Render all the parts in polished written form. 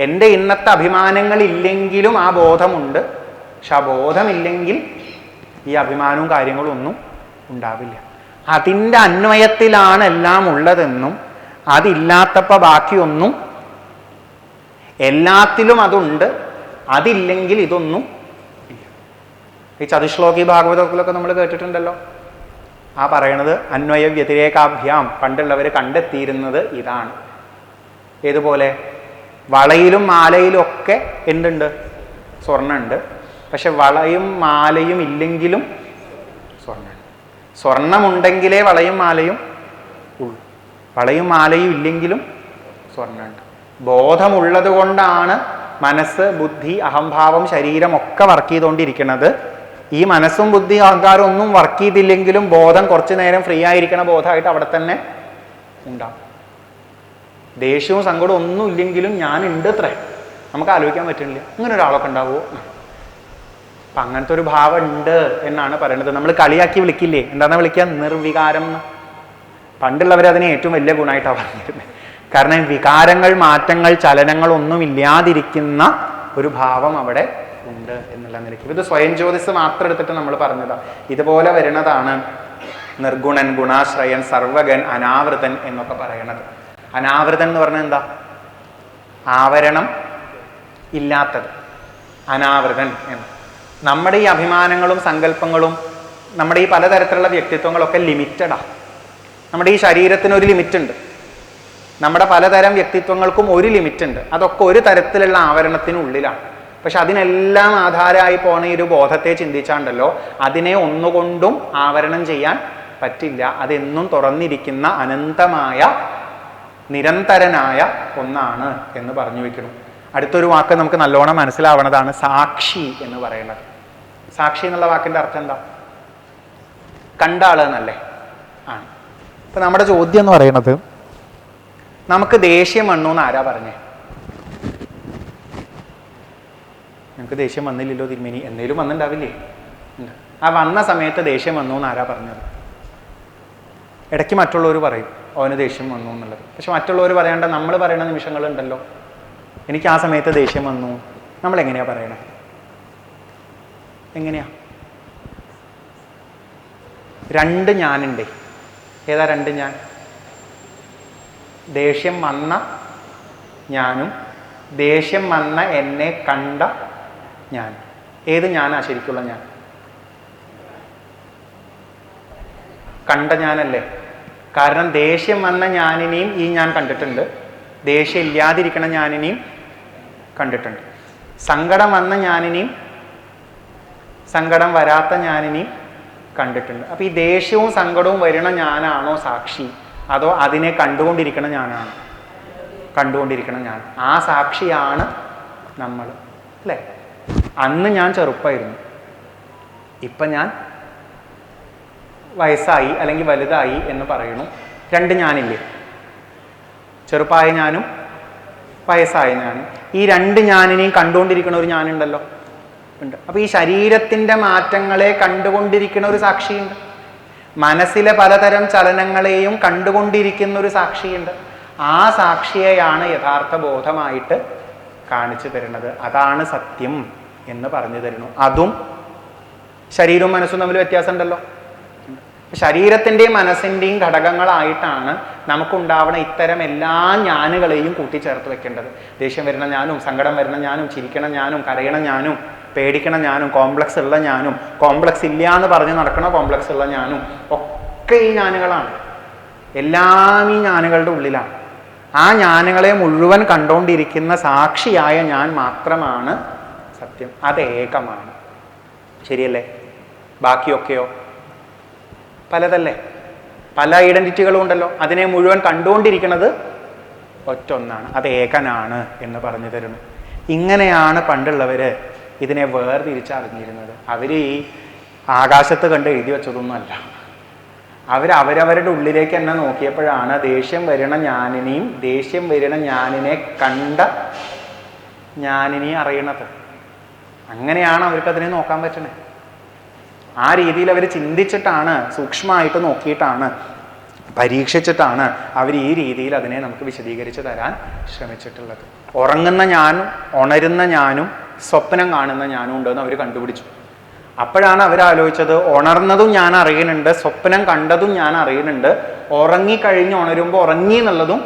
എൻ്റെ ഇന്നത്തെ അഭിമാനങ്ങളില്ലെങ്കിലും ആ ബോധമുണ്ട്. പക്ഷെ ആ ബോധമില്ലെങ്കിൽ ഈ അഭിമാനവും കാര്യങ്ങളും ഒന്നും ഉണ്ടാവില്ല. അതിൻ്റെ അന്വയത്തിലാണ് എല്ലാം ഉള്ളതെന്നും അതില്ലാത്തപ്പോൾ ബാക്കിയൊന്നും, എല്ലാത്തിലും അതുണ്ട്, അതില്ലെങ്കിൽ ഇതൊന്നും ഇല്ല. ഈ ചതുശ്ലോകി ഭാഗവതത്തിലൊക്കെ നമ്മൾ കേട്ടിട്ടുണ്ടല്ലോ. ആ പറയണത് അന്വയ വ്യതിരേകാഭ്യാം പണ്ടുള്ളവർ കണ്ടെത്തിയിരുന്നത് ഇതാണ്. ഏതുപോലെ വളയിലും മാലയിലും ഒക്കെ എന്തുണ്ട്? സ്വർണ്ണമുണ്ട്. പക്ഷെ വളയും മാലയും ഇല്ലെങ്കിലും സ്വർണ്ണമുണ്ട്. സ്വർണമുണ്ടെങ്കിലേ വളയും മാലയും ഉള്ളൂ. വളയും മാലയും ഇല്ലെങ്കിലും സ്വർണ്ണമുണ്ട്. ബോധമുള്ളത് കൊണ്ടാണ് മനസ്സ്, ബുദ്ധി, അഹംഭാവം, ശരീരം ഒക്കെ വർക്ക് ചെയ്തുകൊണ്ടിരിക്കുന്നത്. ഈ മനസ്സും ബുദ്ധി അഹങ്കാരം ഒന്നും വർക്ക് ചെയ്തില്ലെങ്കിലും ബോധം കുറച്ചു നേരം ഫ്രീ ആയിരിക്കണ ബോധമായിട്ട് അവിടെ തന്നെ ഉണ്ടാവും. ദേഷ്യവും സങ്കടവും ഒന്നും ഇല്ലെങ്കിലും ഞാനുണ്ട് അത്രേ. നമുക്ക് ആലോചിക്കാൻ പറ്റുന്നില്ല അങ്ങനെ ഒരാളൊക്കെ ഉണ്ടാവുമോ? അപ്പം അങ്ങനത്തെ ഒരു ഭാവം ഉണ്ട് എന്നാണ് പറയുന്നത്. നമ്മൾ കളിയാക്കി വിളിക്കില്ലേ, എന്താണെന്ന് വിളിക്കുക? നിർവികാരം എന്ന്. പണ്ടുള്ളവർ അതിനെ ഏറ്റവും വലിയ ഗുണമായിട്ടാണ് പറഞ്ഞിരുന്നത്. കാരണം വികാരങ്ങൾ, മാറ്റങ്ങൾ, ചലനങ്ങൾ ഒന്നും ഇല്ലാതിരിക്കുന്ന ഒരു ഭാവം അവിടെ ഉണ്ട് എന്നുള്ള നിലയ്ക്ക്. ഇത് സ്വയം ജ്യോതിസ് മാത്രം എടുത്തിട്ട് നമ്മൾ പറഞ്ഞതാ. ഇതുപോലെ വരുന്നതാണ് നിർഗുണൻ, ഗുണാശ്രയൻ, സർവഗൻ, അനാവൃതൻ എന്നൊക്കെ പറയണത്. അനാവൃതൻ എന്ന് പറഞ്ഞാൽ എന്താ? ആവരണം ഇല്ലാത്തത് അനാവൃതൻ എന്ന്. നമ്മുടെ ഈ അഭിമാനങ്ങളും സങ്കല്പങ്ങളും നമ്മുടെ ഈ പലതരത്തിലുള്ള വ്യക്തിത്വങ്ങളൊക്കെ ലിമിറ്റഡാണ്. നമ്മുടെ ഈ ശരീരത്തിന് ഒരു ലിമിറ്റ് ഉണ്ട്. നമ്മുടെ പലതരം വ്യക്തിത്വങ്ങൾക്കും ഒരു ലിമിറ്റ് ഉണ്ട്. അതൊക്കെ ഒരു തരത്തിലുള്ള ആവരണത്തിനുള്ളിലാണ്. പക്ഷെ അതിനെല്ലാം ആധാരമായി പോണ ഈ ഒരു ബോധത്തെ ചിന്തിച്ചാണ്ടല്ലോ അതിനെ ഒന്നുകൊണ്ടും ആവരണം ചെയ്യാൻ പറ്റില്ല. അതെന്നും തുറന്നിരിക്കുന്ന അനന്തമായ നിരന്തരനായ ഒന്നാണ് എന്ന് പറഞ്ഞു വെക്കണം. അടുത്തൊരു വാക്ക് നമുക്ക് നല്ലോണം മനസ്സിലാവണതാണ് സാക്ഷി എന്ന് പറയുന്നത്. സാക്ഷി എന്നുള്ള വാക്കിന്റെ അർത്ഥം എന്താ? കണ്ട ആള് എന്നല്ലേ ആണ്. അപ്പൊ നമ്മുടെ ചോദ്യം എന്ന് പറയുന്നത്, നമുക്ക് ദേഷ്യം വന്നു എന്ന് ആരാ പറഞ്ഞേ? നമുക്ക് ദേഷ്യം വന്നില്ലല്ലോ തിരുമേനി. എന്നേലും വന്നിട്ടുണ്ടാവില്ലേ? ആ വന്ന സമയത്ത് ദേഷ്യം വന്നു എന്ന് ആരാ പറഞ്ഞത്? ഇടയ്ക്ക് മറ്റുള്ളവർ പറയും അവന് ദേഷ്യം വന്നു എന്നുള്ളത്. പക്ഷെ മറ്റുള്ളവർ പറയേണ്ട നമ്മൾ പറയുന്ന നിമിഷങ്ങളുണ്ടല്ലോ. എനിക്ക് ആ സമയത്ത് ദേഷ്യം വന്നു. നമ്മൾ എങ്ങനെയാ പറയണേ? എങ്ങനെയാ? രണ്ട് ഞാനുണ്ടേ. ഏതാ രണ്ട് ഞാൻ? ദേഷ്യം വന്ന ഞാനും ദേഷ്യം വന്ന എന്നെ കണ്ട ഞാൻ. ഏത് ഞാനാ ശരിക്കുള്ള ഞാൻ? കണ്ട ഞാനല്ലേ. കാരണം ദേഷ്യം വന്ന ഞാനിനെയും ഈ ഞാൻ കണ്ടിട്ടുണ്ട്, ദേഷ്യം ഇല്ലാതിരിക്കണ ഞാനിനെയും കണ്ടിട്ടുണ്ട്, സങ്കടം വന്ന ഞാനിനെയും സങ്കടം വരാത്ത ഞാനിനെയും കണ്ടിട്ടുണ്ട്. അപ്പൊ ഈ ദേഷ്യവും സങ്കടവും വരണ ഞാനാണോ സാക്ഷി, അതോ അതിനെ കണ്ടുകൊണ്ടിരിക്കണ ഞാനാണോ? കണ്ടുകൊണ്ടിരിക്കണ ഞാൻ. ആ സാക്ഷിയാണ് നമ്മൾ, അല്ലേ? അന്ന് ഞാൻ ചെറുപ്പമായിരുന്നു, ഇപ്പം ഞാൻ വയസ്സായി അല്ലെങ്കിൽ വലുതായി എന്ന് പറയുന്നു. രണ്ട് ഞാനില്ലേ? ചെറുപ്പമായ ഞാനും വയസ്സായ ഞാനും. ഈ രണ്ട് ഞാനിനെയും കണ്ടുകൊണ്ടിരിക്കുന്ന ഒരു ഞാനുണ്ടല്ലോ, ഉണ്ട്. അപ്പം ഈ ശരീരത്തിൻ്റെ മാറ്റങ്ങളെ കണ്ടുകൊണ്ടിരിക്കുന്ന ഒരു സാക്ഷിയുണ്ട്. മനസ്സിലെ പലതരം ചലനങ്ങളെയും കണ്ടുകൊണ്ടിരിക്കുന്ന ഒരു സാക്ഷിയുണ്ട്. ആ സാക്ഷിയെയാണ് യഥാർത്ഥ ബോധമായിട്ട് കാണിച്ചു തരുന്നത്. അതാണ് സത്യം എന്ന് പറഞ്ഞു തരുന്നു. അതും ശരീരവും മനസ്സും തമ്മിൽ വ്യത്യാസം ഉണ്ടല്ലോ. ശരീരത്തിൻ്റെയും മനസ്സിൻ്റെയും ഘടകങ്ങളായിട്ടാണ് നമുക്കുണ്ടാവുന്ന ഇത്തരം എല്ലാ ഞാനുകളെയും കൂട്ടിച്ചേർത്ത് വെക്കേണ്ടത്. ദേഷ്യം വരുന്ന ഞാനും, സങ്കടം വരുന്ന ഞാനും, ചിരിക്കണ ഞാനും, കരയണ ഞാനും, പേടിക്കണ ഞാനും, കോംപ്ലക്സ് ഉള്ള ഞാനും, കോംപ്ലക്സ് ഇല്ല എന്ന് പറഞ്ഞ് നടക്കണ കോംപ്ലക്സ് ഉള്ള ഞാനും, ഒക്കെ ഈ ഞാനുകളാണ്. എല്ലാം ഈ ഞാനുകളുടെ ഉള്ളിലാണ്. ആ ഞാനുകളെ മുഴുവൻ കണ്ടുകൊണ്ടിരിക്കുന്ന സാക്ഷിയായ ഞാൻ മാത്രമാണ് സത്യം. അത് ഏകമാണ്. ശരിയല്ലേ? ബാക്കിയൊക്കെയോ പലതല്ലേ? പല ഐഡന്റിറ്റികളും ഉണ്ടല്ലോ. അതിനെ മുഴുവൻ കണ്ടുകൊണ്ടിരിക്കുന്നത് ഒറ്റൊന്നാണ്. അത് ഏകനാണ് എന്ന് പറഞ്ഞു തരുന്നു. ഇങ്ങനെയാണ് പണ്ടുള്ളവര് ഇതിനെ വേർതിരിച്ചറിഞ്ഞിരുന്നത്. അവർ ഈ ആകാശത്ത് കണ്ട് എഴുതി വെച്ചതൊന്നുമല്ല. അവരവരുടെ ഉള്ളിലേക്ക് തന്നെ നോക്കിയപ്പോഴാണ് ദേഷ്യം വരണ ഞാനിനെയും ദേഷ്യം വരണ ഞാനിനെ കണ്ട ഞാനിനെ അറിയണത്. അങ്ങനെയാണ് അവർക്കതിനെ നോക്കാൻ പറ്റണേ. ആ രീതിയിൽ അവർ ചിന്തിച്ചിട്ടാണ്, സൂക്ഷ്മമായിട്ട് നോക്കിയിട്ടാണ് പരീക്ഷിച്ചിട്ടാണ് അവർ ഈ രീതിയിൽ അതിനെ നമുക്ക് വിശദീകരിച്ച് തരാൻ ശ്രമിച്ചിട്ടുള്ളത്. ഉറങ്ങുന്ന ഞാനും ഉണരുന്ന ഞാനും സ്വപ്നം കാണുന്ന ഞാനും ഉണ്ടെന്ന് അവർ കണ്ടുപിടിച്ചു. അപ്പോഴാണ് അവരാലോചിച്ചത്, ഉണർന്നതും ഞാൻ അറിയുന്നുണ്ട്, സ്വപ്നം കണ്ടതും ഞാൻ അറിയുന്നുണ്ട്, ഉറങ്ങിക്കഴിഞ്ഞ് ഉണരുമ്പോൾ ഉറങ്ങി എന്നുള്ളതും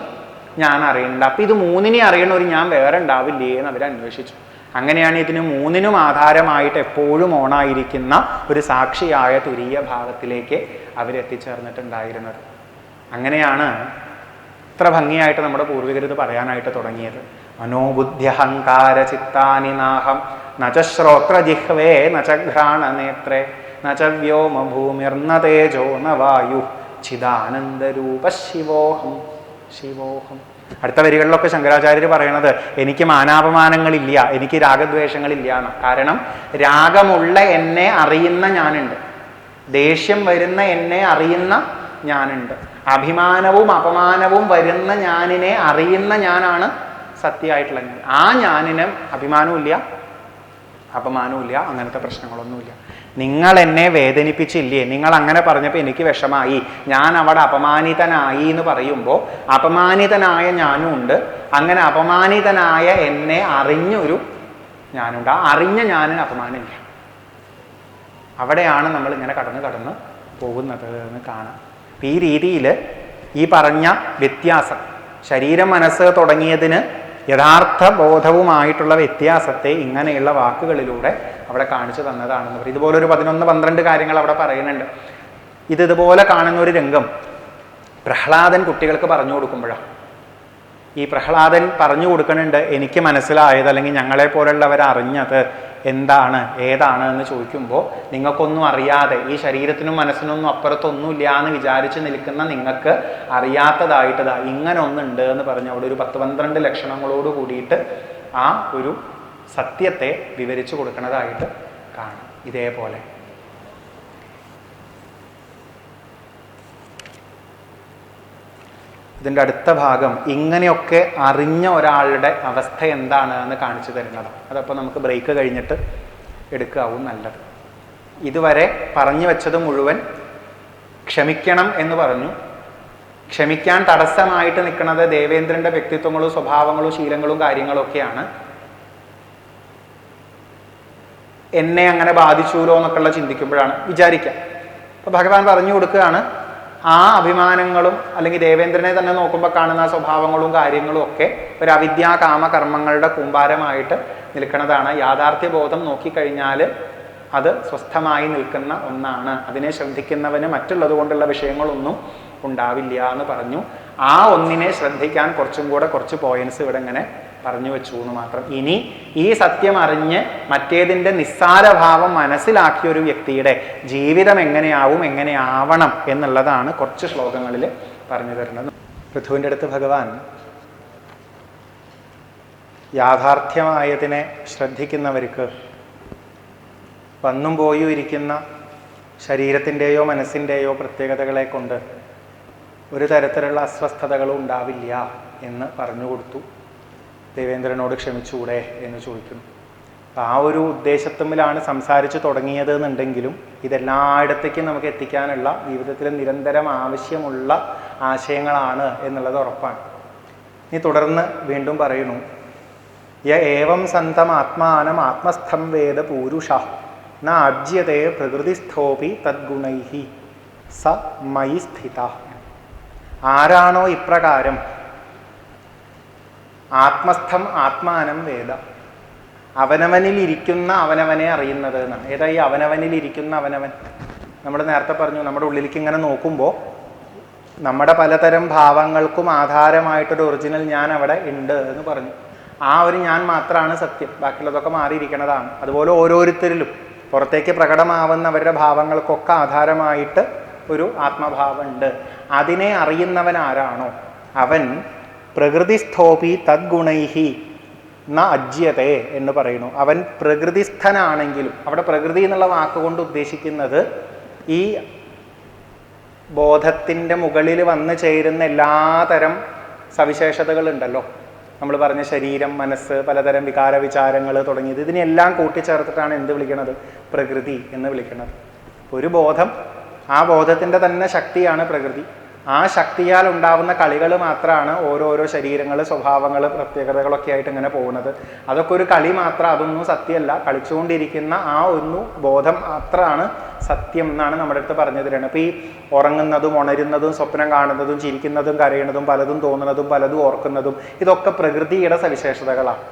ഞാൻ അറിയുന്നുണ്ട്. അപ്പം ഇത് മൂന്നിനെ അറിയണ ഒരു ഞാൻ വേറെ ഉണ്ടാവില്ലേ എന്ന് അവർ അന്വേഷിച്ചു. അങ്ങനെയാണ് ഇതിന് മൂന്നിനും ആധാരമായിട്ട് എപ്പോഴും ഓണായിരിക്കുന്ന ഒരു സാക്ഷിയായ തുരീയ ഭാവത്തിലേക്ക് അവരെത്തിച്ചേർന്നിട്ടുണ്ടായിരുന്നത്. അങ്ങനെയാണ് ഇത്ര ഭംഗിയായിട്ട് നമ്മുടെ പൂർവികർ ഇത് പറയാനായിട്ട് തുടങ്ങിയത്. മനോബുദ്ധ്യഹങ്കാര ചിത്താനി നാഹം നച ശ്രോത്ര ജിഹ്വേ നച ഘ്രാണ നേത്രേ നച വ്യോമ ഭൂമിർന തേജോ ന വായു ചിദാനന്ദരൂപ ശിവോഹം ശിവോഹം. അടുത്ത വരികളിലൊക്കെ ശങ്കരാചാര്യർ പറയണത് എനിക്ക് മാനാപമാനങ്ങളില്ല, എനിക്ക് രാഗദ്വേഷങ്ങളില്ല എന്ന്. കാരണം രാഗമുള്ള എന്നെ അറിയുന്ന ഞാനുണ്ട്, ദേഷ്യം വരുന്ന എന്നെ അറിയുന്ന ഞാനുണ്ട്, അഭിമാനവും അപമാനവും വരുന്ന ഞാനിനെ അറിയുന്ന ഞാനാണ് സത്യമായിട്ടുള്ള ഞാൻ. ആ ഞാനിന് അഭിമാനവും ഇല്ല അപമാനവും ഇല്ല, അങ്ങനത്തെ പ്രശ്നങ്ങളൊന്നുമില്ല. നിങ്ങൾ എന്നെ വേദനിപ്പിച്ചില്ലേ, നിങ്ങൾ അങ്ങനെ പറഞ്ഞപ്പോൾ എനിക്ക് വിഷമായി, ഞാൻ അവിടെ അപമാനിതനായി എന്ന് പറയുമ്പോൾ അപമാനിതനായ ഞാനും ഉണ്ട്, അങ്ങനെ അപമാനിതനായ എന്നെ അറിഞ്ഞൊരു ഞാനുണ്ട്. ആ അറിഞ്ഞ ഞാനിന് അപമാനമില്ല. അവിടെയാണ് നമ്മൾ ഇങ്ങനെ കടന്ന് പോകുന്നത് എന്ന് കാണാം. ഈ രീതിയിൽ ഈ പറഞ്ഞ വ്യത്യാസം, ശരീരം മനസ്സ് തുടങ്ങിയതിന് യഥാർത്ഥ ബോധവുമായിട്ടുള്ള വ്യത്യാസത്തെ ഇങ്ങനെയുള്ള വാക്കുകളിലൂടെ അവിടെ കാണിച്ചു തന്നതാണെന്ന് പറയും. ഇതുപോലെ ഒരു 11-12 കാര്യങ്ങൾ അവിടെ പറയുന്നുണ്ട്. ഇതുപോലെ കാണുന്ന ഒരു രംഗം പ്രഹ്ലാദൻ കുട്ടികൾക്ക് പറഞ്ഞു കൊടുക്കുമ്പോഴാണ്. ഈ പ്രഹ്ലാദൻ പറഞ്ഞു കൊടുക്കുന്നുണ്ട്, എനിക്ക് മനസ്സിലായത് അല്ലെങ്കിൽ ഞങ്ങളെ പോലുള്ളവർ അറിഞ്ഞത് എന്താണ് ഏതാണ് എന്ന് ചോദിക്കുമ്പോൾ, നിങ്ങൾക്കൊന്നും അറിയാതെ ഈ ശരീരത്തിനും മനസ്സിനൊന്നും അപ്പുറത്തൊന്നുമില്ല എന്ന് വിചാരിച്ച് നിൽക്കുന്ന നിങ്ങൾക്ക് അറിയാത്തതായിട്ടതാ ഇങ്ങനെ ഒന്നുണ്ട് എന്ന് പറഞ്ഞ് അവിടെ ഒരു 10-12 ലക്ഷണങ്ങളോട് കൂടിയിട്ട് ആ ഒരു സത്യത്തെ വിവരിച്ചു കൊടുക്കുന്നതായിട്ട് കാണാം. ഇതേപോലെ ഇതിൻ്റെ അടുത്ത ഭാഗം ഇങ്ങനെയൊക്കെ അറിഞ്ഞ ഒരാളുടെ അവസ്ഥ എന്താണ് എന്ന് കാണിച്ചു തരുന്നതാണ്. അതപ്പോൾ നമുക്ക് ബ്രേക്ക് കഴിഞ്ഞിട്ട് എടുക്കാവും നല്ലത്. ഇതുവരെ പറഞ്ഞു വെച്ചത് മുഴുവൻ ക്ഷമിക്കണം എന്ന് പറഞ്ഞു. ക്ഷമിക്കാൻ തടസ്സമായിട്ട് നിൽക്കുന്നത് ദേവേന്ദ്രൻ്റെ വ്യക്തിത്വങ്ങളും സ്വഭാവങ്ങളും ശീലങ്ങളും കാര്യങ്ങളും ഒക്കെയാണ്. എന്നെ അങ്ങനെ ബാധിച്ചൂലോ എന്നൊക്കെയുള്ള ചിന്തിക്കുമ്പോഴാണ് വിചാരിക്കുക. അപ്പോൾ ഭഗവാൻ പറഞ്ഞു കൊടുക്കുകയാണ്, ആ അഭിമാനങ്ങളും അല്ലെങ്കിൽ ദേവേന്ദ്രനെ തന്നെ നോക്കുമ്പോൾ കാണുന്ന സ്വഭാവങ്ങളും കാര്യങ്ങളും ഒക്കെ ഒരു അവിദ്യാ കാമകർമ്മങ്ങളുടെ കൂമ്പാരമായിട്ട് നിൽക്കുന്നതാണ്. യാഥാർത്ഥ്യബോധം നോക്കിക്കഴിഞ്ഞാൽ അത് സ്വസ്ഥമായി നിൽക്കുന്ന ഒന്നാണ്. അതിനെ ശ്രദ്ധിക്കുന്നവന് മറ്റുള്ളത് കൊണ്ടുള്ള വിഷയങ്ങളൊന്നും ഉണ്ടാവില്ല എന്ന് പറഞ്ഞു. ആ ഒന്നിനെ ശ്രദ്ധിക്കാൻ കുറച്ച് പോയിന്റ്സ് ഇവിടെ ഇങ്ങനെ പറഞ്ഞു വെച്ചു എന്ന് മാത്രം. ഇനി ഈ സത്യം അറിഞ്ഞ് മറ്റേതിൻ്റെ നിസ്സാരഭാവം മനസ്സിലാക്കിയ ഒരു വ്യക്തിയുടെ ജീവിതം എങ്ങനെയാവണം എന്നുള്ളതാണ് കുറച്ച് ശ്ലോകങ്ങളിൽ പറഞ്ഞു തരുന്നത്. പൃഥുവിൻ്റെ അടുത്ത് ഭഗവാൻ യാഥാർത്ഥ്യമായതിനെ ശ്രദ്ധിക്കുന്നവർക്ക് വന്നും പോയും ഇരിക്കുന്ന ശരീരത്തിൻ്റെയോ മനസ്സിൻ്റെയോ പ്രത്യേകതകളെ കൊണ്ട് ഒരു തരത്തിലുള്ള അസ്വസ്ഥതകളും ഉണ്ടാവില്ല എന്ന് പറഞ്ഞു കൊടുത്തു. ദേവേന്ദ്രനോട് ക്ഷമിച്ചുകൂടെ എന്ന് ചോദിക്കുന്നു. ആ ഒരു ഉദ്ദേശത്തുമ്മിലാണ് സംസാരിച്ച് തുടങ്ങിയത് എന്നുണ്ടെങ്കിലും ഇതെല്ലായിടത്തേക്കും നമുക്ക് എത്തിക്കാനുള്ള ജീവിതത്തിൽ നിരന്തരം ആവശ്യമുള്ള ആശയങ്ങളാണ് എന്നുള്ളത് ഉറപ്പാണ്. ഇനി തുടർന്ന് വീണ്ടും പറയുന്നു, യ ഏവം സന്തം ആത്മാനം ആത്മസ്ഥം വേദ പൂരുഷ ന അജ്യതേ പ്രകൃതിസ്ഥോപി തദ്ഗുണൈഹി സ മയി സ്ഥിത. ആരാണോ ഇപ്രകാരം ആത്മസ്ഥം ആത്മാനം വേദ, അവനവനിലിരിക്കുന്ന അവനവനെ അറിയുന്നത് എന്നാണ്. ഏതാ ഈ അവനവനിലിരിക്കുന്ന അവനവൻ? നമ്മൾ നേരത്തെ പറഞ്ഞു, നമ്മുടെ ഉള്ളിലേക്ക് ഇങ്ങനെ നോക്കുമ്പോൾ നമ്മുടെ പലതരം ഭാവങ്ങൾക്കും ആധാരമായിട്ടൊരു ഒറിജിനൽ ഞാൻ അവിടെ ഉണ്ട് എന്ന് പറഞ്ഞു. ആ ഒരു ഞാൻ മാത്രമാണ് സത്യം, ബാക്കിയുള്ളതൊക്കെ മാറിയിരിക്കുന്നതാണ്. അതുപോലെ ഓരോരുത്തരിലും പുറത്തേക്ക് പ്രകടമാവുന്നവരുടെ ഭാവങ്ങൾക്കൊക്കെ ആധാരമായിട്ട് ഒരു ആത്മഭാവം ഉണ്ട്. അതിനെ അറിയുന്നവൻ ആരാണോ അവൻ പ്രകൃതിസ്ഥോപി തദ്ഗുണൈഹി ന അജ്യതേ എന്ന് പറയുന്നു. അവൻ പ്രകൃതിസ്ഥനാണെങ്കിലും, അവിടെ പ്രകൃതി എന്നുള്ള വാക്കുകൊണ്ട് ഉദ്ദേശിക്കുന്നത് ഈ ബോധത്തിൻ്റെ മുകളിൽ വന്നു ചേരുന്ന എല്ലാതരം സവിശേഷതകളുണ്ടല്ലോ. നമ്മൾ പറഞ്ഞ ശരീരം, മനസ്സ്, പലതരം വികാര വിചാരങ്ങൾ തുടങ്ങിയത്, ഇതിനെല്ലാം കൂട്ടിച്ചേർത്തിട്ടാണ് എന്ത് വിളിക്കുന്നത്? പ്രകൃതി എന്ന് വിളിക്കുന്നത്. ഒരു ബോധം, ആ ബോധത്തിൻ്റെ തന്നെ ശക്തിയാണ് പ്രകൃതി. ആ ശക്തിയാൽ ഉണ്ടാവുന്ന കളികൾ മാത്രമാണ് ഓരോരോ ശരീരങ്ങൾ, സ്വഭാവങ്ങൾ, പ്രത്യേകതകളൊക്കെ ആയിട്ട് ഇങ്ങനെ പോകുന്നത്. അതൊക്കെ ഒരു കളി മാത്രം, അതൊന്നും സത്യമല്ല. കളിച്ചുകൊണ്ടിരിക്കുന്ന ആ ഒരു ബോധം മാത്രമാണ് സത്യം എന്നാണ് നമ്മുടെ അടുത്ത് പറഞ്ഞു തരുന്നത്. അപ്പോൾ ഈ ഉറങ്ങുന്നതും ഉണരുന്നതും സ്വപ്നം കാണുന്നതും ചിരിക്കുന്നതും കരയുന്നതും പലതും തോന്നുന്നതും പലതും ഓർക്കുന്നതും ഇതൊക്കെ പ്രകൃതിയുടെ സവിശേഷതകളാണ്.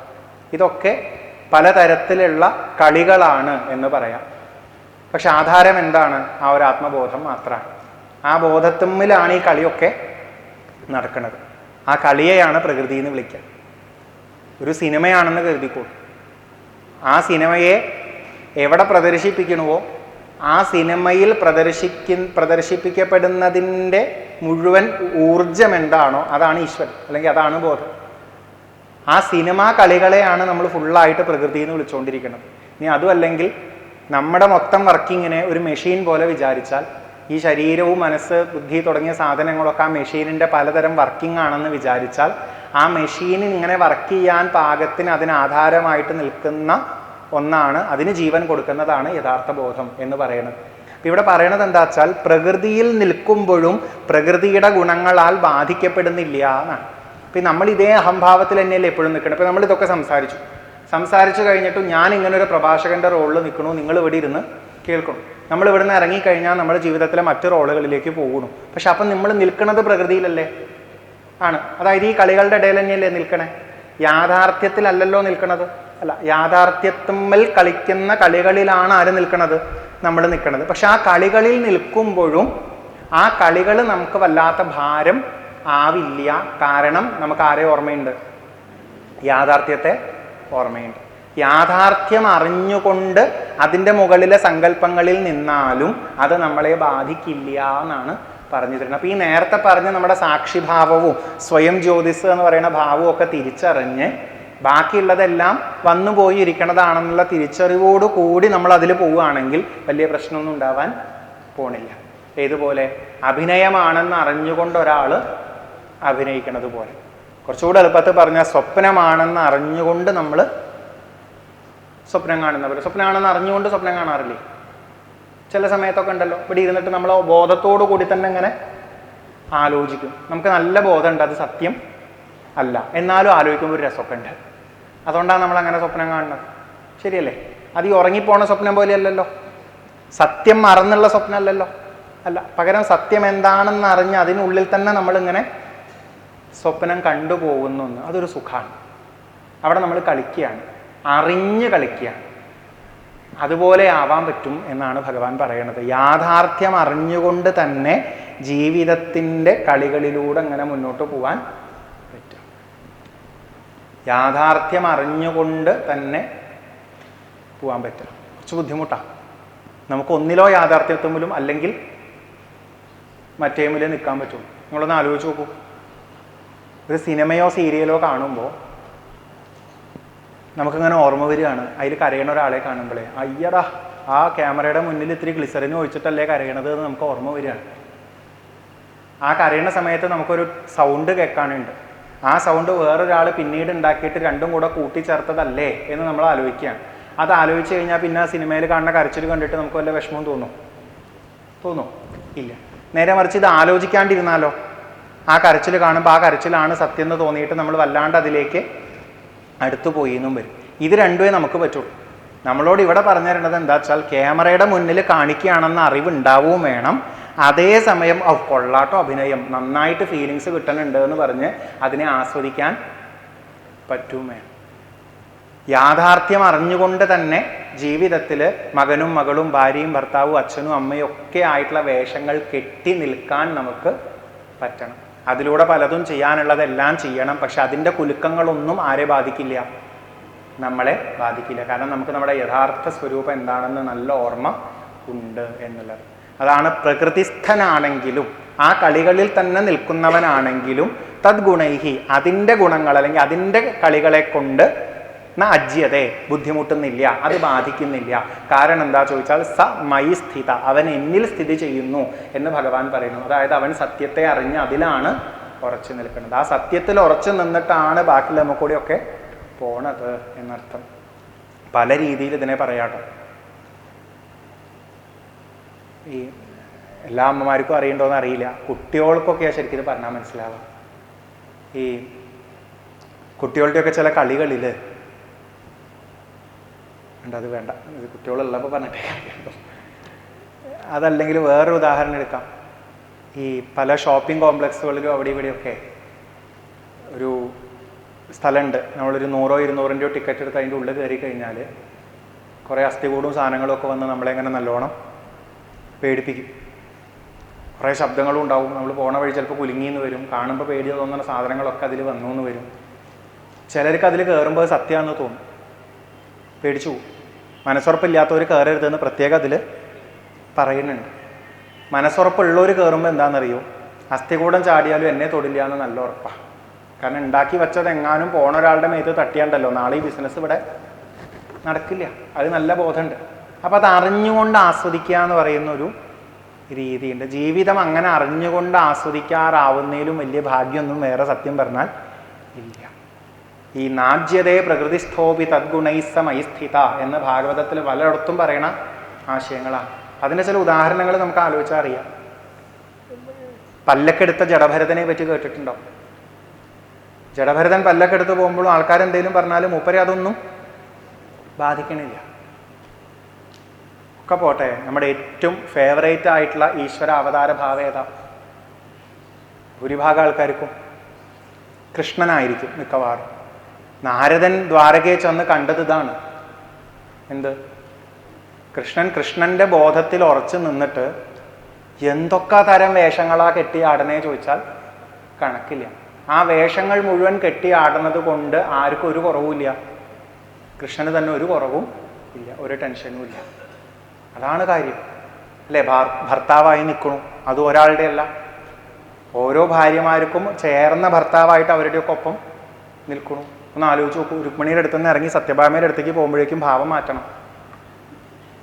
ഇതൊക്കെ പലതരത്തിലുള്ള കളികളാണ് എന്ന് പറയാം. പക്ഷെ ആധാരം എന്താണ്? ആ ഒരു ആത്മബോധം മാത്രമാണ്. ആ ബോധത്തിലാണ് ഈ കളിയൊക്കെ നടക്കുന്നത്. ആ കളിയെയാണ് പ്രകൃതി എന്ന് വിളിക്കുക. ഒരു സിനിമയാണെന്ന് കരുതിക്കോളൂ. ആ സിനിമയെ എവിടെ പ്രദർശിപ്പിക്കണമോ ആ സിനിമയിൽ പ്രദർശിപ്പിക്കപ്പെടുന്നതിൻ്റെ മുഴുവൻ ഊർജം എന്താണോ അതാണ് ഈശ്വരൻ, അല്ലെങ്കിൽ അതാണ് ബോധം. ആ സിനിമാ കളികളെയാണ് നമ്മൾ ഫുള്ളായിട്ട് പ്രകൃതി എന്ന് വിളിച്ചുകൊണ്ടിരിക്കുന്നത്. ഇനി അതുമല്ലെങ്കിൽ നമ്മുടെ മൊത്തം വർക്കിങ്ങിനെ ഒരു മെഷീൻ പോലെ വിചാരിച്ചാൽ, ഈ ശരീരവും മനസ്സ് ബുദ്ധി തുടങ്ങിയ സാധനങ്ങളൊക്കെ ആ മെഷീനിൻ്റെ പലതരം വർക്കിംഗ് ആണെന്ന് വിചാരിച്ചാൽ, ആ മെഷീൻ ഇങ്ങനെ വർക്ക് ചെയ്യാൻ പാകത്തിന് അതിനാധാരമായിട്ട് നിൽക്കുന്ന ഒന്നാണ്, അതിന് ജീവൻ കൊടുക്കുന്നതാണ് യഥാർത്ഥ ബോധം എന്ന് പറയുന്നത്. അപ്പം ഇവിടെ പറയണത് എന്താ വെച്ചാൽ, പ്രകൃതിയിൽ നിൽക്കുമ്പോഴും പ്രകൃതിയുടെ ഗുണങ്ങളാൽ ബാധിക്കപ്പെടുന്നില്ല എന്നാണ്. അപ്പം നമ്മൾ ഇതേ അഹംഭാവത്തിൽ തന്നെയല്ലേ എപ്പോഴും നിൽക്കണം. ഇപ്പം നമ്മളിതൊക്കെ സംസാരിച്ചു കഴിഞ്ഞിട്ടും ഞാൻ ഇങ്ങനെ ഒരു പ്രഭാഷകന്റെ റോളിൽ നിൽക്കണു, നിങ്ങൾ ഇവിടെ ഇരുന്ന് കേൾക്കണം. നമ്മൾ ഇവിടെ നിന്ന് ഇറങ്ങിക്കഴിഞ്ഞാൽ നമ്മുടെ ജീവിതത്തിലെ മറ്റു റോളുകളിലേക്ക് പോകണം. പക്ഷെ അപ്പം നമ്മൾ നിൽക്കുന്നത് പ്രകൃതിയിലല്ലേ ആണ്. അതായത് ഈ കളികളുടെ ഇടയിൽ തന്നെയല്ലേ നിൽക്കണേ, യാഥാർത്ഥ്യത്തിലല്ലല്ലോ നിൽക്കണത്. അല്ല, യാഥാർത്ഥ്യത്തുമ്മൽ കളിക്കുന്ന കളികളിലാണ് ആര് നിൽക്കണത്? നമ്മൾ നിൽക്കണത്. പക്ഷെ ആ കളികളിൽ നിൽക്കുമ്പോഴും ആ കളികൾ നമുക്ക് വല്ലാത്ത ഭാരം ആവില്ല. കാരണം നമുക്ക് ആരെ ഓർമ്മയുണ്ട്? യാഥാർത്ഥ്യത്തെ ഓർമ്മയുണ്ട്. യാഥാർത്ഥ്യം അറിഞ്ഞുകൊണ്ട് അതിൻ്റെ മുകളിലെ സങ്കല്പങ്ങളിൽ നിന്നാലും അത് നമ്മളെ ബാധിക്കില്ല എന്നാണ് പറഞ്ഞു തരുന്നത്. അപ്പോൾ ഈ നേരത്തെ പറഞ്ഞ നമ്മുടെ സാക്ഷിഭാവവും സ്വയം ജ്യോതിസ് എന്ന് പറയുന്ന ഭാവവും ഒക്കെ തിരിച്ചറിഞ്ഞ് ബാക്കിയുള്ളതെല്ലാം വന്നു പോയി ഇരിക്കണതാണെന്നുള്ള തിരിച്ചറിവോട് കൂടി നമ്മൾ അതിൽ പോവുകയാണെങ്കിൽ വലിയ പ്രശ്നമൊന്നും ഉണ്ടാവാൻ പോണില്ല. ഏതുപോലെ? അഭിനയമാണെന്ന് അറിഞ്ഞുകൊണ്ട് ഒരാൾ അഭിനയിക്കണത് പോലെ. കുറച്ചുകൂടെ എളുപ്പത്തിൽ പറഞ്ഞാൽ സ്വപ്നമാണെന്ന് അറിഞ്ഞുകൊണ്ട് നമ്മൾ സ്വപ്നം കാണുന്നവർ. സ്വപ്നമാണെന്ന് അറിഞ്ഞുകൊണ്ട് സ്വപ്നം കാണാറില്ലേ? ചില സമയത്തൊക്കെ ഉണ്ടല്ലോ. ഇവിടെ ഇരുന്നിട്ട് നമ്മൾ ബോധത്തോടു കൂടി തന്നെ ഇങ്ങനെ ആലോചിക്കും. നമുക്ക് നല്ല ബോധമുണ്ട് അത് സത്യം അല്ല, എന്നാലും ആലോചിക്കുമ്പോൾ ഒരു രസമൊക്കെ ഉണ്ട്. അതുകൊണ്ടാണ് നമ്മൾ അങ്ങനെ സ്വപ്നം കാണുന്നത്. ശരിയല്ലേ? അത് ഈ ഉറങ്ങിപ്പോണ സ്വപ്നം പോലെയല്ലല്ലോ, സത്യം മറന്നുള്ള സ്വപ്നമല്ലല്ലോ. അല്ല, പകരം സത്യം എന്താണെന്ന് അറിഞ്ഞ് അതിനുള്ളിൽ തന്നെ നമ്മളിങ്ങനെ സ്വപ്നം കണ്ടുപോകുന്നു. അതൊരു സുഖമാണ്. അവിടെ നമ്മൾ കളിക്കുകയാണ്, അറിഞ്ഞ് കളിക്കുകയാണ്. അതുപോലെ ആവാൻ പറ്റും എന്നാണ് ഭഗവാൻ പറയണത്. യാഥാർത്ഥ്യം അറിഞ്ഞുകൊണ്ട് തന്നെ ജീവിതത്തിൻ്റെ കളികളിലൂടെ അങ്ങനെ മുന്നോട്ട് പോകാൻ പറ്റും. യാഥാർത്ഥ്യം അറിഞ്ഞുകൊണ്ട് തന്നെ പോകാൻ പറ്റും. കുറച്ച് ബുദ്ധിമുട്ടാണ്. നമുക്ക് ഒന്നിലോ യാഥാർത്ഥ്യത്വമിലും അല്ലെങ്കിൽ മറ്റേമിലേ നിൽക്കാൻ പറ്റുള്ളൂ. നിങ്ങളൊന്ന് ആലോചിച്ച് നോക്കൂ. ഒരു സിനിമയോ സീരിയലോ കാണുമ്പോൾ നമുക്കിങ്ങനെ ഓർമ്മ വരികയാണ്, അതിൽ കരയണ ഒരാളെ കാണുമ്പോഴേ, അയ്യടാ ആ ക്യാമറയുടെ മുന്നിൽ ഇത്തിരി ഗ്ലിസറിന് ഒഴിച്ചിട്ടല്ലേ കരയണത് എന്ന് നമുക്ക് ഓർമ്മ വരികയാണ്. ആ കരയണ സമയത്ത് നമുക്കൊരു സൗണ്ട് കേൾക്കാനുണ്ട്. ആ സൗണ്ട് വേറൊരാൾ പിന്നീട് ഉണ്ടാക്കിയിട്ട് രണ്ടും കൂടെ കൂട്ടിച്ചേർത്തതല്ലേ എന്ന് നമ്മൾ ആലോചിക്കുകയാണ്. അത് ആലോചിച്ച് കഴിഞ്ഞാൽ പിന്നെ ആ സിനിമയിൽ കാണുന്ന കരച്ചിൽ കണ്ടിട്ട് നമുക്ക് വല്ല വിഷമവും തോന്നും? ഇല്ല. നേരെ മറിച്ച് ഇത് ആലോചിക്കാണ്ടിരുന്നാലോ, ആ കരച്ചിൽ കാണുമ്പോൾ ആ കരച്ചിലാണ് സത്യം എന്ന് തോന്നിയിട്ട് നമ്മൾ വല്ലാണ്ട് അതിലേക്ക് അടുത്തു പോയി എന്നും വരും. ഇത് രണ്ടുമേ നമുക്ക് പറ്റുള്ളൂ. നമ്മളോട് ഇവിടെ പറഞ്ഞു തരേണ്ടത് എന്താ വെച്ചാൽ, ക്യാമറയുടെ മുന്നിൽ കാണിക്കുകയാണെന്ന അറിവുണ്ടാവുകയും വേണം. അതേസമയം കൊള്ളാട്ടോ അഭിനയം, നന്നായിട്ട് ഫീലിങ്സ് കിട്ടുന്നുണ്ട് എന്ന് പറഞ്ഞ് അതിനെ ആസ്വദിക്കാൻ പറ്റും വേണം. യാഥാർത്ഥ്യം അറിഞ്ഞുകൊണ്ട് തന്നെ ജീവിതത്തിൽ മകനും മകളും ഭാര്യയും ഭർത്താവും അച്ഛനും അമ്മയും ഒക്കെ ആയിട്ടുള്ള വേഷങ്ങൾ കെട്ടി നിൽക്കാൻ നമുക്ക് പറ്റണം. അതിലൂടെ പലതും ചെയ്യാനുള്ളതെല്ലാം ചെയ്യണം. പക്ഷെ അതിൻ്റെ കുലുക്കങ്ങളൊന്നും ആരെ ബാധിക്കില്ല? നമ്മളെ ബാധിക്കില്ല. കാരണം നമുക്ക് നമ്മുടെ യഥാർത്ഥ സ്വരൂപം എന്താണെന്ന് നല്ല ഓർമ്മ ഉണ്ട് എന്നുള്ളത്. അതാണ് പ്രകൃതിസ്ഥനാണെങ്കിലും ആ കളികളിൽ തന്നെ നിൽക്കുന്നവനാണെങ്കിലും തദ്ഗുണൈഹി, അതിൻ്റെ ഗുണങ്ങൾ അല്ലെങ്കിൽ അതിൻ്റെ കളികളെ കൊണ്ട് അജ്യതേ, ബുദ്ധിമുട്ടുന്നില്ല, അത് ബാധിക്കുന്നില്ല. കാരണം എന്താ ചോദിച്ചാൽ സ മയി സ്ഥിത, അവൻ എന്നിൽ സ്ഥിതി ചെയ്യുന്നു എന്ന് ഭഗവാൻ പറയുന്നു. അതായത് അവൻ സത്യത്തെ അറിഞ്ഞ് അതിലാണ് ഉറച്ചു നിൽക്കുന്നത്. ആ സത്യത്തിൽ ഉറച്ചു നിന്നിട്ടാണ് ബാക്കി നമുക്കൂടെയൊക്കെ പോണത് എന്നർത്ഥം. പല രീതിയിൽ ഇതിനെ പറയാട്ടോ. ഈ എല്ലാ അമ്മമാർക്കും അറിയണ്ടോയെന്ന് അറിയില്ല, കുട്ടികൾക്കൊക്കെയാണ് ശരിക്കും ഇത് പറഞ്ഞാൽ മനസ്സിലാവുക. ഈ കുട്ടികളുടെയൊക്കെ ചില കളികളിൽ ഉണ്ട്, അത് വേണ്ട, ഇത് കുട്ടികളുള്ളപ്പോൾ പറഞ്ഞിട്ടേ കാര്യമുള്ളൂ. അതല്ലെങ്കിൽ വേറൊരു ഉദാഹരണം എടുക്കാം. ഈ പല ഷോപ്പിംഗ് കോംപ്ലക്സുകളിലും അവിടെ ഇവിടെയൊക്കെ ഒരു സ്ഥലമുണ്ട്, നമ്മളൊരു 100-200 ടിക്കറ്റ് എടുത്ത് അതിൻ്റെ ഉള്ളിൽ കയറി കഴിഞ്ഞാൽ കുറേ അസ്ഥികൂടും സാധനങ്ങളും ഒക്കെ വന്ന് നമ്മളെങ്ങനെ നല്ലോണം പേടിപ്പിക്കും. കുറേ ശബ്ദങ്ങളും ഉണ്ടാവും, നമ്മൾ പോണ വഴി ചിലപ്പോൾ കുലുങ്ങിന്ന് വരും, കാണുമ്പോൾ പേടി തോന്നുന്ന സാധനങ്ങളൊക്കെ അതിൽ വന്നു എന്ന് വരും. ചിലർക്ക് അതിൽ കയറുമ്പോൾ സത്യമാണെന്ന് തോന്നും, പേടിച്ചു പോകും. മനസ്സുറപ്പില്ലാത്തവർ കയറരുതെന്ന് പ്രത്യേകം അതിൽ പറയുന്നുണ്ട്. മനസ്സുറപ്പുള്ളവർ കയറുമ്പോൾ എന്താണെന്നറിയോ, അസ്ഥികൂടം ചാടിയാലും എന്നെ തൊടില്ല എന്ന് നല്ല ഉറപ്പാണ്. കാരണം ഉണ്ടാക്കി വെച്ചത് എങ്ങാനും പോണ ഒരാളുടെ മേത്ത് തട്ടിയാണ്ടല്ലോ നാളെ ഈ ബിസിനസ് ഇവിടെ നടക്കില്ല, അത് നല്ല ബോധമുണ്ട്. അപ്പം അത് അറിഞ്ഞുകൊണ്ട് ആസ്വദിക്കുക എന്ന് പറയുന്നൊരു രീതിയുണ്ട്. ജീവിതം അങ്ങനെ അറിഞ്ഞുകൊണ്ട് ആസ്വദിക്കാറാവുന്നതിലും വലിയ ഭാഗ്യമൊന്നും വേറെ സത്യം പറഞ്ഞാൽ ഇല്ല. ഈ നാജ്യതേ പ്രകൃതിസ്ഥോപി തദ്ഗുണൈസമൈസ്ഥിത എന്ന് ഭാഗവതത്തിൽ പലയിടത്തും പറയണ ആശയങ്ങളാണ്. അതിൻ്റെ ചില ഉദാഹരണങ്ങൾ നമുക്ക് ആലോചിച്ചാൽ അറിയാം. പല്ലക്കെടുത്ത ജഡഭരതനെ പറ്റി കേട്ടിട്ടുണ്ടോ? ജഡഭരതൻ പല്ലക്കെടുത്ത് പോകുമ്പോഴും ആൾക്കാരെന്തെങ്കിലും പറഞ്ഞാലും മൂപ്പരെ അതൊന്നും ബാധിക്കണില്ല. ഒക്കെ പോട്ടെ, നമ്മുടെ ഏറ്റവും ഫേവറേറ്റ് ആയിട്ടുള്ള ഈശ്വര അവതാര ഭാവം ഏതാ? ഭൂരിഭാഗം ആൾക്കാർക്കും കൃഷ്ണനായിരിക്കും മിക്കവാറും. നാരദൻ ദ്വാരകയെ ചെന്ന് കണ്ടത് ഇതാണ്. എന്ത്? കൃഷ്ണന്റെ ബോധത്തിൽ ഉറച്ചു നിന്നിട്ട് എന്തൊക്കെ തരം വേഷങ്ങളാ കെട്ടിയാടണേ ചോദിച്ചാൽ കണക്കില്ല. ആ വേഷങ്ങൾ മുഴുവൻ കെട്ടിയാടുന്നത് കൊണ്ട് ആർക്കും ഒരു കുറവുമില്ല, കൃഷ്ണന് തന്നെ ഒരു കുറവും ഇല്ല, ഒരു ടെൻഷനും ഇല്ല. അതാണ് കാര്യം അല്ലേ? ഭർത്താവായി നിൽക്കണു, അത് ഒരാളുടെ അല്ല, ഓരോ ഭാര്യമാർക്കും ചേർന്ന ഭർത്താവായിട്ട് അവരുടെയൊക്കെ ഒപ്പം നിൽക്കണു. ഒന്ന് ആലോചിച്ച് നോക്കൂ, രുക്മിണിയുടെ അടുത്ത് നിന്ന് ഇറങ്ങി സത്യഭാമയുടെ അടുത്തേക്ക് പോകുമ്പോഴേക്കും ഭാവം മാറ്റണം,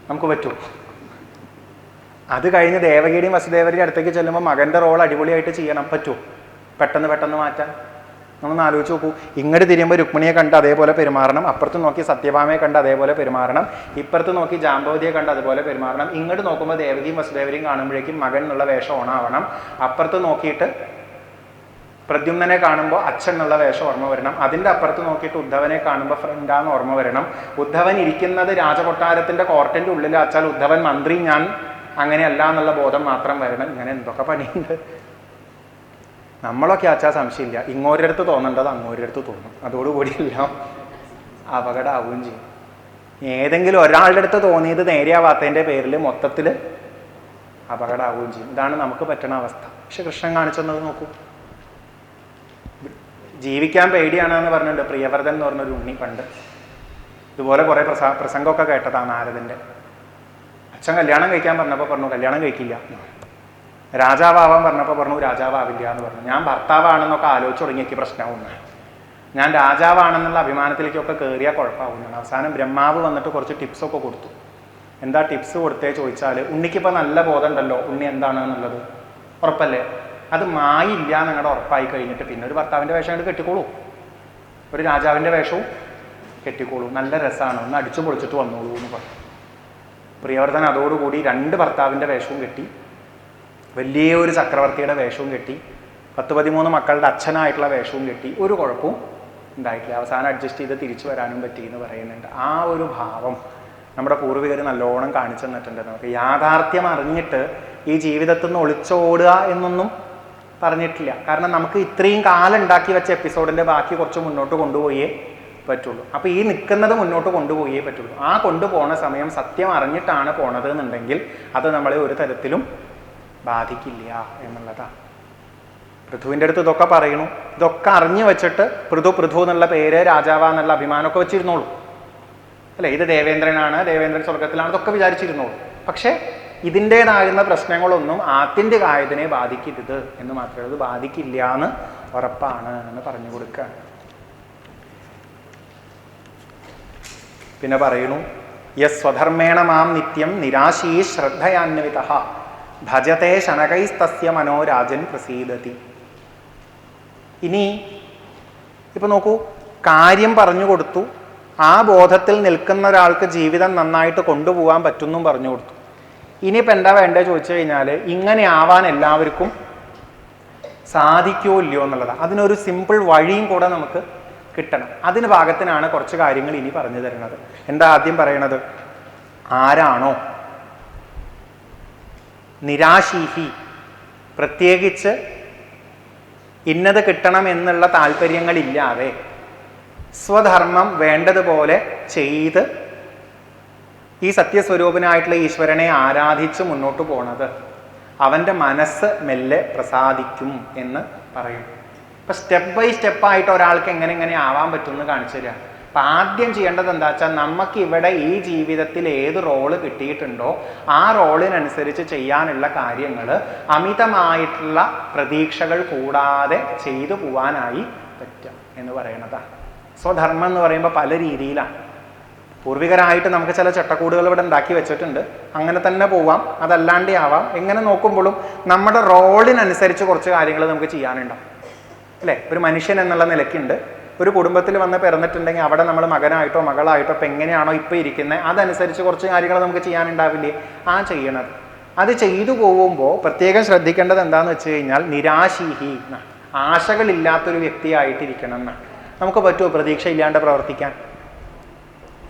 നമുക്ക് പറ്റും. അത് കഴിഞ്ഞ് ദേവകിയുടെയും വസുദേവരുടെയും അടുത്തേക്ക് ചെല്ലുമ്പോൾ മകൻ്റെ റോൾ അടിപൊളിയായിട്ട് ചെയ്യണം, പറ്റുമോ? പെട്ടെന്ന് മാറ്റാൻ നമ്മളൊന്ന് ആലോചിച്ച് നോക്കൂ. ഇങ്ങോട്ട് തിരിയുമ്പോൾ രുക്മിണിയെ കണ്ട് അതേപോലെ പെരുമാറണം, അപ്പുറത്ത് നോക്കി സത്യഭാമയെ കണ്ട് അതേപോലെ പെരുമാറണം, ഇപ്പുറത്ത് നോക്കി ജാമ്പവതിയെ കണ്ട് അതുപോലെ പെരുമാറണം. ഇങ്ങോട്ട് നോക്കുമ്പോൾ ദേവകിയും വസുദേവരെയും കാണുമ്പോഴേക്കും മകൻ എന്നുള്ള വേഷം ഓണാവണം. അപ്പുറത്ത് നോക്കിയിട്ട് പ്രദ്യുമ്നെ കാണുമ്പോൾ അച്ഛൻ എന്നുള്ള വേഷം ഓർമ്മ വരണം. അതിൻ്റെ അപ്പുറത്ത് നോക്കിയിട്ട് ഉദ്ധവനെ കാണുമ്പോൾ ഫ്രണ്ടാന്ന് ഓർമ്മ വരണം. ഉദ്ധവൻ ഇരിക്കുന്നത് രാജകൊട്ടാരത്തിൻ്റെ കോർട്ടിൻ്റെ ഉള്ളിൽ അച്ചാൽ ഉദ്ധവൻ മന്ത്രി, ഞാൻ അങ്ങനെയല്ല എന്നുള്ള ബോധം മാത്രം വരണം. ഇങ്ങനെ എന്തൊക്കെ പണിയുണ്ട്. നമ്മളൊക്കെ ആച്ചാൽ സംശയമില്ല, ഇങ്ങോരടുത്ത് തോന്നേണ്ടത് അങ്ങോരടുത്ത് തോന്നും, അതോടുകൂടി എല്ലാം അപകടമാവുകയും ചെയ്യും. ഏതെങ്കിലും ഒരാളുടെ അടുത്ത് തോന്നിയത് നേരെയാവാത്തതിൻ്റെ പേരിൽ മൊത്തത്തിൽ അപകടമാവുകയും ചെയ്യും. ഇതാണ് നമുക്ക് പറ്റണ അവസ്ഥ. പക്ഷെ കൃഷ്ണൻ കാണിച്ചെന്നത് നോക്കൂ. ജീവിക്കാൻ പേടിയാണെന്ന് പറഞ്ഞിട്ടുണ്ട് പ്രിയവ്രതൻ എന്ന് പറഞ്ഞൊരു ഉണ്ണി. പണ്ട് ഇതുപോലെ കുറേ പ്രസംഗമൊക്കെ കേട്ടതാണ് നാരദൻ്റെ. അച്ഛൻ കല്യാണം കഴിക്കാൻ പറഞ്ഞപ്പോൾ പറഞ്ഞു കല്യാണം കഴിക്കില്ല, രാജാവാൻ പറഞ്ഞപ്പോൾ പറഞ്ഞു രാജാവാവില്ല എന്ന് പറഞ്ഞു. ഞാൻ ഭർത്താവാണെന്നൊക്കെ ആലോചിച്ച് തുടങ്ങിയൊക്കെ പ്രശ്നമാവുന്ന, ഞാൻ രാജാവാണെന്നുള്ള അഭിമാനത്തിലേക്കൊക്കെ കയറിയാൽ കുഴപ്പമാവുന്നതാണ്. അവസാനം ബ്രഹ്മാവ് വന്നിട്ട് കുറച്ച് ടിപ്സൊക്കെ കൊടുത്തു. എന്താ ടിപ്സ് കൊടുത്തേ ചോദിച്ചാൽ, ഉണ്ണിക്കിപ്പോൾ നല്ല ബോധം ഉണ്ടല്ലോ ഉണ്ണി എന്താണ് എന്നുള്ളത്, ഉറപ്പല്ലേ? അത് മായില്ല നിങ്ങളുടെ ഉറപ്പായി കഴിഞ്ഞിട്ട് പിന്നെ ഒരു ഭർത്താവിൻ്റെ വേഷം കണ്ട് കെട്ടിക്കോളൂ, ഒരു രാജാവിൻ്റെ വേഷവും കെട്ടിക്കോളൂ, നല്ല രസമാണ്, ഒന്ന് അടിച്ചു പൊളിച്ചിട്ട് വന്നോളൂ എന്ന് പറഞ്ഞു. പ്രിയവർദ്ധൻ അതോടുകൂടി 2 ഭർത്താവിൻ്റെ വേഷവും കെട്ടി, വലിയൊരു ചക്രവർത്തിയുടെ വേഷവും കെട്ടി, 10-13 മക്കളുടെ അച്ഛനായിട്ടുള്ള വേഷവും കെട്ടി, ഒരു കുഴപ്പവും ഉണ്ടായിട്ടില്ല. അവസാനം അഡ്ജസ്റ്റ് ചെയ്ത് തിരിച്ചു വരാനും പറ്റി എന്ന് പറയുന്നുണ്ട്. ആ ഒരു ഭാവം നമ്മുടെ പൂർവികർ നല്ലോണം കാണിച്ചു തന്നിട്ടുണ്ട്. നമുക്ക് യാഥാർത്ഥ്യം അറിഞ്ഞിട്ട് ഈ ജീവിതത്തിൽ നിന്ന് ഒളിച്ചോടുക എന്നൊന്നും പറഞ്ഞിട്ടില്ല. കാരണം നമുക്ക് ഇത്രയും കാലം ഉണ്ടാക്കി വെച്ച എപ്പിസോഡിൻ്റെ ബാക്കി കുറച്ച് മുന്നോട്ട് കൊണ്ടുപോയേ പറ്റുള്ളൂ. അപ്പോൾ ഈ നിൽക്കുന്നത് മുന്നോട്ട് കൊണ്ടുപോയേ പറ്റുള്ളൂ. ആ കൊണ്ടുപോണ സമയം സത്യം അറിഞ്ഞിട്ടാണ് പോണത് എന്നുണ്ടെങ്കിൽ അത് നമ്മളെ ഒരു തരത്തിലും ബാധിക്കില്ല എന്നുള്ളതാണ്. പൃഥുവിൻ്റെ അടുത്ത് ഇതൊക്കെ പറയണു. ഇതൊക്കെ അറിഞ്ഞു വെച്ചിട്ട് പൃഥു എന്നുള്ള പേര്, രാജാവാന്നുള്ള അഭിമാനമൊക്കെ വെച്ചിരുന്നോളൂ അല്ലേ? ഇത് ദേവേന്ദ്രനാണ്, ദേവേന്ദ്രൻ സ്വർഗത്തിലാണ്, ഇതൊക്കെ വിചാരിച്ചിരുന്നോളൂ. പക്ഷേ ഇതിൻ്റേതാകുന്ന പ്രശ്നങ്ങളൊന്നും ആത്യന്തികായതിനെ ബാധിക്കരുത് എന്ന് മാത്രമേ, അത് ബാധിക്കില്ല എന്ന് ഉറപ്പാണ് എന്ന് പറഞ്ഞു കൊടുക്കുകയാണ്. പിന്നെ പറയണു, യസ് സ്വധർമ്മേണ മാം നിത്യം നിരാശീ ശ്രദ്ധയാന്വിത ഭജത്തെ ശനകൈസ്തസ്യ മനോരാജൻ പ്രസീദതി. ഇനി ഇപ്പം നോക്കൂ, കാര്യം പറഞ്ഞു കൊടുത്തു, ആ ബോധത്തിൽ നിൽക്കുന്ന ഒരാൾക്ക് ജീവിതം നന്നായിട്ട് കൊണ്ടുപോകാൻ പറ്റുമെന്നും പറഞ്ഞു കൊടുത്തു. ഇനിയിപ്പോൾ എന്താ വേണ്ടത് ചോദിച്ചു കഴിഞ്ഞാൽ ഇങ്ങനെ ആവാൻ എല്ലാവർക്കും സാധിക്കുമോ ഇല്ലയോ എന്നുള്ളതാണ്. അതിനൊരു സിമ്പിൾ വഴിയും കൂടെ നമുക്ക് കിട്ടണം. അതിന് ഭാഗത്തിനാണ് കുറച്ച് കാര്യങ്ങൾ ഇനി പറഞ്ഞു തരുന്നത്. എന്താ ആദ്യം പറയണത്? ആരാണോ നിരാശീഹി, പ്രത്യേകിച്ച് ഇന്നത് കിട്ടണം എന്നുള്ള താല്പര്യങ്ങളില്ലാതെ സ്വധർമ്മം വേണ്ടതുപോലെ ചെയ്ത് ഈ സത്യസ്വരൂപനായിട്ടുള്ള ഈശ്വരനെ ആരാധിച്ച് മുന്നോട്ട് പോണത്, അവൻ്റെ മനസ്സ് മെല്ലെ പ്രസാദിക്കും എന്ന് പറയും. ഇപ്പം സ്റ്റെപ്പ് ബൈ സ്റ്റെപ്പായിട്ട് ഒരാൾക്ക് എങ്ങനെ ആവാൻ പറ്റുമെന്ന് കാണിച്ചു തരിക. അപ്പം ആദ്യം ചെയ്യേണ്ടത് എന്താ വെച്ചാൽ, നമുക്ക് ഇവിടെ ഈ ജീവിതത്തിൽ ഏത് റോള് കിട്ടിയിട്ടുണ്ടോ ആ റോളിനനുസരിച്ച് ചെയ്യാനുള്ള കാര്യങ്ങൾ അമിതമായിട്ടുള്ള പ്രതീക്ഷകൾ കൂടാതെ ചെയ്തു പോവാനായി പറ്റുക എന്ന് പറയണതാണ്. സ്വധർമ്മം എന്ന് പറയുമ്പോൾ പല രീതിയിലാണ്. പൂർവികരായിട്ട് നമുക്ക് ചില ചട്ടക്കൂടുകൾ ഇവിടെ ഉണ്ടാക്കി വെച്ചിട്ടുണ്ട്, അങ്ങനെ തന്നെ പോവാം, അതല്ലാണ്ടേ ആവാം. എങ്ങനെ നോക്കുമ്പോഴും നമ്മുടെ റോളിനനുസരിച്ച് കുറച്ച് കാര്യങ്ങൾ നമുക്ക് ചെയ്യാനുണ്ടാവും അല്ലേ? ഒരു മനുഷ്യൻ എന്നുള്ള നിലയ്ക്കുണ്ട്. ഒരു കുടുംബത്തിൽ വന്ന് പിറന്നിട്ടുണ്ടെങ്കിൽ അവിടെ നമ്മൾ മകനായിട്ടോ മകളായിട്ടോ ഇപ്പം എങ്ങനെയാണോ ഇപ്പോൾ ഇരിക്കുന്നത് അതനുസരിച്ച് കുറച്ച് കാര്യങ്ങൾ നമുക്ക് ചെയ്യാനുണ്ടാവില്ലേ? ആ ചെയ്യണത്. അത് ചെയ്തു പോകുമ്പോൾ പ്രത്യേകം ശ്രദ്ധിക്കേണ്ടത് എന്താണെന്ന് വെച്ച് കഴിഞ്ഞാൽ, നിരാശീഹി, ആശകളില്ലാത്തൊരു വ്യക്തിയായിട്ടിരിക്കണം എന്നാണ്. നമുക്ക് പറ്റുമോ പ്രതീക്ഷ ഇല്ലാണ്ട് പ്രവർത്തിക്കാൻ?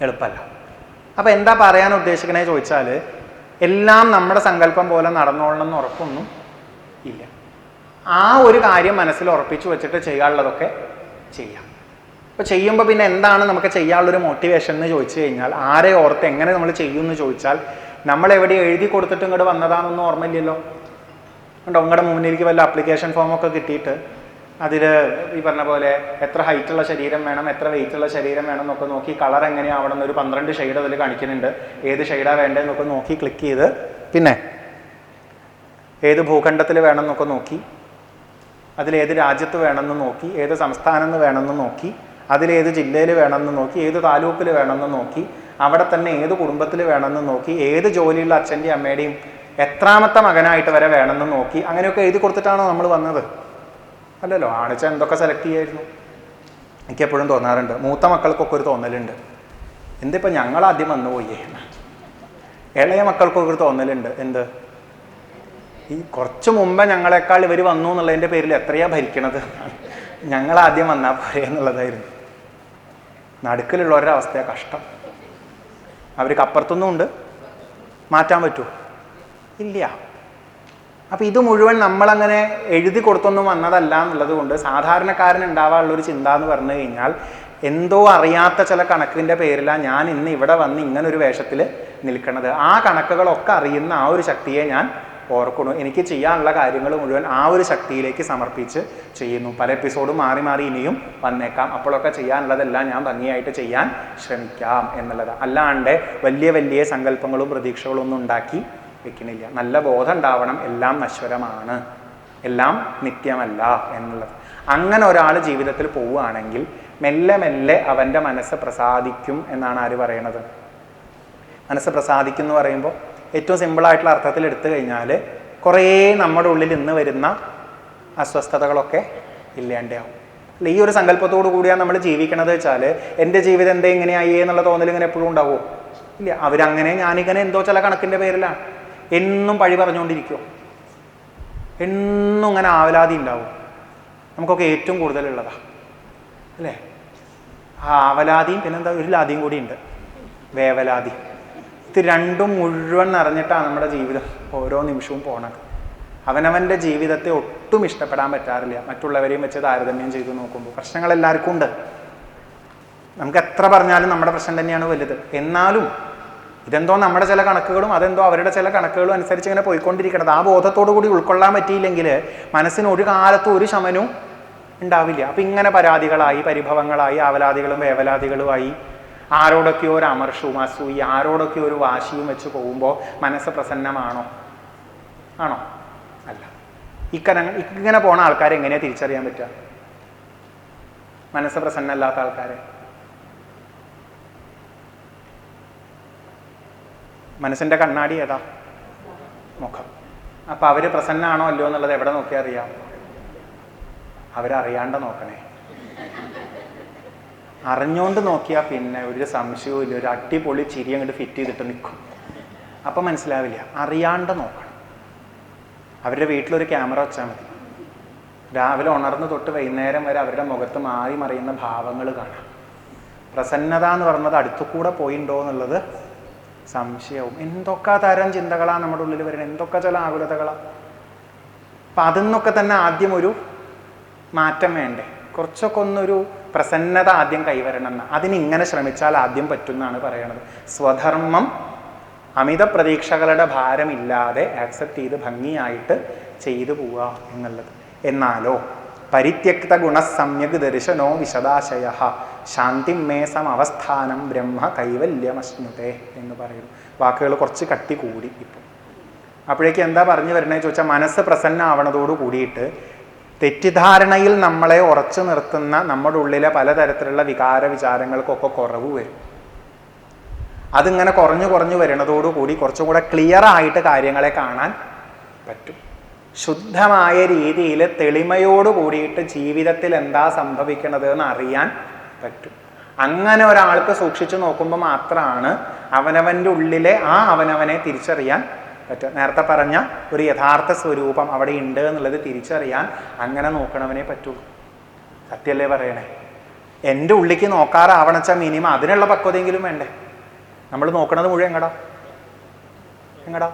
എളുപ്പമല്ല. അപ്പം എന്താ പറയാൻ ഉദ്ദേശിക്കണേ ചോദിച്ചാൽ, എല്ലാം നമ്മുടെ സങ്കല്പം പോലെ നടന്നോളണം എന്ന് ഉറപ്പൊന്നും ഇല്ല. ആ ഒരു കാര്യം മനസ്സിൽ ഉറപ്പിച്ചു വെച്ചിട്ട് ചെയ്യാനുള്ളതൊക്കെ ചെയ്യാം. അപ്പോൾ ചെയ്യുമ്പോൾ പിന്നെ എന്താണ് നമുക്ക് ചെയ്യാനുള്ളൊരു മോട്ടിവേഷൻ എന്ന് ചോദിച്ചു കഴിഞ്ഞാൽ, ആരെ ഓർത്ത് എങ്ങനെ നമ്മൾ ചെയ്യുമെന്ന് ചോദിച്ചാൽ, നമ്മളെവിടെ എഴുതി കൊടുത്തിട്ട് ഇങ്ങോട്ട് വന്നതാണെന്നൊന്നും ഓർമ്മയില്ലല്ലോ. ഉണ്ടോ? നിങ്ങളുടെ മുന്നിലേക്ക് വല്ല ആപ്ലിക്കേഷൻ ഫോമൊക്കെ കിട്ടിയിട്ട് അതിൽ ഈ പറഞ്ഞ പോലെ എത്ര ഹൈറ്റുള്ള ശരീരം വേണം, എത്ര വെയിറ്റുള്ള ശരീരം വേണം എന്നൊക്കെ നോക്കി, കളർ എങ്ങനെയാവണം എന്നൊരു 12 ഷെയ്ഡ് അതിൽ കാണിക്കുന്നുണ്ട്. ഏത് ഷെയ്ഡാണ് വേണ്ടതെന്നൊക്കെ നോക്കി ക്ലിക്ക് ചെയ്ത്, പിന്നെ ഏത് ഭൂഖണ്ഡത്തിൽ വേണം എന്നൊക്കെ നോക്കി, അതിലേത് രാജ്യത്ത് വേണമെന്ന് നോക്കി, ഏത് സംസ്ഥാനത്ത് വേണമെന്ന് നോക്കി, അതിലേത് ജില്ലയിൽ വേണമെന്ന് നോക്കി, ഏത് താലൂക്കിൽ വേണമെന്ന് നോക്കി, അവിടെ തന്നെ ഏത് കുടുംബത്തിൽ വേണമെന്ന് നോക്കി, ഏത് ജോലിയുള്ള അച്ഛൻ്റെയും അമ്മയുടെയും എത്രാമത്തെ മകനായിട്ട് വരെ വേണമെന്ന് നോക്കി, അങ്ങനെയൊക്കെ എഴുതി കൊടുത്തിട്ടാണോ നമ്മൾ വന്നത്? അല്ലല്ലോ. ആണിച്ച എന്തൊക്കെ സെലക്ട് ചെയ്യായിരുന്നു? എനിക്കെപ്പോഴും തോന്നാറുണ്ട്, മൂത്ത മക്കൾക്കൊക്കെ ഒരു തോന്നലുണ്ട്, എന്തിപ്പോൾ ഞങ്ങളാദ്യം വന്നു പോയേ. ഇളയ മക്കൾക്കൊക്കെ ഒരു തോന്നലുണ്ട്, എന്ത് ഈ കുറച്ച് മുമ്പേ ഞങ്ങളെക്കാൾ ഇവർ വന്നു എന്നുള്ളതിൻ്റെ പേരിൽ എത്രയാ ഭരിക്കണത്, ഞങ്ങളാദ്യം വന്നാൽ പോരെ എന്നുള്ളതായിരുന്നു. നടുക്കിലുള്ളവരുടെ അവസ്ഥയാണ് കഷ്ടം. അവർക്ക് അപ്പുറത്തൊന്നും ഉണ്ട്, മാറ്റാൻ പറ്റുമോ? ഇല്ല. അപ്പം ഇത് മുഴുവൻ നമ്മളങ്ങനെ എഴുതി കൊടുത്തൊന്നും വന്നതല്ല എന്നുള്ളത് കൊണ്ട് സാധാരണക്കാരൻ ഉണ്ടാവാനുള്ളൊരു ചിന്ത എന്ന് പറഞ്ഞു കഴിഞ്ഞാൽ, എന്തോ അറിയാത്ത ചില കണക്കിൻ്റെ പേരിലാണ് ഞാൻ ഇന്ന് ഇവിടെ വന്ന് ഇങ്ങനൊരു വേഷത്തിൽ നിൽക്കുന്നത്. ആ കണക്കുകളൊക്കെ അറിയുന്ന ആ ഒരു ശക്തിയെ ഞാൻ ഓർക്കണു. എനിക്ക് ചെയ്യാനുള്ള കാര്യങ്ങൾ മുഴുവൻ ആ ഒരു ശക്തിയിലേക്ക് സമർപ്പിച്ച് ചെയ്യുന്നു. പല എപ്പിസോഡും മാറി മാറി ഇനിയും വന്നേക്കാം. അപ്പോഴൊക്കെ ചെയ്യാനുള്ളതെല്ലാം ഞാൻ ഭംഗിയായിട്ട് ചെയ്യാൻ ശ്രമിക്കാം എന്നുള്ളത്. അല്ലാണ്ട് വലിയ വലിയ സങ്കല്പങ്ങളും പ്രതീക്ഷകളും ഒന്നും ഉണ്ടാക്കി വെക്കണില്ല. നല്ല ബോധം ഉണ്ടാവണം, എല്ലാം നശ്വരമാണ്, എല്ലാം നിത്യമല്ല എന്നുള്ളത്. അങ്ങനെ ഒരാൾ ജീവിതത്തിൽ പോവുകയാണെങ്കിൽ മെല്ലെ മെല്ലെ അവൻ്റെ മനസ്സ് പ്രസാദിക്കും എന്നാണ് ആര് പറയണത്? മനസ്സ് പ്രസാദിക്കും എന്ന് പറയുമ്പോൾ ഏറ്റവും സിമ്പിളായിട്ടുള്ള അർത്ഥത്തിൽ എടുത്തു കഴിഞ്ഞാൽ, കുറേ നമ്മുടെ ഉള്ളിൽ ഇന്ന് വരുന്ന അസ്വസ്ഥതകളൊക്കെ ഇല്ലാണ്ടാവും. അല്ല, ഈ ഒരു സങ്കല്പത്തോടു കൂടിയാണ് നമ്മൾ ജീവിക്കണത് വെച്ചാൽ, എൻ്റെ ജീവിതം എന്തേ ഇങ്ങനെയായി എന്നുള്ള തോന്നൽ ഇങ്ങനെ എപ്പോഴും ഉണ്ടാവുമോ? ഇല്ല. അവരങ്ങനെ ഞാനിങ്ങനെ എന്തോ ചില കണക്കിൻ്റെ പേരിലാണ് എന്നും പഴി പറഞ്ഞുകൊണ്ടിരിക്കുമോ? എന്നും ഇങ്ങനെ ആവലാതി ഉണ്ടാവും. നമുക്കൊക്കെ ഏറ്റവും കൂടുതലുള്ളതാണ് അല്ലേ? ആ ആവലാതിയും പിന്നെന്താ, ഒരു ലാതിയും കൂടി ഉണ്ട്, വേവലാതി. ഇത് രണ്ടും മുഴുവൻ നിറഞ്ഞിട്ടാണ് നമ്മുടെ ജീവിതം ഓരോ നിമിഷവും പോണത്. അവനവൻ്റെ ജീവിതത്തെ ഒട്ടും ഇഷ്ടപ്പെടാൻ പറ്റാറില്ല. മറ്റുള്ളവരെയും വെച്ച് താരതമ്യം ചെയ്ത് നോക്കുമ്പോൾ പ്രശ്നങ്ങൾ എല്ലാവർക്കും ഉണ്ട്. നമുക്ക് എത്ര പറഞ്ഞാലും നമ്മുടെ പ്രശ്നം തന്നെയാണ് വലുത്. എന്നാലും ഇതെന്തോ നമ്മുടെ ചില കണക്കുകളും അതെന്തോ അവരുടെ ചില കണക്കുകളും അനുസരിച്ച് ഇങ്ങനെ പോയിക്കൊണ്ടിരിക്കണത്. ആ ബോധത്തോടു കൂടി ഉൾക്കൊള്ളാൻ പറ്റിയില്ലെങ്കിൽ മനസ്സിന് ഒരു കാലത്തും ഒരു ശമനവും ഉണ്ടാവില്ല. അപ്പം ഇങ്ങനെ പരാതികളായി, പരിഭവങ്ങളായി, ആവലാദികളും വേവലാദികളുമായി, ആരോടൊക്കെയോ ഒരു അമർഷവും അസൂയി, ആരോടൊക്കെയോ ഒരു വാശിയും വെച്ച് പോകുമ്പോൾ മനസ്സ് പ്രസന്നമാണോ? ആണോ? അല്ല. ഇങ്ങനെ പോണ ആൾക്കാരെ എങ്ങനെയാണ് തിരിച്ചറിയാൻ പറ്റുക? മനസ്സ് പ്രസന്നമല്ലാത്ത ആൾക്കാരെ. മനസ്സിൻ്റെ കണ്ണാടി ഏതാ? മുഖം. അപ്പം അവർ പ്രസന്നമാണോ അല്ലയോ എന്നുള്ളത് എവിടെ നോക്കിയാൽ അറിയാം? അവരറിയാണ്ട് നോക്കണേ. അറിഞ്ഞുകൊണ്ട് നോക്കിയാൽ പിന്നെ ഒരു സംശയവും ഇല്ല, ഒരു അടിപൊളി ചിരി അങ്ങോട്ട് ഫിറ്റ് ചെയ്തിട്ട് നിൽക്കും. അപ്പം മനസ്സിലാവില്ല. അറിയാണ്ട് നോക്കണം. അവരുടെ വീട്ടിലൊരു ക്യാമറ വെച്ചാൽ മതി. രാവിലെ ഉണർന്ന് തൊട്ട് വൈകുന്നേരം വരെ അവരുടെ മുഖത്ത് മാറി മറിയുന്ന ഭാവങ്ങൾ കാണാം. പ്രസന്നത എന്ന് പറഞ്ഞത് അടുത്തുകൂടെ പോയിണ്ടോ എന്നുള്ളത് സംശയവും. എന്തൊക്കെ തരം ചിന്തകളാണ് നമ്മുടെ ഉള്ളിൽ വരുന്നത്, എന്തൊക്കെ ചില ആകുലതകളാണ്. അപ്പം അതിന്നൊക്കെ തന്നെ ആദ്യം ഒരു മാറ്റം വേണ്ടേ? കുറച്ചൊക്കെ ഒന്നൊരു പ്രസന്നത ആദ്യം കൈവരണം എന്ന്. അതിനിങ്ങനെ ശ്രമിച്ചാൽ ആദ്യം പറ്റുമെന്നാണ് പറയണത്. സ്വധർമ്മം അമിത പ്രതീക്ഷകളുടെ ഭാരമില്ലാതെ ആക്സെപ്റ്റ് ചെയ്ത് ഭംഗിയായിട്ട് ചെയ്തു പോവുക എന്നുള്ളത്. എന്നാലോ പരിത്യക്ത ഗുണസമ്യക് ദർശനോ വിശദാശയ ശാന്തിമേ സമവസ്ഥാനം ബ്രഹ്മ കൈവല്യമശ്നുതേ എന്ന് പറയുന്നു. വാക്കുകൾ കുറച്ച് കട്ടി കൂടി ഇപ്പം. അപ്പോഴേക്കും എന്താ പറഞ്ഞു വരണേ ചോദിച്ചാൽ, മനസ്സ് പ്രസന്നമാവണതോട് കൂടിയിട്ട് തെറ്റിദ്ധാരണയിൽ നമ്മളെ ഉറച്ചു നിർത്തുന്ന നമ്മുടെ ഉള്ളിലെ പലതരത്തിലുള്ള വികാര വിചാരങ്ങൾക്കൊക്കെ കുറവ് വരും. അതിങ്ങനെ കുറഞ്ഞു വരുന്നതോടുകൂടി കുറച്ചും കൂടെ ക്ലിയർ ആയിട്ട് കാര്യങ്ങളെ കാണാൻ പറ്റും. ശുദ്ധമായ രീതിയിൽ തെളിമയോട് കൂടിയിട്ട് ജീവിതത്തിൽ എന്താ സംഭവിക്കുന്നത് എന്ന് അറിയാൻ പറ്റും. അങ്ങനെ ഒരാൾക്ക് സൂക്ഷിച്ചു നോക്കുമ്പോൾ മാത്രമാണ് അവനവൻ്റെ ഉള്ളിലെ ആ അവനവനെ തിരിച്ചറിയാൻ പറ്റുക. നേരത്തെ പറഞ്ഞ ഒരു യഥാർത്ഥ സ്വരൂപം അവിടെ ഉണ്ട് എന്നുള്ളത് തിരിച്ചറിയാൻ അങ്ങനെ നോക്കണവനെ പറ്റുള്ളൂ. സത്യമല്ലേ പറയണേ? എൻ്റെ ഉള്ളിലേക്ക് നോക്കാറാവണച്ചാൽ മിനിമം അതിനുള്ള പക്വതയെങ്കിലും വേണ്ടേ? നമ്മൾ നോക്കണത് മുഴുവൻ എങ്ങടാ?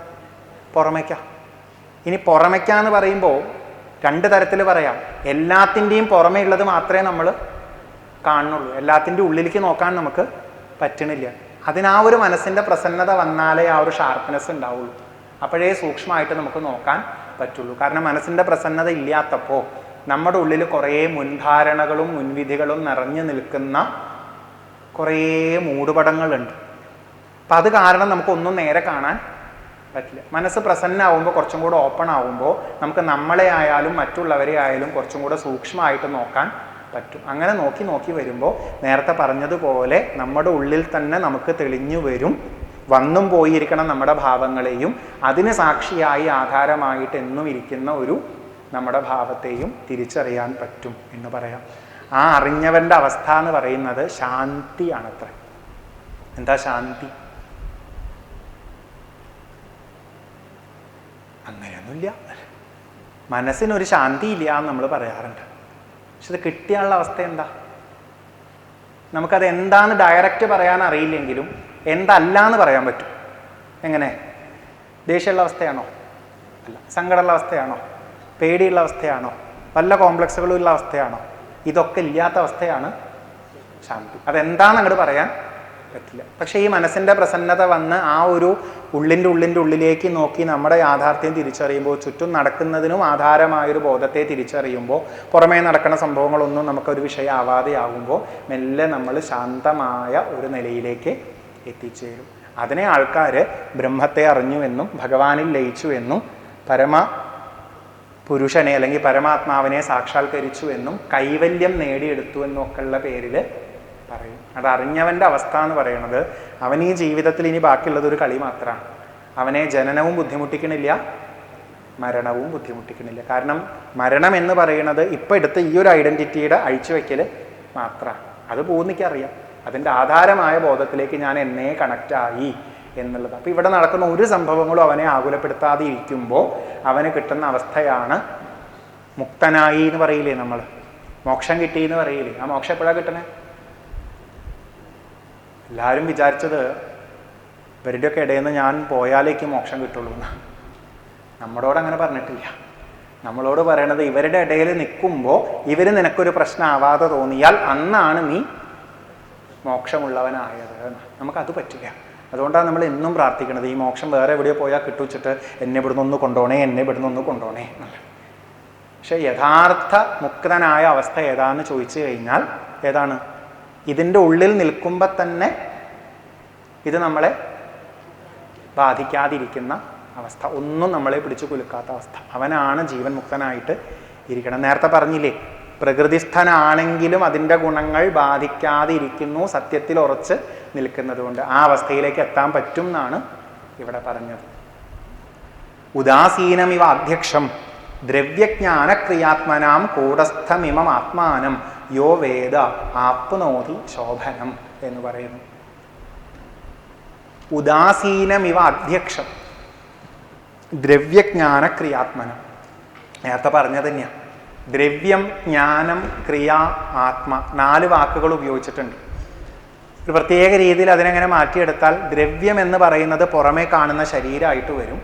പുറമേക്കാ. ഇനി പുറമേക്കാന്ന് പറയുമ്പോൾ രണ്ട് തരത്തിൽ പറയാം. എല്ലാത്തിൻ്റെയും പുറമേ ഉള്ളത് മാത്രമേ നമ്മൾ കാണുന്നുള്ളൂ. എല്ലാത്തിൻ്റെ ഉള്ളിലേക്ക് നോക്കാൻ നമുക്ക് പറ്റണില്ല. അതിനാ ഒരു മനസ്സിൻ്റെ പ്രസന്നത വന്നാലേ ആ ഒരു ഷാർപ്പ്നെസ് ഉണ്ടാവുള്ളൂ. അപ്പോഴേ സൂക്ഷ്മമായിട്ട് നമുക്ക് നോക്കാൻ പറ്റുള്ളൂ. കാരണം മനസ്സിൻ്റെ പ്രസന്നത ഇല്ലാത്തപ്പോൾ നമ്മുടെ ഉള്ളിൽ കുറേ മുൻധാരണകളും മുൻവിധികളും നിറഞ്ഞു നിൽക്കുന്ന കുറേ മൂടുപടങ്ങളുണ്ട്. അപ്പം അത് കാരണം നമുക്കൊന്നും നേരെ കാണാൻ പറ്റില്ല. മനസ്സ് പ്രസന്നമാവുമ്പോൾ കുറച്ചും കൂടെ ഓപ്പൺ ആവുമ്പോൾ നമുക്ക് നമ്മളെ ആയാലും മറ്റുള്ളവരെ ആയാലും കുറച്ചും കൂടെ സൂക്ഷ്മമായിട്ട് നോക്കാൻ പറ്റും. അങ്ങനെ നോക്കി വരുമ്പോൾ നേരത്തെ പറഞ്ഞതുപോലെ നമ്മുടെ ഉള്ളിൽ തന്നെ നമുക്ക് തെളിഞ്ഞു വരും. വന്നും പോയിരിക്കണം നമ്മുടെ ഭാവങ്ങളെയും അതിന് സാക്ഷിയായി ആധാരമായിട്ട് എന്നും ഇരിക്കുന്ന ഒരു നമ്മുടെ ഭാവത്തെയും തിരിച്ചറിയാൻ പറ്റും എന്ന് പറയാം. ആ അറിഞ്ഞവൻ്റെ അവസ്ഥ എന്ന് പറയുന്നത് ശാന്തിയാണത്രേ. എന്താ ശാന്തി? അങ്ങനെയൊന്നുമില്ല. മനസ്സിനൊരു ശാന്തി ഇല്ല എന്ന് നമ്മൾ പറയാറുണ്ട്. പക്ഷെ അത് കിട്ടിയാനുള്ള അവസ്ഥ എന്താ? നമുക്കത് എന്താന്ന് ഡയറക്റ്റ് പറയാൻ അറിയില്ലെങ്കിലും എന്തല്ല എന്ന് പറയാൻ പറ്റും. എങ്ങനെ? ദേഷ്യമുള്ള അവസ്ഥയാണോ? അല്ല. സങ്കടമുള്ള അവസ്ഥയാണോ? പേടിയുള്ള അവസ്ഥയാണോ? വല്ല കോംപ്ലക്സുകളും ഉള്ള അവസ്ഥയാണോ? ഇതൊക്കെ ഇല്ലാത്ത അവസ്ഥയാണ് ശാന്തി. അതെന്താന്ന് അങ്ങോട്ട് പറയാൻ പറ്റില്ല. പക്ഷേ ഈ മനസ്സിൻ്റെ പ്രസന്നത വന്ന് ആ ഒരു ഉള്ളിൻ്റെ ഉള്ളിലേക്ക് നോക്കി നമ്മുടെ യാഥാർത്ഥ്യം തിരിച്ചറിയുമ്പോൾ, ചുറ്റും നടക്കുന്നതിനും ആധാരമായൊരു ബോധത്തെ തിരിച്ചറിയുമ്പോൾ, പുറമേ നടക്കുന്ന സംഭവങ്ങളൊന്നും നമുക്കൊരു വിഷയമാവാതെ ആകുമ്പോൾ മെല്ലെ നമ്മൾ ശാന്തമായ ഒരു നിലയിലേക്ക് എത്തിച്ചേരും. അതിനെ ആൾക്കാർ ബ്രഹ്മത്തെ അറിഞ്ഞുവെന്നും ഭഗവാനിൽ ലയിച്ചുവെന്നും പരമ പുരുഷനെ അല്ലെങ്കിൽ പരമാത്മാവിനെ സാക്ഷാത്കരിച്ചു എന്നും കൈവല്യം നേടിയെടുത്തു എന്നും ഒക്കെയുള്ള പേരിൽ പറയും. അത് അറിഞ്ഞവൻ്റെ അവസ്ഥ എന്ന് പറയുന്നത് അവൻ ഈ ജീവിതത്തിൽ ഇനി ബാക്കിയുള്ളത് ഒരു കളി മാത്രമാണ്. അവനെ ജനനവും ബുദ്ധിമുട്ടിക്കണില്ല, മരണവും ബുദ്ധിമുട്ടിക്കണില്ല. കാരണം മരണം എന്ന് പറയുന്നത് ഇപ്പം എടുത്ത് ഈ ഒരു ഐഡൻറ്റിറ്റിയുടെ അഴിച്ചുവെക്കൽ മാത്രമാണ്. അത് പോകുന്നിക്കറിയാം. അതിൻ്റെ ആധാരമായ ബോധത്തിലേക്ക് ഞാൻ എന്നെ കണക്റ്റായി എന്നുള്ളത്. അപ്പോൾ ഇവിടെ നടക്കുന്ന ഒരു സംഭവങ്ങളും അവനെ ആകുലപ്പെടുത്താതെ ഇരിക്കുമ്പോൾ അവന് കിട്ടുന്ന അവസ്ഥയാണ് മുക്തനായി എന്ന് പറയില്ലേ നമ്മൾ, മോക്ഷം കിട്ടി എന്ന് പറയില്ലേ. ആ മോക്ഷം എപ്പോഴാണ് കിട്ടണേ? എല്ലാവരും വിചാരിച്ചത് ഇവരുടെയൊക്കെ ഇടയിൽ നിന്ന് ഞാൻ പോയാലേക്ക് മോക്ഷം കിട്ടുള്ളൂ എന്നാണ്. നമ്മളോട് അങ്ങനെ പറഞ്ഞിട്ടില്ല. നമ്മളോട് പറയണത് ഇവരുടെ ഇടയിൽ നിൽക്കുമ്പോൾ ഇവർ നിനക്കൊരു പ്രശ്നമാവാതെ തോന്നിയാൽ അന്നാണ് നീ മോക്ഷമുള്ളവനായത്. നമുക്കത് പറ്റില്ല. അതുകൊണ്ടാണ് നമ്മൾ എന്നും പ്രാർത്ഥിക്കുന്നത് ഈ മോക്ഷം വേറെ എവിടെയോ പോയാൽ കിട്ടുവച്ചിട്ട് എന്നെ ഇവിടുന്ന് ഒന്ന് കൊണ്ടോണേ, എന്നെ ഇവിടുന്ന് ഒന്ന് കൊണ്ടോണേ എന്നല്ല. പക്ഷെ യഥാർത്ഥ മുക്തനായ അവസ്ഥ ഏതാന്ന് ചോദിച്ചു കഴിഞ്ഞാൽ ഏതാണ്? ഇതിൻ്റെ ഉള്ളിൽ നിൽക്കുമ്പോൾ തന്നെ ഇത് നമ്മളെ ബാധിക്കാതിരിക്കുന്ന അവസ്ഥ, ഒന്നും നമ്മളെ പിടിച്ചു കുലുക്കാത്ത അവസ്ഥ. അവനാണ് ജീവൻ മുക്തനായിട്ട് ഇരിക്കണം. നേരത്തെ പറഞ്ഞില്ലേ, പ്രകൃതിസ്ഥനാണെങ്കിലും അതിൻ്റെ ഗുണങ്ങൾ ബാധിക്കാതെ ഇരിക്കുന്നു സത്യത്തിൽ ഉറച്ച് നിൽക്കുന്നത് കൊണ്ട്. ആ അവസ്ഥയിലേക്ക് എത്താൻ പറ്റും എന്നാണ് ഇവിടെ പറഞ്ഞത്. ഉദാസീനമിവ അധ്യക്ഷം ദ്രവ്യജ്ഞാനക്രിയാത്മനാം കൂടസ്ഥമിമം ആത്മാനം യോ വേദ ആപ്നോതി ശോഭനം എന്ന് പറയുന്നു. ഉദാസീനമിവ അധ്യക്ഷം ദ്രവ്യജ്ഞാന ക്രിയാത്മനം. നേരത്തെ പറഞ്ഞത് തന്നെയാണ്. ദ്രവ്യം, ജ്ഞാനം, ക്രിയ, ആത്മ 4 വാക്കുകൾ ഉപയോഗിച്ചിട്ടുണ്ട്. ഒരു പ്രത്യേക രീതിയിൽ അതിനെങ്ങനെ മാറ്റിയെടുത്താൽ ദ്രവ്യം എന്ന് പറയുന്നത് പുറമേ കാണുന്ന ശരീരമായിട്ട് വരും.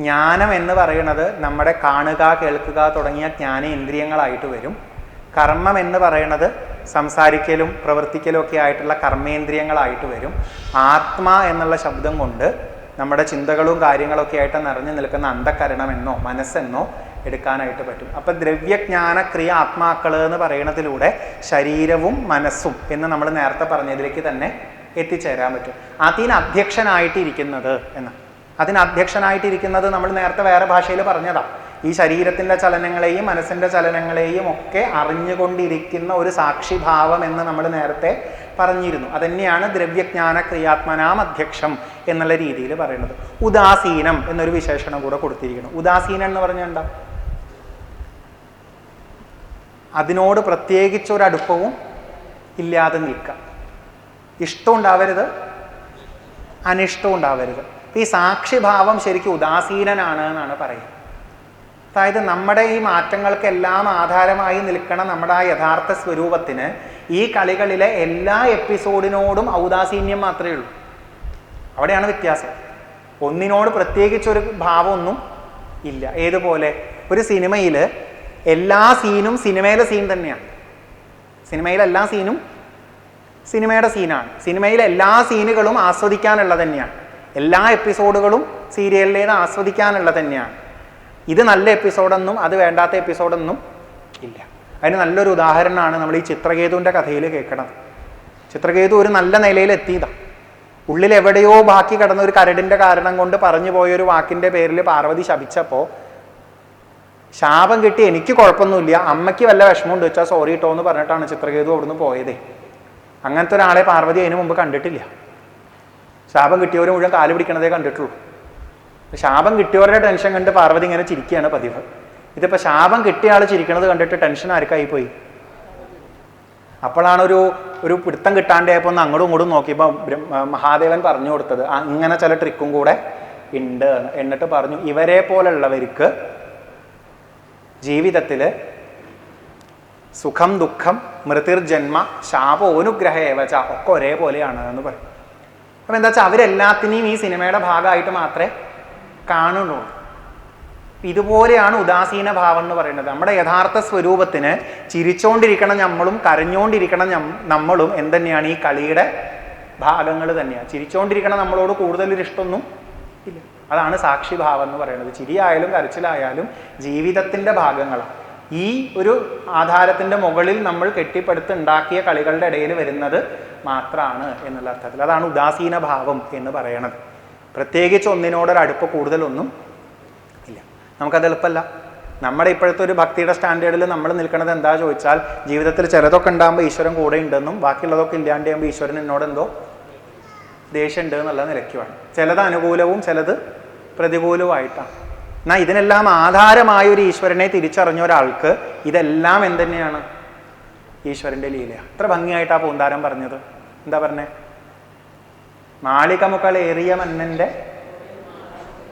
ജ്ഞാനം എന്ന് പറയുന്നത് നമ്മുടെ കാണുക, കേൾക്കുക തുടങ്ങിയ ജ്ഞാനേന്ദ്രിയങ്ങളായിട്ട് വരും. കർമ്മം എന്ന് പറയുന്നത് സംസാരിക്കലും പ്രവർത്തിക്കലും ഒക്കെ ആയിട്ടുള്ള കർമ്മേന്ദ്രിയങ്ങളായിട്ട് വരും. ആത്മാ എന്നുള്ള ശബ്ദം കൊണ്ട് നമ്മുടെ ചിന്തകളും കാര്യങ്ങളൊക്കെ ആയിട്ട് നിറഞ്ഞു നിൽക്കുന്ന അന്ധകരണമെന്നോ മനസ്സെന്നോ എടുക്കാനായിട്ട് പറ്റും. അപ്പം ദ്രവ്യജ്ഞാന ക്രിയ ആത്മാക്കൾ എന്ന് പറയുന്നതിലൂടെ ശരീരവും മനസ്സും എന്ന് നമ്മൾ നേരത്തെ പറഞ്ഞതിലേക്ക് തന്നെ എത്തിച്ചേരാൻ പറ്റും. അതിനധ്യക്ഷനായിട്ടിരിക്കുന്നത് എന്ന്, അതിനധ്യക്ഷനായിട്ടിരിക്കുന്നത് നമ്മൾ നേരത്തെ വേറെ ഭാഷയിൽ പറഞ്ഞതാണ്. ഈ ശരീരത്തിൻ്റെ ചലനങ്ങളെയും മനസ്സിൻ്റെ ചലനങ്ങളെയും ഒക്കെ അറിഞ്ഞുകൊണ്ടിരിക്കുന്ന ഒരു സാക്ഷിഭാവം എന്ന് നമ്മൾ നേരത്തെ പറഞ്ഞിരുന്നു. അതുതന്നെയാണ് ദ്രവ്യജ്ഞാന ക്രിയാത്മനാം അധ്യക്ഷം എന്നുള്ള രീതിയിൽ പറയുന്നത്. ഉദാസീനം എന്നൊരു വിശേഷണം കൂടെ കൊടുത്തിരിക്കണം. ഉദാസീനം എന്ന് പറഞ്ഞാൽ എന്താ? അതിനോട് പ്രത്യേകിച്ചൊരടുപ്പവും ഇല്ലാതെ നിൽക്കുക. ഇഷ്ടം ഉണ്ടാവരുത്, അനിഷ്ടം ഉണ്ടാവരുത്. ഈ സാക്ഷിഭാവം ശരിക്കും ഉദാസീനനാണ് എന്നാണ് പറയുന്നത്. അതായത് നമ്മുടെ ഈ മാറ്റങ്ങൾക്കെല്ലാം ആധാരമായി നിൽക്കണം നമ്മുടെ ആ യഥാർത്ഥ സ്വരൂപത്തിന് ഈ കളികളിലെ എല്ലാ എപ്പിസോഡിനോടും ഔദാസീന്യം മാത്രമേ ഉള്ളൂ. അവിടെയാണ് വ്യത്യാസം. ഒന്നിനോട് പ്രത്യേകിച്ചൊരു ഭാവമൊന്നും ഇല്ല. ഏതുപോലെ ഒരു സിനിമയിൽ എല്ലാ സീനും സിനിമയിലെ സീൻ തന്നെയാണ്. സിനിമയിലെ എല്ലാ സീനും സിനിമയുടെ സീനാണ്. സിനിമയിലെ എല്ലാ സീനുകളും ആസ്വദിക്കാനുള്ളത് തന്നെയാണ്. എല്ലാ എപ്പിസോഡുകളും സീരിയലിലേത് ആസ്വദിക്കാനുള്ളത് തന്നെയാണ്. ഇത് നല്ല എപ്പിസോഡൊന്നും അത് വേണ്ടാത്ത എപ്പിസോഡൊന്നും ഇല്ല. അതിന് നല്ലൊരു ഉദാഹരണമാണ് നമ്മൾ ഈ ചിത്രകേതുവിൻ്റെ കഥയിൽ കേൾക്കണത്. ചിത്രകേതു ഒരു നല്ല നിലയിൽ എത്തിയതാണ്. ഉള്ളിൽ എവിടെയോ ബാക്കി കിടന്ന ഒരു കരടിൻ്റെ കാരണം കൊണ്ട് പറഞ്ഞു പോയൊരു വാക്കിൻ്റെ പേരിൽ പാർവതി ശപിച്ചപ്പോൾ ശാപം കിട്ടി എനിക്ക് കുഴപ്പമൊന്നുമില്ല, അമ്മയ്ക്ക് വല്ല വിഷമമുണ്ട് വെച്ചാൽ സോറി കേട്ടോ എന്ന് പറഞ്ഞിട്ടാണ് ചിത്രകേതു അവിടുന്ന് പോയതേ. അങ്ങനത്തെ ഒരാളെ പാർവതി അതിനു മുമ്പ് കണ്ടിട്ടില്ല. ശാപം കിട്ടിയവർ മുഴുവൻ കാല് പിടിക്കണതേ കണ്ടിട്ടുള്ളൂ. ശാപം കിട്ടിയവരുടെ ടെൻഷൻ കണ്ട് പാർവതി ഇങ്ങനെ ചിരിക്കുകയാണ് പതിവ്. ഇതിപ്പോൾ ശാപം കിട്ടിയ ആൾ ചിരിക്കണത് കണ്ടിട്ട് ടെൻഷൻ ആർക്കായിപ്പോയി. അപ്പോഴാണ് ഒരു പിടുത്തം കിട്ടാണ്ടായപ്പോൾ ഒന്ന് അങ്ങോട്ടും ഇങ്ങോട്ടും നോക്കിയപ്പോൾ മഹാദേവൻ പറഞ്ഞു കൊടുത്തത് ഇങ്ങനെ ചില ട്രിക്കും കൂടെ ഉണ്ട്. എന്നിട്ട് പറഞ്ഞു ഇവരെ പോലുള്ളവർക്ക് ജീവിതത്തിൽ സുഖം ദുഃഖം മൃതിർജന്മ ശാപോനുഗ്രഹ ഏവച ഒക്കെ ഒരേപോലെയാണ് എന്ന് പറയും. അപ്പം എന്താ വെച്ചാൽ അവരെല്ലാത്തിനെയും ഈ സിനിമയുടെ ഭാഗമായിട്ട് മാത്രമേ കാണുന്നുള്ളൂ. ഇതുപോലെയാണ് ഉദാസീന ഭാവം എന്ന് പറയുന്നത്. നമ്മുടെ യഥാർത്ഥ സ്വരൂപത്തിന് ചിരിച്ചോണ്ടിരിക്കണം നമ്മളും കരഞ്ഞോണ്ടിരിക്കണം നമ്മളും എന്തുതന്നെയാണ് ഈ കളിയുടെ ഭാഗങ്ങൾ തന്നെയാണ്. ചിരിച്ചോണ്ടിരിക്കണം നമ്മളോട് കൂടുതലൊരു ഇഷ്ടമൊന്നും ഇല്ല. അതാണ് സാക്ഷിഭാവം എന്ന് പറയുന്നത്. ചിരിയായാലും കരച്ചിലായാലും ജീവിതത്തിൻ്റെ ഭാഗങ്ങളാണ്. ഈ ഒരു ആധാരത്തിൻ്റെ മുകളിൽ നമ്മൾ കെട്ടിപ്പടുത്തുണ്ടാക്കിയ കളികളുടെ ഇടയിൽ വരുന്നത് മാത്രമാണ് എന്നുള്ള അർത്ഥത്തിൽ. അതാണ് ഉദാസീന ഭാവം എന്ന് പറയണത്. പ്രത്യേകിച്ച് ഒന്നിനോടൊരടുപ്പ് കൂടുതലൊന്നും ഇല്ല. നമുക്കത് എളുപ്പമല്ല. നമ്മുടെ ഇപ്പോഴത്തെ ഒരു ഭക്തിയുടെ സ്റ്റാൻഡേർഡിൽ നമ്മൾ നിൽക്കുന്നത് എന്താ ചോദിച്ചാൽ ജീവിതത്തിൽ ചിലതൊക്കെ ഉണ്ടാകുമ്പോൾ ഈശ്വരൻ കൂടെ ഉണ്ടെന്നും ബാക്കിയുള്ളതൊക്കെ ഇല്ലാണ്ട് ചെയ്യുമ്പോൾ ഈശ്വരൻ എന്നോട് എന്തോ ദേഷ്യം ഉണ്ട് എന്നുള്ള നിലയ്ക്കുമാണ്. ചിലത് അനുകൂലവും ചിലത് പ്രതികൂലവുമായിട്ടാണ്. എന്നാൽ ഇതിനെല്ലാം ആധാരമായ ഒരു ഈശ്വരനെ തിരിച്ചറിഞ്ഞ ഒരാൾക്ക് ഇതെല്ലാം എന്തുതന്നെയാണ്? ഈശ്വരൻ്റെ ലീലയാണ്. അത്ര ഭംഗിയായിട്ട് ആ പൂന്താരം പറഞ്ഞത്. എന്താ പറഞ്ഞേ? മാളികമുകളേറിയ മന്നൻ്റെ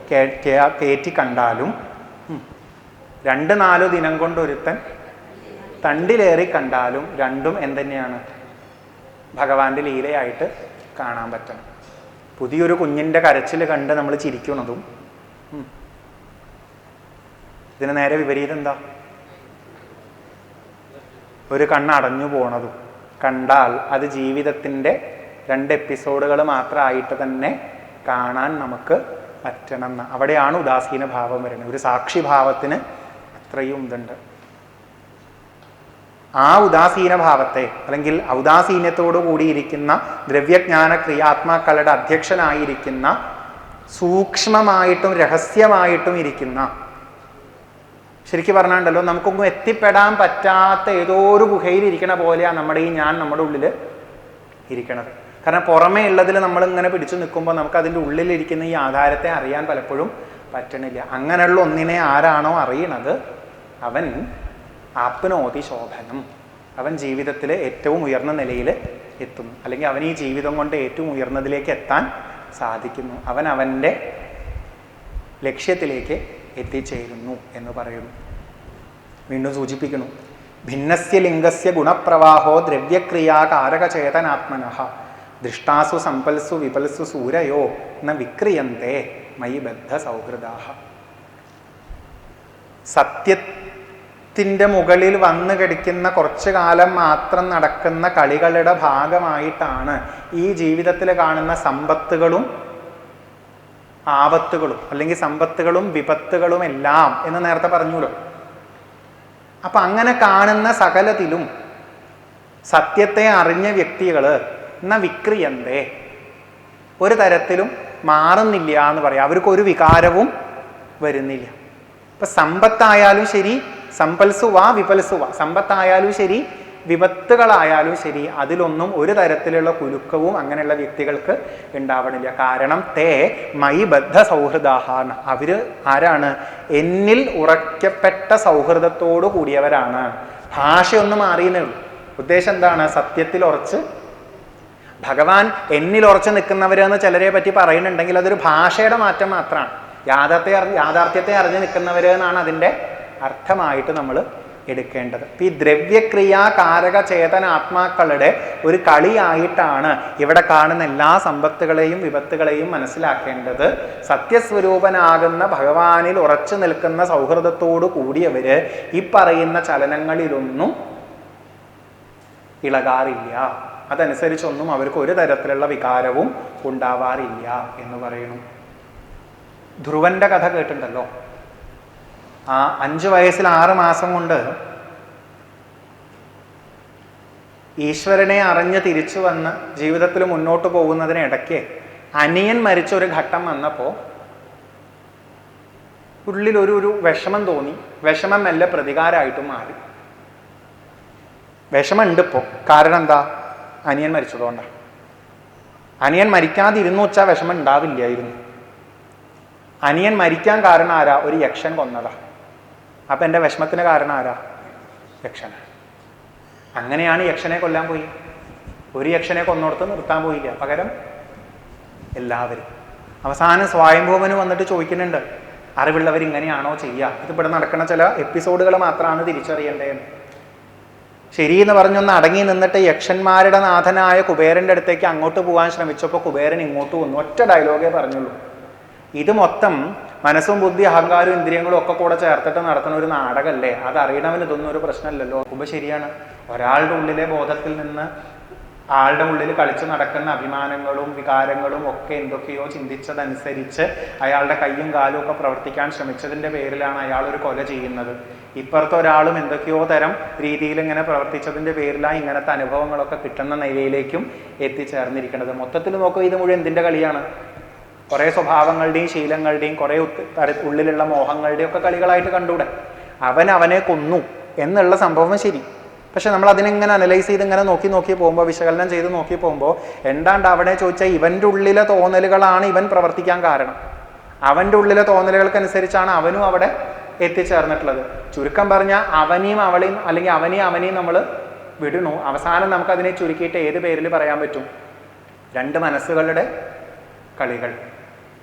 കയറ്റി കണ്ടാലും 2-4 ദിനം കൊണ്ടൊരുത്തൻ തണ്ടിലേറി കണ്ടാലും രണ്ടും എന്തുതന്നെയാണ്? ഭഗവാന്റെ ലീലയായിട്ട് കാണാൻ പറ്റണം. പുതിയൊരു കുഞ്ഞിൻ്റെ കരച്ചിൽ കണ്ട് നമ്മൾ ചിരിക്കുന്നതും ഇതിന് നേരെ വിപരീതം എന്താ? ഒരു കണ്ണടഞ്ഞു പോണതും കണ്ടാൽ അത് ജീവിതത്തിൻ്റെ 2 എപ്പിസോഡുകൾ മാത്രമായിട്ട് തന്നെ കാണാൻ നമുക്ക് പറ്റണം എന്ന്. അവിടെയാണ് ഉദാസീന ഭാവം വരുന്നത്. ഒരു സാക്ഷിഭാവത്തിന് അത്രയും ഇതുണ്ട്. ആ ഉദാസീന ഭാവത്തെ അല്ലെങ്കിൽ ഔദാസീന്യത്തോടു കൂടിയിരിക്കുന്ന ദ്രവ്യജ്ഞാന ക്രിയാത്മാക്കളുടെ അധ്യക്ഷനായിരിക്കുന്ന സൂക്ഷ്മമായിട്ടും രഹസ്യമായിട്ടും ഇരിക്കുന്ന, ശരിക്കും പറഞ്ഞാണ്ടല്ലോ നമുക്കൊന്നും എത്തിപ്പെടാൻ പറ്റാത്ത ഏതോ ഒരു ഗുഹയിൽ ഇരിക്കണ പോലെയാണ് നമ്മുടെ ഈ ഞാൻ നമ്മുടെ ഉള്ളിൽ ഇരിക്കണത്. കാരണം പുറമേ ഉള്ളതിൽ നമ്മളിങ്ങനെ പിടിച്ചു നിൽക്കുമ്പോൾ നമുക്ക് അതിൻ്റെ ഉള്ളിലിരിക്കുന്ന ഈ ആധാരത്തെ അറിയാൻ പലപ്പോഴും പറ്റണില്ല. അങ്ങനെയുള്ള ഒന്നിനെ ആരാണോ അറിയണത് അവൻ ആപ്നോതി ശോഭനം, അവൻ ജീവിതത്തിൽ ഏറ്റവും ഉയർന്ന നിലയിൽ എത്തുന്നു. അല്ലെങ്കിൽ അവൻ ഈ ജീവിതം കൊണ്ട് ഏറ്റവും ഉയർന്നതിലേക്ക് എത്താൻ സാധിക്കുന്നു. അവൻ അവൻ്റെ ലക്ഷ്യത്തിലേക്ക് എത്തിച്ചേരുന്നു എന്ന് പറയുന്നു. വീണ്ടും സൂചിപ്പിക്കുന്നു, ഭിന്നസ്യ ലിംഗസ്യ ഗുണപ്രവാഹോ ദ്രവ്യക്രിയാകാരകചേതനാത്മനഃ ദൃഷ്ടാസു സമ്പൽസു വിപൽസു സൂരയോ ന വിക്രിയന്തേ മയി ബദ്ധ സൗഹൃദാഃ. സത്യത്തിൻ്റെ മുകളിൽ വന്നു കിടക്കുന്ന കുറച്ചു കാലം മാത്രം നടക്കുന്ന കളികളുടെ ഭാഗമായിട്ടാണ് ഈ ജീവിതത്തിൽ കാണുന്ന സമ്പത്തുകളും ആപത്തുകളും, അല്ലെങ്കിൽ സമ്പത്തുകളും വിപത്തുകളും എല്ലാം എന്ന് നേരത്തെ പറഞ്ഞുല്ലോ. അപ്പൊ അങ്ങനെ കാണുന്ന സകലത്തിലും സത്യത്തെ അറിഞ്ഞ വ്യക്തികൾ എന്ന വിക്രിയന്തേ ഒരു തരത്തിലും മാറുന്നില്ല എന്ന് പറയാം. അവർക്കൊരു വികാരവും വരുന്നില്ല. ഇപ്പൊ സമ്പത്തായാലും ശരി, സമ്പൽസുവ വിപൽസുവ, സമ്പത്തായാലും ശരി വിപത്തുകളായാലും ശരി, അതിലൊന്നും ഒരു തരത്തിലുള്ള കുലുക്കവും അങ്ങനെയുള്ള വ്യക്തികൾക്ക് ഉണ്ടാവണില്ല. കാരണം തേ മയി ബദ്ധ സൗഹൃദാഹാണ്. അവര് ആരാണ്? എന്നിൽ ഉറക്കപ്പെട്ട സൗഹൃദത്തോടു കൂടിയവരാണ്. ഭാഷയൊന്നും മാറിയെന്നേ ഉള്ളൂ. ഉദ്ദേശം എന്താണ്? സത്യത്തിൽ ഉറച്ച്, ഭഗവാൻ എന്നിൽ ഉറച്ചു നിൽക്കുന്നവരെന്ന് ചിലരെ പറ്റി പറയുന്നുണ്ടെങ്കിൽ അതൊരു ഭാഷയുടെ മാറ്റം മാത്രമാണ്. യാഥാർത്ഥ്യത്തെ അറിഞ്ഞു നിൽക്കുന്നവര് എന്നാണ് അതിൻ്റെ അർത്ഥമായിട്ട് നമ്മൾ എടുക്കേണ്ടത്. ഈ ദ്രവ്യക്രിയാകാരക ചേതനാത്മാക്കളുടെ ഒരു കളിയായിട്ടാണ് ഇവിടെ കാണുന്ന എല്ലാ സമ്പത്തുകളെയും വിപത്തുകളെയും മനസ്സിലാക്കേണ്ടത്. സത്യസ്വരൂപനാകുന്ന ഭഗവാനിൽ ഉറച്ചു നിൽക്കുന്ന സൗഹൃദത്തോടു കൂടിയവര് ഈ പറയുന്ന ചലനങ്ങളിലൊന്നും ഇളകാറില്ല. അതനുസരിച്ചൊന്നും അവർക്ക് ഒരു തരത്തിലുള്ള വികാരവും ഉണ്ടാവാറില്ല എന്ന് പറയുന്നു. ധ്രുവന്റെ കഥ കേട്ടിട്ടുണ്ടല്ലോ. ആ 5 വയസ്സിൽ 6 മാസം കൊണ്ട് ഈശ്വരനെ അറിഞ്ഞ് തിരിച്ചു വന്ന് ജീവിതത്തിൽ മുന്നോട്ട് പോകുന്നതിനിടയ്ക്ക് അനിയൻ മരിച്ച ഒരു ഘട്ടം വന്നപ്പോൾ ഉള്ളിൽ ഒരു വിഷമം തോന്നി. വിഷമം മെല്ലെ പ്രതികാരമായിട്ടും മാറി. വിഷമം ഉണ്ട് ഇപ്പോൾ. കാരണം എന്താ? അനിയൻ മരിച്ചതുകൊണ്ടാണ്. അനിയൻ മരിക്കാതിരുന്നു വെച്ചാൽ വിഷമം ഉണ്ടാവില്ലായിരുന്നു. അനിയൻ മരിക്കാൻ കാരണം ആരാ? ഒരു യക്ഷൻ കൊന്നതാ. അപ്പൊ എൻ്റെ വിഷമത്തിന് കാരണം ആരാ? യക്ഷനാണ്. അങ്ങനെയാണ് യക്ഷനെ കൊല്ലാൻ പോയി. ഒരു യക്ഷനെ കൊന്നോടത്ത് നിർത്താൻ പോയില്ല, പകരം എല്ലാവരും. അവസാനം സ്വയംഭൂമന് വന്നിട്ട് ചോദിക്കുന്നുണ്ട്, അറിവുള്ളവർ ഇങ്ങനെയാണോ ചെയ്യുക? ഇതിവിടെ നടക്കുന്ന ചില എപ്പിസോഡുകൾ മാത്രമാണ് തിരിച്ചറിയേണ്ടതെന്ന്. ശരിയെന്ന് പറഞ്ഞൊന്ന് അടങ്ങി നിന്നിട്ട് യക്ഷന്മാരുടെ നാഥനായ കുബേരൻ്റെ അടുത്തേക്ക് അങ്ങോട്ട് പോകാൻ ശ്രമിച്ചപ്പോൾ കുബേരൻ ഇങ്ങോട്ട് വന്നു. ഒറ്റ ഡയലോഗേ പറഞ്ഞുള്ളൂ. ഇത് മൊത്തം മനസ്സും ബുദ്ധി അഹങ്കാരവും ഇന്ദ്രിയങ്ങളും ഒക്കെ കൂടെ ചേർത്തിട്ട് നടത്തുന്ന ഒരു നാടകമല്ലേ? അത് അറിയണവന് ഇതൊന്നും ഒരു പ്രശ്നമല്ലല്ലോ. അപ്പോൾ ശരിയാണ്, ഒരാളുടെ ഉള്ളിലെ ബോധത്തിൽ നിന്ന് ആളുടെ ഉള്ളിൽ കളിച്ചു നടക്കുന്ന അഭിമാനങ്ങളും വികാരങ്ങളും ഒക്കെ എന്തൊക്കെയോ ചിന്തിച്ചതനുസരിച്ച് അയാളുടെ കയ്യും കാലും ഒക്കെ പ്രവർത്തിക്കാൻ ശ്രമിച്ചതിൻ്റെ പേരിലാണ് അയാൾ ഒരു കൊല ചെയ്യുന്നത്. ഇപ്പുറത്തെ ഒരാളും എന്തൊക്കെയോ തരം രീതിയിൽ ഇങ്ങനെ പ്രവർത്തിച്ചതിൻ്റെ പേരിലാണ് ഇങ്ങനത്തെ അനുഭവങ്ങളൊക്കെ കിട്ടുന്ന നിലയിലേക്കും എത്തിച്ചേർന്നിരിക്കുന്നത്. മൊത്തത്തിൽ നോക്കുക, ഇത് മുഴുവൻ എന്തിൻ്റെ കളിയാണ്? കുറേ സ്വഭാവങ്ങളുടെയും ശീലങ്ങളുടെയും കുറേ ഉള്ളിലുള്ള മോഹങ്ങളുടെയും ഒക്കെ കളികളായിട്ട് കണ്ടൂടെ? അവനെ കൊന്നു എന്നുള്ള സംഭവം ശരി. പക്ഷെ നമ്മൾ അതിനെങ്ങനെ അനലൈസ് ചെയ്ത് ഇങ്ങനെ നോക്കി പോകുമ്പോൾ, വിശകലനം ചെയ്ത് നോക്കി പോകുമ്പോൾ എന്താണ്ട് അവിടെ ചോദിച്ചാൽ ഇവൻ്റെ ഉള്ളിലെ തോന്നലുകളാണ് ഇവൻ പ്രവർത്തിക്കാൻ കാരണം. അവൻ്റെ ഉള്ളിലെ തോന്നലുകൾക്കനുസരിച്ചാണ് അവനും അവിടെ എത്തിച്ചേർന്നിട്ടുള്ളത്. ചുരുക്കം പറഞ്ഞാൽ അവനെയും അവളെയും അല്ലെങ്കിൽ അവനെയും നമ്മൾ വിടണു. അവസാനം നമുക്കതിനെ ചുരുക്കിയിട്ട് ഏത് പേരിൽ പറയാൻ പറ്റും? 2 മനസ്സുകളുടെ കളികൾ.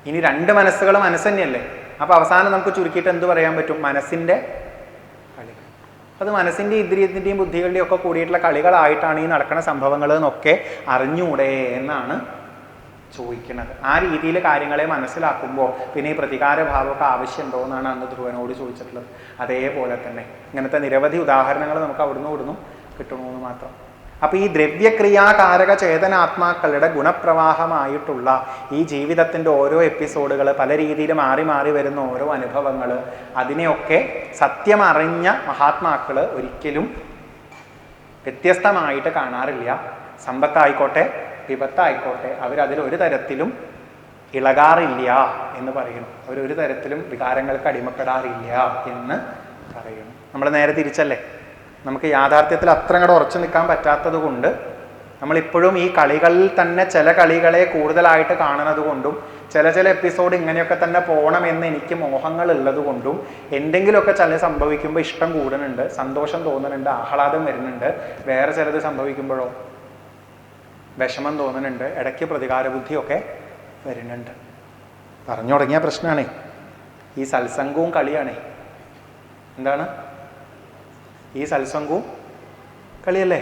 ഇനി 2 മനസ്സുകൾ മനസ്സ് തന്നെയല്ലേ? അപ്പോൾ അവസാനം നമുക്ക് ചുരുക്കിയിട്ട് എന്ത് പറയാൻ പറ്റും? മനസ്സിൻ്റെ കളികൾ. അത് മനസ്സിൻ്റെ ഇന്ദ്രിയത്തിൻ്റെയും ബുദ്ധികളുടെയും ഒക്കെ കൂടിയിട്ടുള്ള കളികളായിട്ടാണ് ഈ നടക്കുന്ന സംഭവങ്ങൾ എന്നൊക്കെ അറിഞ്ഞൂടെ എന്നാണ് ചോദിക്കുന്നത്. ആ രീതിയിൽ കാര്യങ്ങളെ മനസ്സിലാക്കുമ്പോൾ പിന്നെ ഈ പ്രതികാരഭാവമൊക്കെ ആവശ്യമുണ്ടോ എന്നാണ് അന്ന് ധ്രുവനോട് ചോദിച്ചിട്ടുള്ളത്. അതേപോലെ തന്നെ ഇങ്ങനത്തെ നിരവധി ഉദാഹരണങ്ങൾ നമുക്ക് അവിടുന്ന് ഇവിടുന്നും കിട്ടണമെന്ന് മാത്രം. അപ്പോൾ ഈ ദ്രവ്യക്രിയാകാരക ചേതനാത്മാക്കളുടെ ഗുണപ്രവാഹമായിട്ടുള്ള ഈ ജീവിതത്തിൻ്റെ ഓരോ എപ്പിസോഡുകൾ, പല രീതിയിൽ മാറി മാറി വരുന്ന ഓരോ അനുഭവങ്ങൾ, അതിനെയൊക്കെ സത്യമറിഞ്ഞ മഹാത്മാക്കൾ ഒരിക്കലും വ്യത്യസ്തമായിട്ട് കാണാറില്ല. സമ്പത്തായിക്കോട്ടെ വിപത്തായിക്കോട്ടെ അവരതിൽ ഒരു തരത്തിലും ഇളകാറില്ല എന്ന് പറയുന്നു. അവരൊരു തരത്തിലും വികാരങ്ങൾക്ക് അടിമപ്പെടാറില്ല എന്ന് പറയുന്നു. നമ്മൾ നേരെ തിരിച്ചല്ലേ? നമുക്ക് യാഥാർത്ഥ്യത്തിൽ അത്ര അങ്ങോട്ട് ഉറച്ചു നിൽക്കാൻ പറ്റാത്തത് കൊണ്ട് നമ്മളിപ്പോഴും ഈ കളികളിൽ തന്നെ ചില കളികളെ കൂടുതലായിട്ട് കാണുന്നത് കൊണ്ടും ചില എപ്പിസോഡ് ഇങ്ങനെയൊക്കെ തന്നെ പോകണമെന്ന് എനിക്ക് മോഹങ്ങൾ ഉള്ളത് കൊണ്ടും എന്തെങ്കിലുമൊക്കെ ചില സംഭവിക്കുമ്പോൾ ഇഷ്ടം കൂടുന്നുണ്ട്, സന്തോഷം തോന്നുന്നുണ്ട്, ആഹ്ലാദം വരുന്നുണ്ട്. വേറെ ചിലത് സംഭവിക്കുമ്പോഴോ വിഷമം തോന്നുന്നുണ്ട്, ഇടയ്ക്ക് പ്രതികാര ബുദ്ധിയൊക്കെ വരുന്നുണ്ട്. പറഞ്ഞു തുടങ്ങിയ പ്രശ്നമാണേ, ഈ സത്സംഗവും കളിയാണേ. എന്താണ് ഈ സത്സംഗവും കളിയല്ലേ?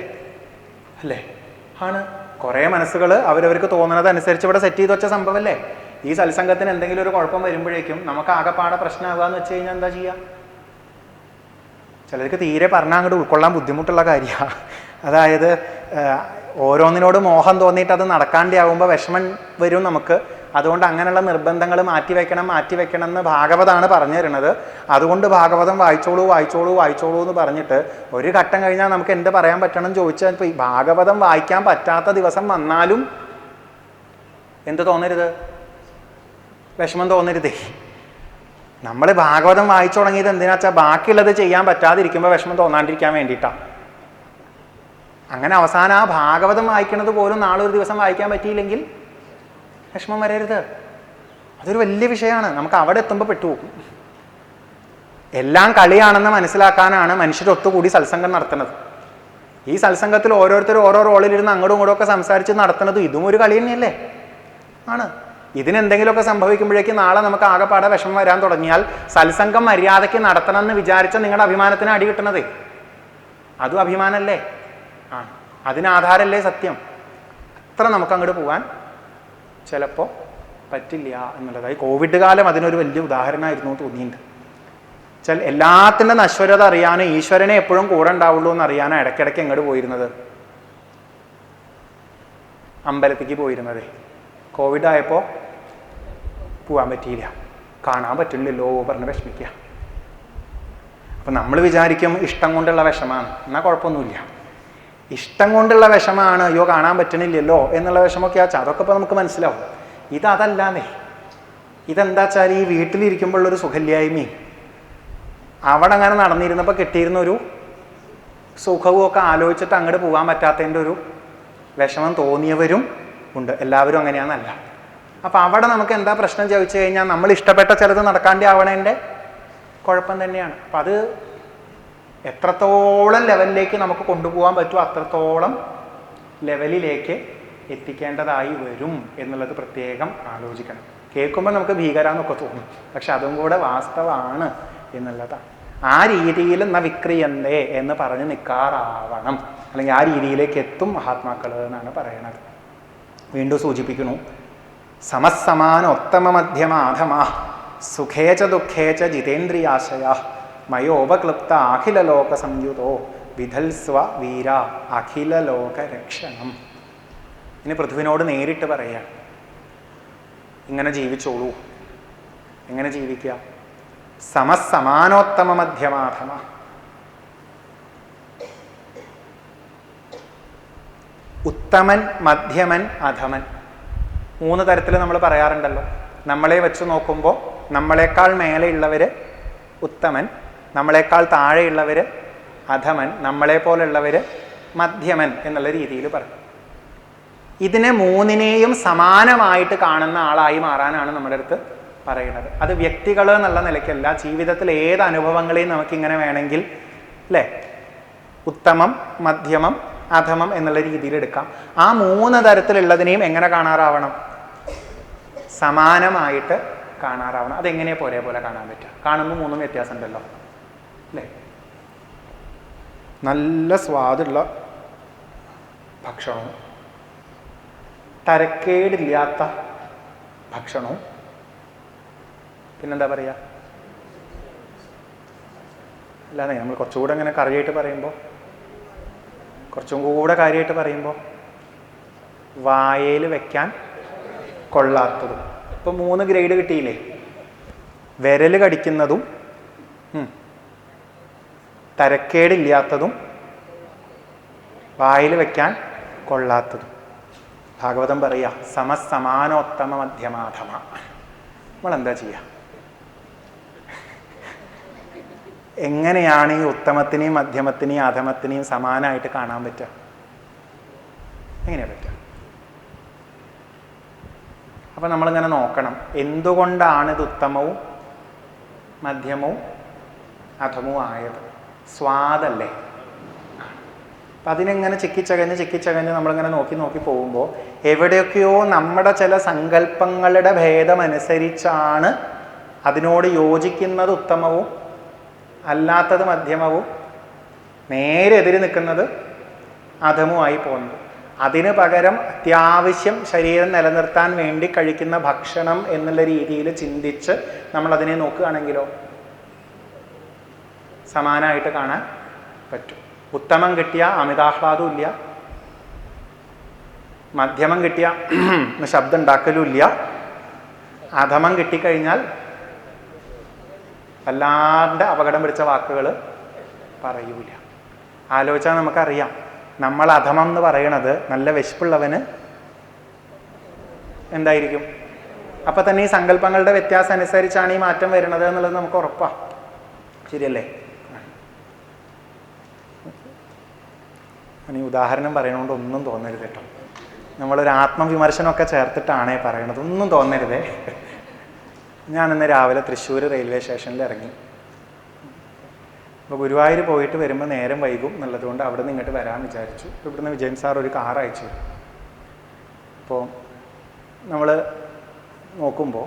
അല്ലേ? ആണ്. കുറേ മനസ്സുകൾ അവരവർക്ക് തോന്നുന്നത് അനുസരിച്ച് ഇവിടെ സെറ്റ് ചെയ്ത് വെച്ച സംഭവമല്ലേ. ഈ സത്സംഗത്തിന് എന്തെങ്കിലും ഒരു കുഴപ്പം വരുമ്പോഴേക്കും നമുക്ക് ആകെപ്പാടെ പ്രശ്നമാകുക എന്ന് വെച്ച് കഴിഞ്ഞാൽ എന്താ ചെയ്യുക? ചിലർക്ക് തീരെ പറഞ്ഞാൽ അങ്ങോട്ട് ഉൾക്കൊള്ളാൻ ബുദ്ധിമുട്ടുള്ള കാര്യമാണ്. അതായത് ഓരോന്നിനോട് മോഹം തോന്നിയിട്ട് അത് നടക്കാണ്ടാവുമ്പോൾ വിഷമം വരും നമുക്ക്. അതുകൊണ്ട് അങ്ങനെയുള്ള നിർബന്ധങ്ങൾ മാറ്റിവെക്കണം എന്ന് ഭാഗവതാണ് പറഞ്ഞു തരുന്നത്. അതുകൊണ്ട് ഭാഗവതം വായിച്ചോളൂ എന്ന് പറഞ്ഞിട്ട് ഒരു ഘട്ടം കഴിഞ്ഞാൽ നമുക്ക് എന്ത് പറയാൻ പറ്റണം ചോദിച്ചാൽ, ഇപ്പോൾ ഈ ഭാഗവതം വായിക്കാൻ പറ്റാത്ത ദിവസം വന്നാലും എന്ത് തോന്നരുത്? വിഷമം തോന്നരുതേ. നമ്മൾ ഭാഗവതം വായിച്ചു തുടങ്ങിയത് എന്തിനാ വെച്ചാൽ ബാക്കിയുള്ളത് ചെയ്യാൻ പറ്റാതിരിക്കുമ്പോൾ വിഷമം തോന്നാണ്ടിരിക്കാൻ വേണ്ടിയിട്ടാണ്. അങ്ങനെ അവസാനം ആ ഭാഗവതം വായിക്കുന്നത് പോലും നാളെ ഒരു ദിവസം വായിക്കാൻ പറ്റിയില്ലെങ്കിൽ വിഷമം വരരുത്. അതൊരു വലിയ വിഷയമാണ്. നമുക്ക് അവിടെ എത്തുമ്പോൾ പെട്ടുപോകും. എല്ലാം കളിയാണെന്ന് മനസ്സിലാക്കാനാണ് മനുഷ്യരൊത്തുകൂടി സത്സംഗം നടത്തുന്നത്. ഈ സത്സംഗത്തിൽ ഓരോരുത്തരും ഓരോ റോളിലിരുന്ന് അങ്ങോട്ടും ഇങ്ങോട്ടും ഒക്കെ സംസാരിച്ച് നടത്തുന്നത് ഇതും ഒരു കളി തന്നെയല്ലേ? ആണ്. ഇതിനെന്തെങ്കിലുമൊക്കെ സംഭവിക്കുമ്പോഴേക്കും നാളെ നമുക്ക് ആകെപ്പാടെ വിഷമം വരാൻ തുടങ്ങിയാൽ സത്സംഗം മര്യാദയ്ക്ക് നടത്തണം എന്ന് വിചാരിച്ച നിങ്ങളുടെ അഭിമാനത്തിന് അടി കിട്ടണതേ അതും അഭിമാനമല്ലേ? ആ, അതിനാധാരമല്ലേ സത്യം? അത്ര നമുക്ക് അങ്ങോട്ട് പോകാൻ ചിലപ്പോൾ പറ്റില്ല എന്നുള്ളതായി. കോവിഡ് കാലം അതിനൊരു വലിയ ഉദാഹരണമായിരുന്നു തോന്നിയിട്ടുണ്ട്. എല്ലാത്തിൻ്റെ നശ്വരത അറിയാനും ഈശ്വരനെ എപ്പോഴും കൂടെ ഉണ്ടാവുള്ളൂ എന്ന് അറിയാനും ഇടയ്ക്കിടയ്ക്ക് എങ്ങോട്ട് പോയിരുന്നത്? അമ്പലത്തേക്ക് പോയിരുന്നതേ. കോവിഡ് ആയപ്പോൾ പോകാൻ പറ്റിയില്ല, കാണാൻ പറ്റില്ലല്ലോ പറഞ്ഞ് വിഷമിക്കുക. അപ്പം നമ്മൾ വിചാരിക്കും ഇഷ്ടം കൊണ്ടുള്ള വിഷമാണ്, എന്നാൽ കുഴപ്പമൊന്നുമില്ല. ഇഷ്ടം കൊണ്ടുള്ള വിഷമാണ്, അയ്യോ കാണാൻ പറ്റണില്ലല്ലോ എന്നുള്ള വിഷമമൊക്കെ ആച്ചാൽ അതൊക്കെ ഇപ്പോൾ നമുക്ക് മനസ്സിലാവും. ഇതല്ലാന്നേ. ഇതെന്താ വെച്ചാൽ ഈ വീട്ടിലിരിക്കുമ്പോഴുള്ളൊരു സുഖല്യായ്മയും അവിടെ അങ്ങനെ നടന്നിരുന്നപ്പോൾ കിട്ടിയിരുന്ന ഒരു സുഖവും ഒക്കെ ആലോചിച്ചിട്ട് അങ്ങോട്ട് പോകാൻ പറ്റാത്തതിൻ്റെ ഒരു വിഷമം തോന്നിയവരും ഉണ്ട്. എല്ലാവരും അങ്ങനെയാണെന്നല്ല. അപ്പം അവിടെ നമുക്ക് എന്താ പ്രശ്നം ചോദിച്ചു കഴിഞ്ഞാൽ നമ്മൾ ഇഷ്ടപ്പെട്ട ചിലത് നടക്കാണ്ടേ ആവണേൻ്റെ കുഴപ്പം തന്നെയാണ്. അപ്പം അത് എത്രത്തോളം ലെവലിലേക്ക് നമുക്ക് കൊണ്ടുപോകാൻ പറ്റുമോ അത്രത്തോളം ലെവലിലേക്ക് എത്തിക്കേണ്ടതായി വരും എന്നുള്ളത് പ്രത്യേകം ആലോചിക്കണം. കേൾക്കുമ്പോൾ നമുക്ക് ഭീകരാന്നൊക്കെ തോന്നും, പക്ഷെ അതും കൂടെ വാസ്തവമാണ് എന്നുള്ളതാണ്. ആ രീതിയിൽ വിക്രിയന്തേ എന്ന് പറഞ്ഞ് നിൽക്കാറാവണം, അല്ലെങ്കിൽ ആ രീതിയിലേക്ക് എത്തും മഹാത്മാക്കൾ എന്നാണ് പറയണത്. വീണ്ടും സൂചിപ്പിക്കുന്നു, സമസമാനോത്തമ മധ്യമാധമാ സുഖേച ദുഃഖേച ജിതേന്ദ്രിയാശയ മയോപക്ലുപ്ത അഖിലലോക സംയുതോ വിധൽസ്വ വീര അഖിലലോക രക്ഷണം. ഇനി പൃഥ്വിനോട് നേരിട്ട് പറയാം, ഇങ്ങനെ ജീവിച്ചോളൂ. എങ്ങനെ ജീവിക്കുക? സമസമാനോത്തമ മധ്യമാധമ. ഉത്തമൻ, മധ്യമൻ, അധമൻ. 3 തരത്തിൽ നമ്മൾ പറയാറുണ്ടല്ലോ. നമ്മളെ വെച്ച് നോക്കുമ്പോൾ നമ്മളെക്കാൾ മേലെയുള്ളവർ ഉത്തമൻ, നമ്മളെക്കാൾ താഴെയുള്ളവർ അധമൻ, നമ്മളെ പോലുള്ളവർ മധ്യമൻ എന്നുള്ള രീതിയിൽ പറയും. ഇതിനെ 3നെയും സമാനമായിട്ട് കാണുന്ന ആളായി മാറാനാണ് നമ്മുടെ അടുത്ത് പറയുന്നത്. അത് വ്യക്തികൾ എന്നുള്ള നിലയ്ക്കല്ല, ജീവിതത്തിൽ ഏത് അനുഭവങ്ങളെയും നമുക്കിങ്ങനെ വേണമെങ്കിൽ അല്ലേ ഉത്തമം, മധ്യമം, അധമം എന്നുള്ള രീതിയിൽ എടുക്കാം. ആ 3 തരത്തിലുള്ളതിനെയും എങ്ങനെ കാണാറാവണം? സമാനമായിട്ട് കാണാറാവണം. അതെങ്ങനെയാ പോലെ കാണാൻ പറ്റുക? കാണുമ്പോൾ 3 വ്യത്യാസം ഉണ്ടല്ലോ അല്ലേ? നല്ല സ്വാദുള്ള ഭക്ഷണവും തരക്കേടില്ലാത്ത ഭക്ഷണവും, പിന്നെന്താ പറയുക, അല്ലാതെ നമ്മൾ കുറച്ചുകൂടെ അങ്ങനെ കറിയായിട്ട് പറയുമ്പോൾ, കുറച്ചും കൂടെ കാര്യമായിട്ട് പറയുമ്പോൾ വായയിൽ വെക്കാൻ കൊള്ളാത്തതും. ഇപ്പം 3 ഗ്രേഡ് കിട്ടിയില്ലേ? വിരൽ കടിക്കുന്നതും തരക്കേടില്ലാത്തതും വായിൽ വെക്കാൻ കൊള്ളാത്തതും. ഭാഗവതം പറയുക സമസമാനോത്തമ മധ്യമാധമ. നമ്മളെന്താ ചെയ്യുക? എങ്ങനെയാണ് ഈ ഉത്തമത്തിനെയും മധ്യമത്തിനെയും അധമത്തിനെയും സമാനമായിട്ട് കാണാൻ പറ്റുക? എങ്ങനെയാ പറ്റുക? അപ്പം നമ്മളിങ്ങനെ നോക്കണം, എന്തുകൊണ്ടാണ് ഇത് ഉത്തമവും മധ്യമവും അധമവും ആയത്? സ്വാദല്ലേ? അപ്പം അതിനെങ്ങനെ ചിക്കിച്ചകഞ്ഞ് നമ്മളിങ്ങനെ നോക്കി നോക്കി പോകുമ്പോൾ എവിടെയൊക്കെയോ നമ്മുടെ ചില സങ്കല്പങ്ങളുടെ ഭേദമനുസരിച്ചാണ് അതിനോട് യോജിക്കുന്നത് ഉത്തമവും അല്ലാത്തത് മധ്യമവും നേരെ എതിര് നിൽക്കുന്നത് അധമുമായി പോകുന്നത്. അതിന് പകരം അത്യാവശ്യം ശരീരം നിലനിർത്താൻ വേണ്ടി കഴിക്കുന്ന ഭക്ഷണം എന്നുള്ള രീതിയിൽ ചിന്തിച്ച് നമ്മളതിനെ നോക്കുകയാണെങ്കിലോ സമാനമായിട്ട് കാണാൻ പറ്റും. ഉത്തമം കിട്ടിയ അമിതാഹ്ലാദവും ഇല്ല, മധ്യമം കിട്ടിയ ശബ്ദം ഉണ്ടാക്കലും ഇല്ല, അധമം കിട്ടിക്കഴിഞ്ഞാൽ വല്ലാണ്ട് അപകടം പിടിച്ച വാക്കുകൾ പറയൂല. ആലോചിച്ചാൽ നമുക്കറിയാം, നമ്മൾ അധമം എന്ന് പറയണത് നല്ല വിശപ്പുള്ളവന് എന്തായിരിക്കും. അപ്പൊ തന്നെ ഈ സങ്കല്പങ്ങളുടെ വ്യത്യാസം അനുസരിച്ചാണ് ഈ മാറ്റം വരുന്നത് എന്നുള്ളത് നമുക്ക് ഉറപ്പാണ്. ശരിയല്ലേ? ഈ ഉദാഹരണം പറയണോണ്ട് ഒന്നും തോന്നരുത് കേട്ടോ. നമ്മളൊരു ആത്മവിമർശനമൊക്കെ ചേർത്തിട്ടാണേ പറയണത്, ഒന്നും തോന്നരുതേ. ഞാനിന്ന് രാവിലെ തൃശ്ശൂർ റെയിൽവേ സ്റ്റേഷനിൽ ഇറങ്ങി. അപ്പോൾ ഗുരുവായൂർ പോയിട്ട് വരുമ്പോൾ നേരം വൈകും എന്നുള്ളത് കൊണ്ട് അവിടെ നിന്ന് ഇങ്ങോട്ട് വരാമെന്ന് വിചാരിച്ചു. ഇവിടുന്ന് വിജയൻ സാർ ഒരു കാർ അയച്ചു. അപ്പോൾ നമ്മൾ നോക്കുമ്പോൾ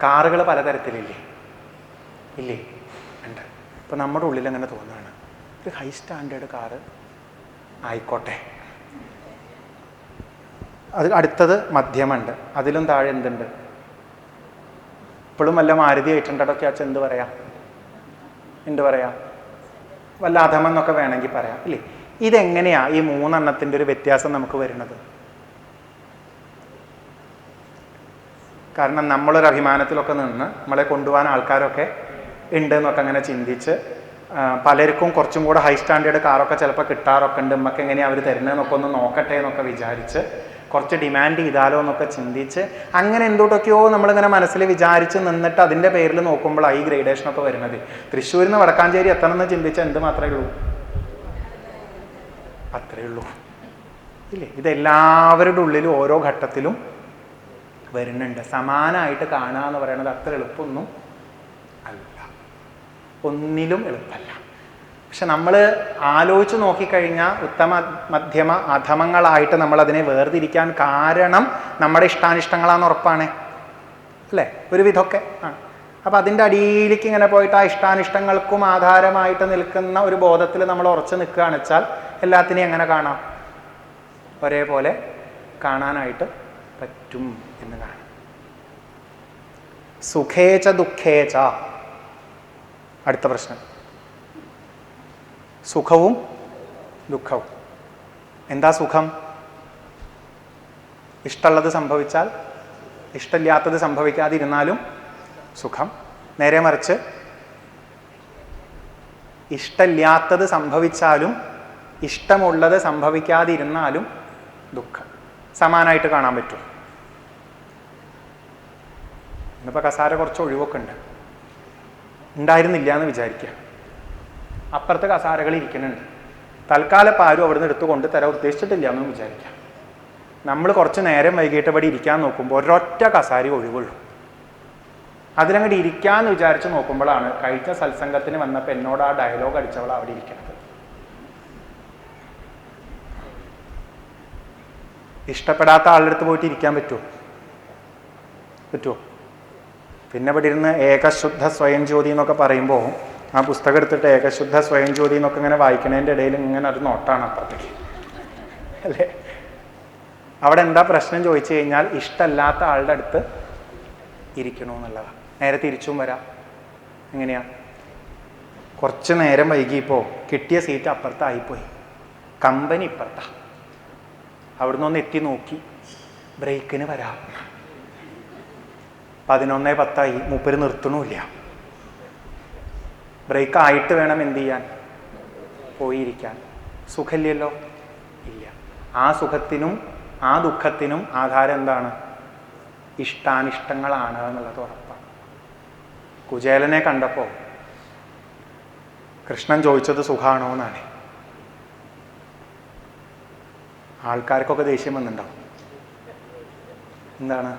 കാറുകൾ പലതരത്തിലില്ലേ? ഇല്ലേ? ഉണ്ട്. അപ്പോൾ നമ്മുടെ ഉള്ളിൽ അങ്ങനെ തോന്നുകയാണ്, ഒരു ഹൈ സ്റ്റാൻഡേർഡ് കാറ് ആയിക്കോട്ടെ. അത് അടുത്തത് മധ്യമുണ്ട്, അതിലും താഴെ എന്തുണ്ട്? ഇപ്പോഴും വല്ല മാരുതി 800 വെച്ചാൽ എന്ത് പറയാം? വല്ല അധമെന്നൊക്കെ വേണമെങ്കിൽ പറയാം, ഇല്ലേ? ഇതെങ്ങനെയാ ഈ 3 എണ്ണത്തിൻ്റെ ഒരു വ്യത്യാസം നമുക്ക് വരുന്നത്? കാരണം നമ്മളൊരു അഭിമാനത്തിലൊക്കെ നിന്ന് നമ്മളെ കൊണ്ടുപോകാൻ ആൾക്കാരൊക്കെ ഉണ്ട് എന്നൊക്കെ അങ്ങനെ ചിന്തിച്ച് പലർക്കും കുറച്ചും കൂടെ ഹൈ സ്റ്റാൻഡേർഡ് കാറൊക്കെ ചിലപ്പോൾ കിട്ടാറൊക്കെ ഉണ്ട്, നമുക്ക് എങ്ങനെയാണ് അവർ തരുന്നതെന്നൊക്കെ ഒന്ന് നോക്കട്ടെ എന്നൊക്കെ വിചാരിച്ച് കുറച്ച് ഡിമാൻഡ് ചെയ്താലോ എന്നൊക്കെ ചിന്തിച്ച് അങ്ങനെ എന്തുകൊണ്ടൊക്കെയോ നമ്മളിങ്ങനെ മനസ്സിൽ വിചാരിച്ച് നിന്നിട്ട് അതിൻ്റെ പേരിൽ നോക്കുമ്പോഴാണ് ഈ ഗ്രേഡേഷനൊക്കെ വരുന്നത്. തൃശ്ശൂരിൽ നിന്ന് വടക്കാഞ്ചേരി എത്തണമെന്ന് ചിന്തിച്ചാൽ എന്ത് മാത്രമേ ഉള്ളൂ? അത്രയേ ഉള്ളൂ, ഇല്ലേ? ഇതെല്ലാവരുടെ ഉള്ളിലും ഓരോ ഘട്ടത്തിലും വരുന്നുണ്ട്. സമാനമായിട്ട് കാണുക എന്ന് പറയുന്നത് അത്ര എളുപ്പമൊന്നും അല്ല, ഒന്നിലും എളുപ്പമല്ല. പക്ഷെ നമ്മൾ ആലോചിച്ച് നോക്കിക്കഴിഞ്ഞാൽ ഉത്തമ മധ്യമ അധമങ്ങളായിട്ട് നമ്മളതിനെ വേർതിരിക്കാൻ കാരണം നമ്മുടെ ഇഷ്ടാനിഷ്ടങ്ങളാന്ന് ഉറപ്പാണ്, അല്ലേ? ഒരു വിധമൊക്കെ ആണ്. അപ്പം അതിൻ്റെ അടിയിലേക്ക് ഇങ്ങനെ പോയിട്ട് ആ ഇഷ്ടാനിഷ്ടങ്ങൾക്കും ആധാരമായിട്ട് നിൽക്കുന്ന ഒരു ബോധത്തിൽ നമ്മൾ ഉറച്ചു നിൽക്കുകയാണെന്ന് വെച്ചാൽ എല്ലാത്തിനെയും എങ്ങനെ കാണാം? ഒരേപോലെ കാണാനായിട്ട് പറ്റും എന്ന് കാണാം. സുഖേച്ച ദുഃഖേച്ച. അടുത്ത പ്രശ്നം, സുഖവും ദുഃഖവും. എന്താ സുഖം? ഇഷ്ടമുള്ളത് സംഭവിച്ചാൽ, ഇഷ്ടമില്ലാത്തത് സംഭവിക്കാതിരുന്നാലും സുഖം. നേരെ മറിച്ച് ഇഷ്ടമില്ലാത്തത് സംഭവിച്ചാലും ഇഷ്ടമുള്ളത് സംഭവിക്കാതിരുന്നാലും ദുഃഖം. സമാനമായിട്ട് കാണാൻ പറ്റും. ഇന്നിപ്പോൾ കസാര കുറച്ച് ഒഴിവൊക്കെ ഉണ്ട്, ഉണ്ടായിരുന്നില്ല എന്ന് വിചാരിക്കുക. അപ്പുറത്തെ കസാരകൾ ഇരിക്കുന്നുണ്ട്, തൽക്കാലം ആരും അവിടെ നിന്ന് എടുത്ത് കൊണ്ട് തരാൻ ഉദ്ദേശിച്ചിട്ടില്ല എന്ന് വിചാരിക്കാം. നമ്മൾ കുറച്ച് നേരം വൈകിട്ട് ഇവിടെ ഇരിക്കാൻ നോക്കുമ്പോൾ ഒരൊറ്റ കസാര ഒഴിവുള്ളൂ. അതിലങ്ങോട്ട് ഇരിക്കാന്ന് വിചാരിച്ച് നോക്കുമ്പോഴാണ് കഴിഞ്ഞ സത്സംഗത്തിന് വന്നപ്പോൾ എന്നോട് ആ ഡയലോഗ് അടിച്ചവൾ അവിടെ ഇരിക്കുന്നത്. ഇഷ്ടപ്പെടാത്ത ആളുടെ അടുത്ത് പോയിട്ട് ഇരിക്കാൻ പറ്റുമോ? പിന്നെ ഇവിടെ ഇരുന്ന് ഏകശുദ്ധ സ്വയം ജ്യോതി എന്നൊക്കെ പറയുമ്പോൾ ആ പുസ്തകം എടുത്തിട്ട് ഏകശുദ്ധ സ്വയം ജ്യോതി എന്നൊക്കെ ഇങ്ങനെ വായിക്കുന്നതിൻ്റെ ഇടയിൽ ഇങ്ങനെ ഒരു നോട്ടാണ് അപ്പുറത്തേക്ക്, അല്ലേ? അവിടെ എന്താ പ്രശ്നം ചോദിച്ചു കഴിഞ്ഞാൽ ഇഷ്ടമല്ലാത്ത ആളുടെ അടുത്ത് ഇരിക്കണമെന്നുള്ളതാണ്. നേരെ തിരിച്ചും വരാം. എങ്ങനെയാ? കുറച്ച് നേരം വൈകിയപ്പോൾ കിട്ടിയ സീറ്റ് അപ്പുറത്തായിപ്പോയി, കമ്പനി ഇപ്പുറത്താ. അവിടുന്ന് ഒന്ന് എത്തി നോക്കി, ബ്രേക്കിന് വരാം. 11:10 മൂപ്പര് നിർത്തണമില്ല. ബ്രേക്ക് ആയിട്ട് വേണം എന്ത് ചെയ്യാൻ? പോയിരിക്കാൻ. സുഖമില്ലല്ലോ? ഇല്ല. ആ സുഖത്തിനും ആ ദുഃഖത്തിനും ആധാരം എന്താണ്? ഇഷ്ടാനിഷ്ടങ്ങളാണ് എന്നുള്ളത് ഉറപ്പാണ്. കുചേലനെ കണ്ടപ്പോൾ കൃഷ്ണൻ ചോദിച്ചത് സുഖാണോ എന്നാണ്. ആൾക്കാർക്കൊക്കെ ദേഷ്യം വന്നിട്ടുണ്ടാവും. എന്താണ്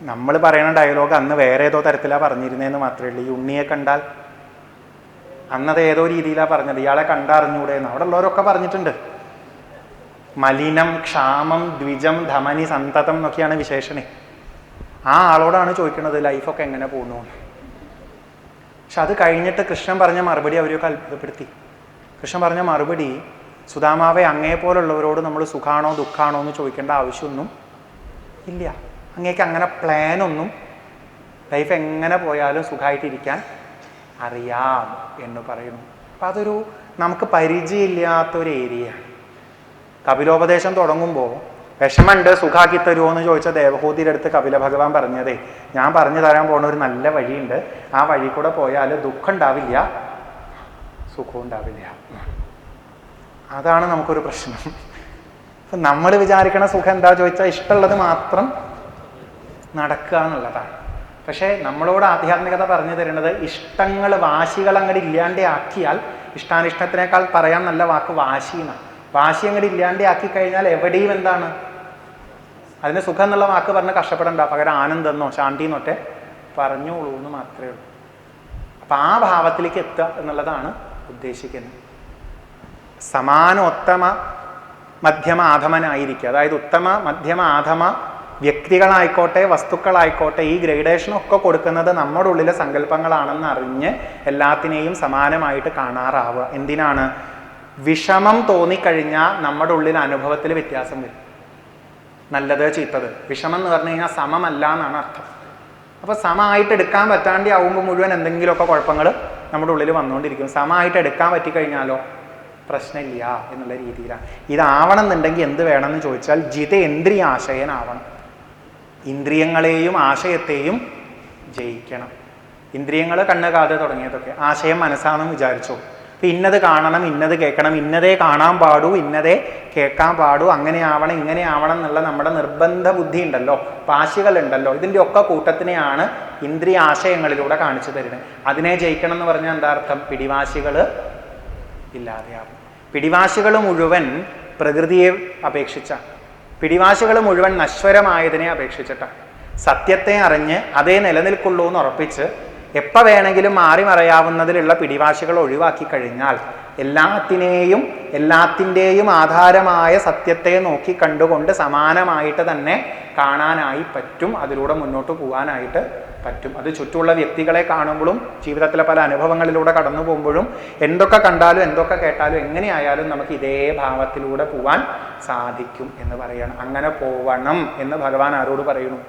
നമ്മൾ പറയുന്ന ഡയലോഗ് അന്ന് വേറെ ഏതോ തരത്തിലാണ് പറഞ്ഞിരുന്നതെന്ന് മാത്രമേ ഉള്ളൂ. ഈ ഉണ്ണിയെ കണ്ടാൽ അന്നത് ഏതോ രീതിയിലാണ് പറഞ്ഞത്, ഇയാളെ കണ്ടറിഞ്ഞൂടെ എന്ന്. അവിടെ ഉള്ളവരൊക്കെ പറഞ്ഞിട്ടുണ്ട്. മലിനം, ക്ഷാമം, ദ്വിജം, ധമനി, സന്തതം എന്നൊക്കെയാണ് വിശേഷണേ. ആ ആളോടാണ് ചോദിക്കുന്നത് ലൈഫൊക്കെ എങ്ങനെ പോകുന്നു. പക്ഷെ അത് കഴിഞ്ഞിട്ട് കൃഷ്ണൻ പറഞ്ഞ മറുപടി അവരെയൊക്കെ അത്ഭുതപ്പെടുത്തി. കൃഷ്ണൻ പറഞ്ഞ മറുപടി, സുധാമാവെ, അങ്ങേപ്പോലുള്ളവരോട് നമ്മൾ സുഖാണോ ദുഃഖാണോ എന്ന് ചോദിക്കേണ്ട ആവശ്യമൊന്നും ഇല്ല. അങ്ങേക്ക് അങ്ങനെ പ്ലാനൊന്നും, ലൈഫ് എങ്ങനെ പോയാലും സുഖമായിട്ടിരിക്കാൻ അറിയാം എന്ന് പറയുന്നു. അപ്പം അതൊരു നമുക്ക് പരിചയമില്ലാത്തൊരു ഏരിയയാണ്. കപിലോപദേശം തുടങ്ങുമ്പോൾ വിഷമമുണ്ട് സുഖാക്കി തരുമോ എന്ന് ചോദിച്ച ദേവഹൂതിയുടെ അടുത്ത് കപില ഭഗവാൻ പറഞ്ഞതേ, ഞാൻ പറഞ്ഞു തരാൻ പോണ ഒരു നല്ല വഴിയുണ്ട്, ആ വഴി കൂടെ പോയാൽ ദുഃഖം ഉണ്ടാവില്ല, സുഖവും ഉണ്ടാവില്ല. അതാണ് നമുക്കൊരു പ്രശ്നം. അപ്പം നമ്മൾ വിചാരിക്കണ സുഖം എന്താ ചോദിച്ചാൽ ഇഷ്ടമുള്ളത് മാത്രം നടക്കുക എന്നുള്ളതാണ്. പക്ഷേ നമ്മളോട് ആധ്യാത്മികത പറഞ്ഞു തരുന്നത് ഇഷ്ടങ്ങൾ, വാശികൾ അങ്ങോട്ട് ഇല്ലാണ്ട് ആക്കിയാൽ, ഇഷ്ടാനിഷ്ടത്തിനേക്കാൾ പറയാൻ നല്ല വാക്ക് വാശി എന്നാണ്. വാശി അങ്ങോട്ട് ഇല്ലാണ്ട് ആക്കി കഴിഞ്ഞാൽ എവിടെയും എന്താണ്, അതിന് സുഖം എന്നുള്ള വാക്ക് പറഞ്ഞ് കഷ്ടപ്പെടണ്ട, പകരം ആനന്ദെന്നോ ശാന്തിന്നൊക്കെ പറഞ്ഞോളൂ എന്ന് മാത്രമേ ഉള്ളൂ. അപ്പം ആ ഭാവത്തിലേക്ക് എത്തുക എന്നുള്ളതാണ് ഉദ്ദേശിക്കുന്നത്. സമാനോത്തമ മധ്യമ ആധമനായിരിക്കുക. അതായത് ഉത്തമ മധ്യമ ആധമ വ്യക്തികളായിക്കോട്ടെ വസ്തുക്കളായിക്കോട്ടെ ഈ ഗ്രേഡേഷനൊക്കെ കൊടുക്കുന്നത് നമ്മുടെ ഉള്ളിലെ സങ്കല്പങ്ങളാണെന്ന് അറിഞ്ഞ് എല്ലാത്തിനെയും സമാനമായിട്ട് കാണാറാവുക. എന്തിനാണ്? വിഷമം തോന്നിക്കഴിഞ്ഞാൽ നമ്മുടെ ഉള്ളിൽ അനുഭവത്തിൽ വ്യത്യാസം വരും. നല്ലത് ചീത്തത്. വിഷമം എന്ന് പറഞ്ഞു കഴിഞ്ഞാൽ സമമല്ല എന്നാണ് അർത്ഥം. അപ്പോൾ സമമായിട്ട് എടുക്കാൻ പറ്റാണ്ടി ആവുമ്പോൾ മുഴുവൻ എന്തെങ്കിലുമൊക്കെ കുഴപ്പങ്ങൾ നമ്മുടെ ഉള്ളിൽ വന്നുകൊണ്ടിരിക്കും. സമമായിട്ട് എടുക്കാൻ പറ്റിക്കഴിഞ്ഞാലോ പ്രശ്നമില്ല എന്നുള്ള രീതിയിലാണ്. ഇതാവണം എന്നുണ്ടെങ്കിൽ എന്ത് വേണമെന്ന് ചോദിച്ചാൽ ജിതേന്ദ്രിയാശയനാവണം. ഇന്ദ്രിയങ്ങളെയും ആശയത്തെയും ജയിക്കണം. ഇന്ദ്രിയങ്ങൾ കണ്ണ് കാത് തുടങ്ങിയതൊക്കെ, ആശയം മനസ്സാണെന്ന് വിചാരിച്ചോ. അപ്പം ഇന്നത് കാണണം, ഇന്നത് കേൾക്കണം, ഇന്നതേ കാണാൻ പാടൂ, ഇന്നതേ കേൾക്കാൻ പാടൂ, അങ്ങനെ ആവണം ഇങ്ങനെ ആവണം എന്നുള്ള നമ്മുടെ നിർബന്ധ ബുദ്ധി ഉണ്ടല്ലോ, പാശികളുണ്ടല്ലോ, ഇതിൻ്റെ ഒക്കെ കൂട്ടത്തിനെയാണ് ഇന്ദ്രിയ ആശയങ്ങളിലൂടെ കാണിച്ചു തരുന്നത്. അതിനെ ജയിക്കണം എന്ന് പറഞ്ഞാൽ എന്താ അർത്ഥം? പിടിവാശികൾ ഇല്ലാതെയാവും. പിടിവാശികൾ മുഴുവൻ പ്രകൃതിയെ അപേക്ഷിച്ചാണ്. പിടിവാശികൾ മുഴുവൻ നശ്വരമായതിനെ അപേക്ഷിച്ചിട്ടാണ്. സത്യത്തെ അറിഞ്ഞ് അതേ നിലനിൽക്കുള്ളൂ എന്ന് ഉറപ്പിച്ച് എപ്പോൾ വേണമെങ്കിലും മാറി മറയാവുന്നതിലുള്ള പിടിവാശികൾ ഒഴിവാക്കി കഴിഞ്ഞാൽ എല്ലാത്തിൻ്റെയും ആധാരമായ സത്യത്തെ നോക്കി കണ്ടുകൊണ്ട് സമാനമായിട്ട് തന്നെ കാണാനായി പറ്റും. അതിലൂടെ മുന്നോട്ട് പോകാനായിട്ട് പറ്റും. അത് ചുറ്റുമുള്ള വ്യക്തികളെ കാണുമ്പോഴും ജീവിതത്തിലെ പല അനുഭവങ്ങളിലൂടെ കടന്നു പോകുമ്പോഴും എന്തൊക്കെ കണ്ടാലും എന്തൊക്കെ കേട്ടാലും എങ്ങനെയായാലും നമുക്ക് ഇതേ ഭാവത്തിലൂടെ പോവാൻ സാധിക്കും എന്ന് പറയണം. അങ്ങനെ പോവണം എന്ന് ഭഗവാൻ ആരോട് പറയുന്നു?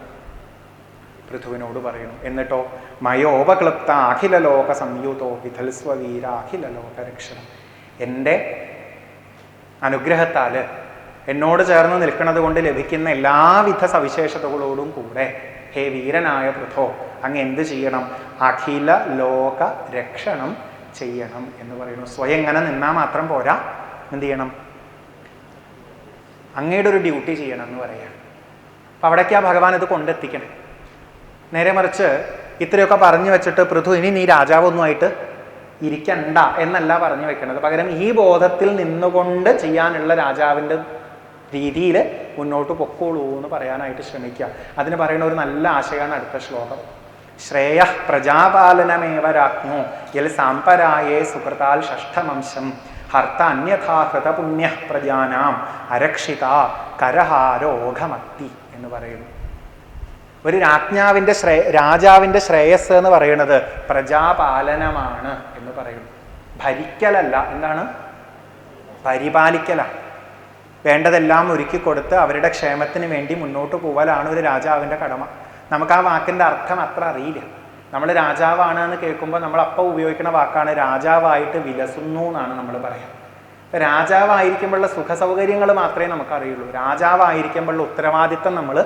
പൃഥുവിനോട് പറയുന്നു. എന്നിട്ടോ മയോപക്ലുപ്ത അഖില ലോക സംയുതോ വിധൽസ്വവീര അഖില ലോക രക്ഷണം. എൻ്റെ അനുഗ്രഹത്താൽ എന്നോട് ചേർന്ന് നിൽക്കുന്നത് കൊണ്ട് ലഭിക്കുന്ന എല്ലാവിധ സവിശേഷതകളോടും കൂടെ ഹേ വീരനായ പൃഥോ, അങ്ങ് എന്ത് ചെയ്യണം? അഖില ലോക രക്ഷണം ചെയ്യണം എന്ന് പറയുന്നു. സ്വയം ഇങ്ങനെ നിന്നാൽ മാത്രം പോരാ, എന്ത് ചെയ്യണം? അങ്ങയുടെ ഒരു ഡ്യൂട്ടി ചെയ്യണം എന്ന് പറയാം. അപ്പം അവിടേക്കാ ഭഗവാൻ ഇത് കൊണ്ടെത്തിക്കണം. നേരെ മറിച്ച് ഇത്രയൊക്കെ പറഞ്ഞു വെച്ചിട്ട് പൃഥു ഇനി നീ രാജാവൊന്നുമായിട്ട് ഇരിക്കണ്ട എന്നല്ല പറഞ്ഞു വെക്കുന്നത്. പകരം ഈ ബോധത്തിൽ നിന്നുകൊണ്ട് ചെയ്യാനുള്ള രാജാവിൻ്റെ രീതിയിൽ മുന്നോട്ട് പൊക്കോളൂ എന്ന് പറയാനായിട്ട് ശ്രമിക്കുക. അതിന് പറയുന്ന ഒരു നല്ല ആശയമാണ് അടുത്ത ശ്ലോകം. ശ്രേയ പ്രജാപാലനമേവ രാജ്ഞോ യൽ സാമ്പരായേ സുഹൃതാൽ ഷഷ്ഠമംശം ഹർത്ത അന്യഥാ ഹൃതപുണ്യ പ്രജാനാം അരക്ഷിത കരഹാരോഘമത്തി എന്ന് പറയുന്നു. ഒരു രാജാവിൻ്റെ ശ്രേയസ് എന്ന് പറയുന്നത് പ്രജാപാലനമാണ് എന്ന് പറയുന്നു. ഭരിക്കലല്ല, എന്താണ്? പരിപാലിക്കലാണ്. വേണ്ടതെല്ലാം ഒരുക്കി കൊടുത്ത് അവരുടെ ക്ഷേമത്തിന് വേണ്ടി മുന്നോട്ട് പോകലാണ് ഒരു രാജാവിൻ്റെ കടമ. നമുക്ക് ആ വാക്കിൻ്റെ അർത്ഥം അത്ര അറിയില്ല. നമ്മൾ രാജാവാണ് എന്ന് കേൾക്കുമ്പോൾ നമ്മൾ അപ്പം ഉപയോഗിക്കുന്ന വാക്കാണ് രാജാവായിട്ട് വിലസുന്നു എന്നാണ് നമ്മൾ പറയുക. ഇപ്പം രാജാവായിരിക്കുമ്പോഴുള്ള സുഖ സൗകര്യങ്ങൾ മാത്രമേ നമുക്കറിയുള്ളൂ. രാജാവായിരിക്കുമ്പോഴുള്ള ഉത്തരവാദിത്തം നമ്മൾ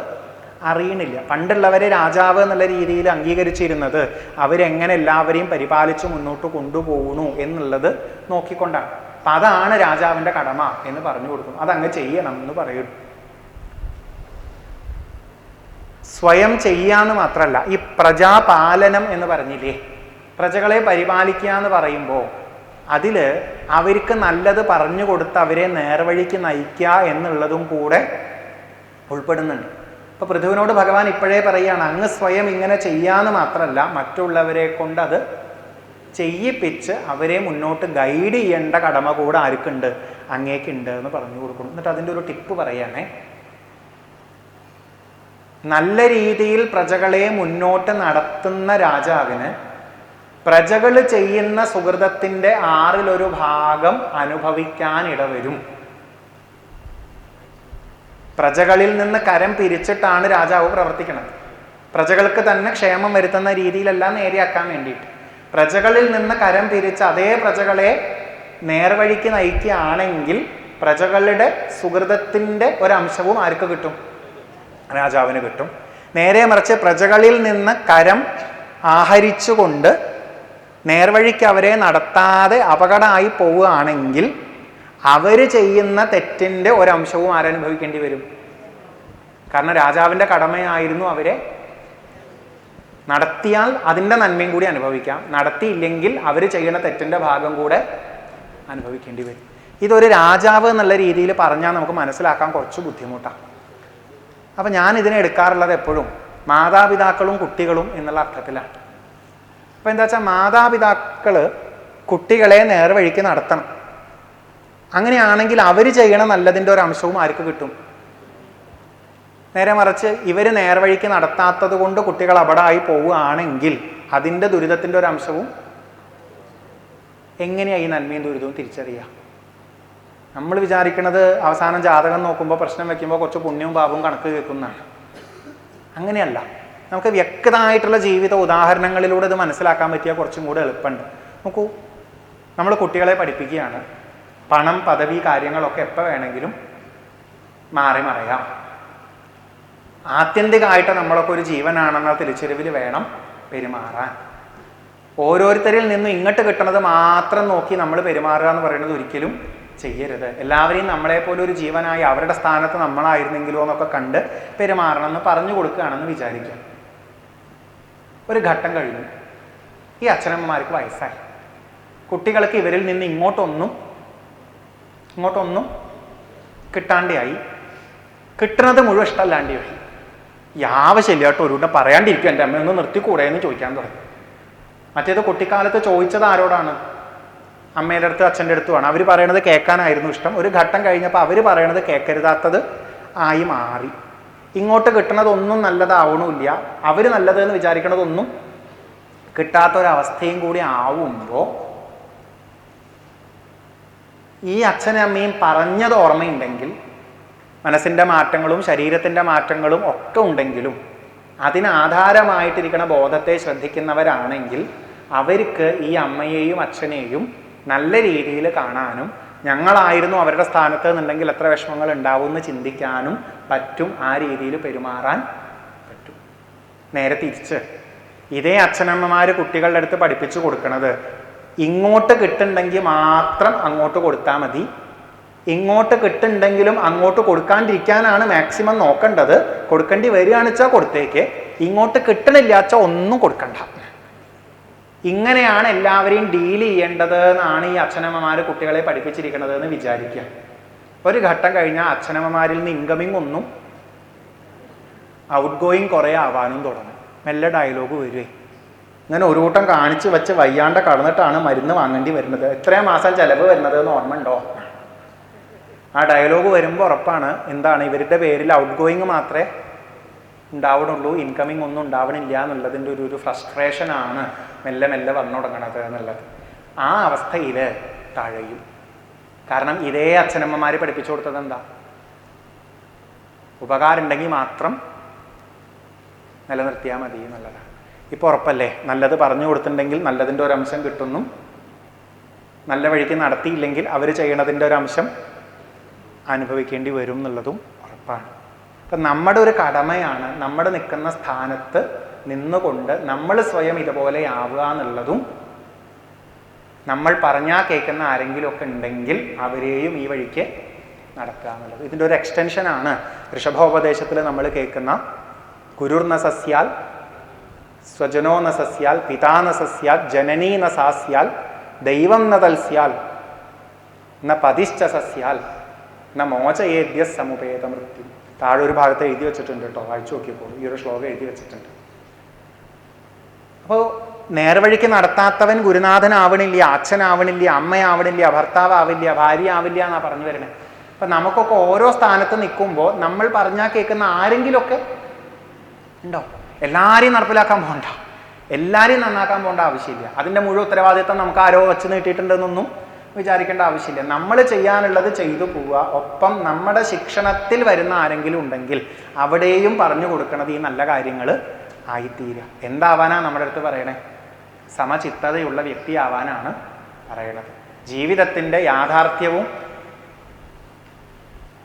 അറിയണില്ല. പണ്ടുള്ളവരെ രാജാവ് എന്നുള്ള രീതിയിൽ അംഗീകരിച്ചിരുന്നത് അവരെങ്ങനെ എല്ലാവരെയും പരിപാലിച്ച് മുന്നോട്ട് കൊണ്ടുപോകണു എന്നുള്ളത് നോക്കിക്കൊണ്ടാണ്. അപ്പം അതാണ് രാജാവിൻ്റെ കടമ എന്ന് പറഞ്ഞു കൊടുക്കും. അതങ്ങ് ചെയ്യണം എന്ന് പറയുന്നു. സ്വയം ചെയ്യാന്ന് മാത്രമല്ല, ഈ പ്രജാപാലനം എന്ന് പറഞ്ഞില്ലേ, പ്രജകളെ പരിപാലിക്കുക എന്ന് പറയുമ്പോൾ അതിൽ അവർക്ക് നല്ലത് പറഞ്ഞു കൊടുത്ത് അവരെ നേർവഴിക്ക് നയിക്കുക എന്നുള്ളതും കൂടെ ഉൾപ്പെടുന്നുണ്ട്. അപ്പോൾ പൃഥുവിനോട് ഭഗവാൻ ഇപ്പോഴേ പറയുകയാണ്, അങ്ങ് സ്വയം ഇങ്ങനെ ചെയ്യാന്ന് മാത്രമല്ല മറ്റുള്ളവരെ കൊണ്ട് അത് ചെയ്യിപ്പിച്ച് അവരെ മുന്നോട്ട് ഗൈഡ് ചെയ്യേണ്ട കടമ കൂടെ ആർക്കുണ്ട്? അങ്ങേക്കുണ്ട് എന്ന് പറഞ്ഞു കൊടുക്കണം. എന്നിട്ട് അതിൻ്റെ ഒരു ടിപ്പ് പറയാണേ. നല്ല രീതിയിൽ പ്രജകളെ മുന്നോട്ട് നടത്തുന്ന രാജാവിന് പ്രജകൾ ചെയ്യുന്ന സുഹൃതത്തിൻ്റെ 1/6 ഭാഗം അനുഭവിക്കാൻ ഇടവരും. പ്രജകളിൽ നിന്ന് കരം പിരിച്ചിട്ടാണ് രാജാവ് പ്രവർത്തിക്കുന്നത്. പ്രജകൾക്ക് തന്നെ ക്ഷേമം വരുത്തുന്ന രീതിയിലെല്ലാം നേരെയാക്കാൻ വേണ്ടിയിട്ട് പ്രജകളിൽ നിന്ന് കരം പിരിച്ച് അതേ പ്രജകളെ നേർവഴിക്ക് നയിക്കുകയാണെങ്കിൽ പ്രജകളുടെ സുഹൃതത്തിൻ്റെ ഒരംശവും ആർക്ക് കിട്ടും? രാജാവിന് കിട്ടും. നേരെ മറിച്ച് പ്രജകളിൽ നിന്ന് കരം ആഹരിച്ചുകൊണ്ട് നേർവഴിക്ക് അവരെ നടത്താതെ അപകടമായി പോവുകയാണെങ്കിൽ അവർ ചെയ്യുന്ന തെറ്റിൻ്റെ ഒരംശവും ആരനുഭവിക്കേണ്ടി വരും? കാരണം രാജാവിൻ്റെ കടമയായിരുന്നു അവരെ നടത്തിയാൽ അതിൻ്റെ നന്മയും കൂടി അനുഭവിക്കാം, നടത്തിയില്ലെങ്കിൽ അവർ ചെയ്യുന്ന തെറ്റിൻ്റെ ഭാഗം കൂടെ അനുഭവിക്കേണ്ടി വരും. ഇതൊരു രാജാവ് എന്നുള്ള രീതിയിൽ പറഞ്ഞാൽ നമുക്ക് മനസ്സിലാക്കാൻ കുറച്ച് ബുദ്ധിമുട്ടാണ്. അപ്പം ഞാൻ ഇതിനെ എടുക്കാറുള്ളത് എപ്പോഴും മാതാപിതാക്കളും കുട്ടികളും എന്നുള്ള അർത്ഥത്തിലാണ്. അപ്പം എന്താ വെച്ചാൽ മാതാപിതാക്കൾ കുട്ടികളെ നേർവഴിക്ക് നടത്തണം. അങ്ങനെയാണെങ്കിൽ അവർ ചെയ്യണ നല്ലതിൻ്റെ ഒരു അംശവും ആർക്ക് കിട്ടും? നേരെ മറിച്ച് ഇവർ നേർവഴിക്ക് നടത്താത്തത് കൊണ്ട് കുട്ടികൾ അപകടമായി പോവുകയാണെങ്കിൽ അതിൻ്റെ ദുരിതത്തിൻ്റെ ഒരു അംശവും എങ്ങനെയാണ് ഈ നന്മയും ദുരിതവും തിരിച്ചറിയുക? നമ്മൾ വിചാരിക്കുന്നത് അവസാനം ജാതകം നോക്കുമ്പോൾ പ്രശ്നം വെക്കുമ്പോൾ കുറച്ച് പുണ്യവും പാപവും കണക്ക് കേൾക്കുന്നതാണ്. അങ്ങനെയല്ല. നമുക്ക് വ്യക്തമായിട്ടുള്ള ജീവിത ഉദാഹരണങ്ങളിലൂടെ ഇത് മനസ്സിലാക്കാൻ പറ്റിയാൽ കുറച്ചും കൂടെ എളുപ്പമുണ്ട്. നോക്കൂ, നമ്മൾ കുട്ടികളെ പഠിപ്പിക്കുകയാണ്. പണം, പദവി, കാര്യങ്ങളൊക്കെ എപ്പോൾ വേണമെങ്കിലും മാറി മറയാം. ആത്യന്തികമായിട്ട് നമ്മളൊക്കെ ഒരു ജീവനാണെന്ന തിരിച്ചറിവിൽ വേണം പെരുമാറാൻ. ഓരോരുത്തരിൽ നിന്നും ഇങ്ങോട്ട് കിട്ടുന്നത് മാത്രം നോക്കി നമ്മൾ പെരുമാറുക എന്ന് പറയുന്നത് ഒരിക്കലും ചെയ്യരുത്. എല്ലാവരെയും നമ്മളെപ്പോലെ ഒരു ജീവനായി അവരുടെ സ്ഥാനത്ത് നമ്മളായിരുന്നെങ്കിലോ എന്നൊക്കെ കണ്ട് പെരുമാറണം എന്ന് പറഞ്ഞു കൊടുക്കുകയാണെന്ന് വിചാരിക്കാം. ഒരു ഘട്ടം കഴിഞ്ഞു. ഈ അച്ഛനമ്മമാർക്ക് വയസ്സായി. കുട്ടികൾക്ക് ഇവരിൽ നിന്ന് ഇങ്ങോട്ടൊന്നും കിട്ടാണ്ടായി. കിട്ടുന്നത് മുഴുവൻ ഇഷ്ടമല്ലാണ്ടായി. ആവശ്യമില്ല കേട്ടോ, ഒരു കൂട്ടം പറയാണ്ടിരിക്കും, എൻ്റെ അമ്മ ഒന്ന് നിർത്തിക്കൂടെ എന്ന് ചോദിക്കാൻ തുടങ്ങി. മറ്റേത് കുട്ടിക്കാലത്ത് ചോദിച്ചത് ആരോടാണ്? അമ്മയുടെ അടുത്ത്, അച്ഛൻ്റെ അടുത്തുമാണ്. അവർ പറയണത് കേൾക്കാനായിരുന്നു ഇഷ്ടം. ഒരു ഘട്ടം കഴിഞ്ഞപ്പോൾ അവർ പറയണത് കേൾക്കരുതാത്തത് ആയി മാറി. ഇങ്ങോട്ട് കിട്ടണതൊന്നും നല്ലതാവണമില്ല, അവർ നല്ലതെന്ന് വിചാരിക്കണതൊന്നും കിട്ടാത്തൊരവസ്ഥയും കൂടി ആവുമ്പോൾ ഈ അച്ഛനും അമ്മയും പറഞ്ഞത് ഓർമ്മയുണ്ടെങ്കിൽ, മനസ്സിൻ്റെ മാറ്റങ്ങളും ശരീരത്തിൻ്റെ മാറ്റങ്ങളും ഒക്കെ ഉണ്ടെങ്കിലും അതിനാധാരമായിട്ടിരിക്കുന്ന ബോധത്തെ ശ്രദ്ധിക്കുന്നവരാണെങ്കിൽ അവർക്ക് ഈ അമ്മയെയും അച്ഛനെയും നല്ല രീതിയിൽ കാണാനും ഞങ്ങളായിരുന്നു അവരുടെ സ്ഥാനത്ത് എന്നുണ്ടെങ്കിൽ എത്ര വിഷമങ്ങൾ ഉണ്ടാവും എന്ന് ചിന്തിക്കാനും പറ്റും. ആ രീതിയിൽ പെരുമാറാൻ പറ്റും. നേരെ തിരിച്ച് ഇതേ അച്ഛനമ്മമാർ കുട്ടികളുടെ അടുത്ത് പഠിപ്പിച്ചു കൊടുക്കണത് ഇങ്ങോട്ട് കിട്ടുന്നുണ്ടെങ്കിൽ മാത്രം അങ്ങോട്ട് കൊടുത്താൽ മതി, ഇങ്ങോട്ട് കിട്ടുന്നുണ്ടെങ്കിലും അങ്ങോട്ട് കൊടുക്കാണ്ടിരിക്കാനാണ് മാക്സിമം നോക്കേണ്ടത്. കൊടുക്കേണ്ടി വരികയാണെന്ന് വെച്ചാൽ കൊടുത്തേക്ക്, ഇങ്ങോട്ട് കിട്ടണില്ലാച്ച ഒന്നും കൊടുക്കണ്ട. ഇങ്ങനെയാണ് എല്ലാവരെയും ഡീൽ ചെയ്യേണ്ടത് എന്നാണ് ഈ അച്ഛനമ്മമാർ കുട്ടികളെ പഠിപ്പിച്ചിരിക്കുന്നത് എന്ന് വിചാരിക്കുക. ഒരു ഘട്ടം കഴിഞ്ഞാൽ അച്ഛനമ്മമാരിൽ നിന്ന് ഇൻകമിങ് ഒന്നും ഔട്ട് ഗോയിങ് കുറേ ആവാനും തുടങ്ങും. മെല്ലെ ഡയലോഗ് വരുവേ. ഇങ്ങനെ ഒരു കൂട്ടം കാണിച്ച് വെച്ച് വയ്യാണ്ട കടന്നിട്ടാണ് മരുന്ന് വാങ്ങേണ്ടി വരുന്നത്, എത്രയും മാസം ചിലവ് വരുന്നത് എന്ന് ഓർമ്മ ഉണ്ടോ? ആ ഡയലോഗ് വരുമ്പോൾ ഉറപ്പാണ് എന്താണ് ഇവരുടെ പേരിൽ ഔട്ട് ഗോയിങ് മാത്രമേ ഉണ്ടാവണുള്ളൂ, ഇൻകമിങ് ഒന്നും ഉണ്ടാവണില്ല എന്നുള്ളതിൻ്റെ ഒരു ഫ്രസ്ട്രേഷനാണ് മെല്ലെ മെല്ലെ വന്നു തുടങ്ങണത് എന്നുള്ളത്. ആ അവസ്ഥയിൽ തഴയും. കാരണം ഇതേ അച്ഛനമ്മമാർ പഠിപ്പിച്ചു കൊടുത്തത് എന്താ? ഉപകാരം ഉണ്ടെങ്കിൽ മാത്രം നിലനിർത്തിയാൽ മതി എന്നുള്ളതാണ്. ഇപ്പോൾ ഉറപ്പല്ലേ, നല്ലത് പറഞ്ഞു കൊടുത്തിട്ടുണ്ടെങ്കിൽ നല്ലതിൻ്റെ ഒരു അംശം കിട്ടുന്നു, നല്ല വഴിക്ക് നടത്തിയില്ലെങ്കിൽ അവർ ചെയ്യണതിൻ്റെ ഒരു അംശം അനുഭവിക്കേണ്ടി വരും എന്നുള്ളതും ഉറപ്പാണ്. അപ്പം നമ്മുടെ ഒരു കടമയാണ് നമ്മുടെ നിൽക്കുന്ന സ്ഥാനത്ത് നിന്നുകൊണ്ട് നമ്മൾ സ്വയം ഇതുപോലെ ആവുക എന്നുള്ളതും, നമ്മൾ പറഞ്ഞാൽ കേൾക്കുന്ന ആരെങ്കിലുമൊക്കെ ഉണ്ടെങ്കിൽ അവരെയും ഈ വഴിക്ക് നടത്തുക എന്നുള്ളത്. ഇതിൻ്റെ ഒരു എക്സ്റ്റൻഷനാണ് ഋഷഭോപദേശത്തിൽ നമ്മൾ കേൾക്കുന്ന ഗുരുർ ന സസ്യാൽ സ്വജനോ ന സസ്യാൽ പിതാ ന സസ്യാൽ ജനനീ ന സാസ്യാൽ ദൈവം ന തൽസ്യാൽ ന പതിശ്ച സസ്യാൽ ന മോചയേദ്യ സമുപേത മൃത്യു. താഴെ ഒരു ഭാഗത്ത് എഴുതി വെച്ചിട്ടുണ്ട് കേട്ടോ, വായിച്ചു നോക്കിയപ്പോൾ ഈ ഒരു ശ്ലോകം എഴുതി വെച്ചിട്ടുണ്ട്. അപ്പോൾ നേർവഴിക്ക് നടത്താത്തവൻ ഗുരുനാഥനാവണില്ല, അച്ഛനാവണില്ല, അമ്മയാവണില്ല, ഭർത്താവില്ല, ഭാര്യ ആവില്ല എന്നാ പറഞ്ഞു വരുന്നത്. അപ്പൊ നമുക്കൊക്കെ ഓരോ സ്ഥാനത്ത് നിൽക്കുമ്പോൾ നമ്മൾ പറഞ്ഞാൽ കേൾക്കുന്ന ആരെങ്കിലുമൊക്കെ ഉണ്ടോ? എല്ലാവരെയും നടപ്പിലാക്കാൻ പോകണ്ട, എല്ലാവരെയും നന്നാക്കാൻ പോകേണ്ട ആവശ്യമില്ല. അതിൻ്റെ മുഴുവൻ ഉത്തരവാദിത്വം നമുക്ക് ആരോ വെച്ച് നീട്ടിയിട്ടുണ്ടെന്നൊന്നും വിചാരിക്കേണ്ട ആവശ്യമില്ല. നമ്മൾ ചെയ്യാനുള്ളത് ചെയ്തു പോവുക. ഒപ്പം നമ്മുടെ ശിക്ഷണത്തിൽ വരുന്ന ആരെങ്കിലും ഉണ്ടെങ്കിൽ അവിടെയും പറഞ്ഞു കൊടുക്കണത് ഈ നല്ല കാര്യങ്ങൾ ആയിത്തീരുക. എന്താവാനാ നമ്മുടെ അടുത്ത് പറയണേ? സമചിത്തതയുള്ള വ്യക്തിയാവാനാണ് പറയണത്. ജീവിതത്തിൻ്റെ യാഥാർത്ഥ്യവും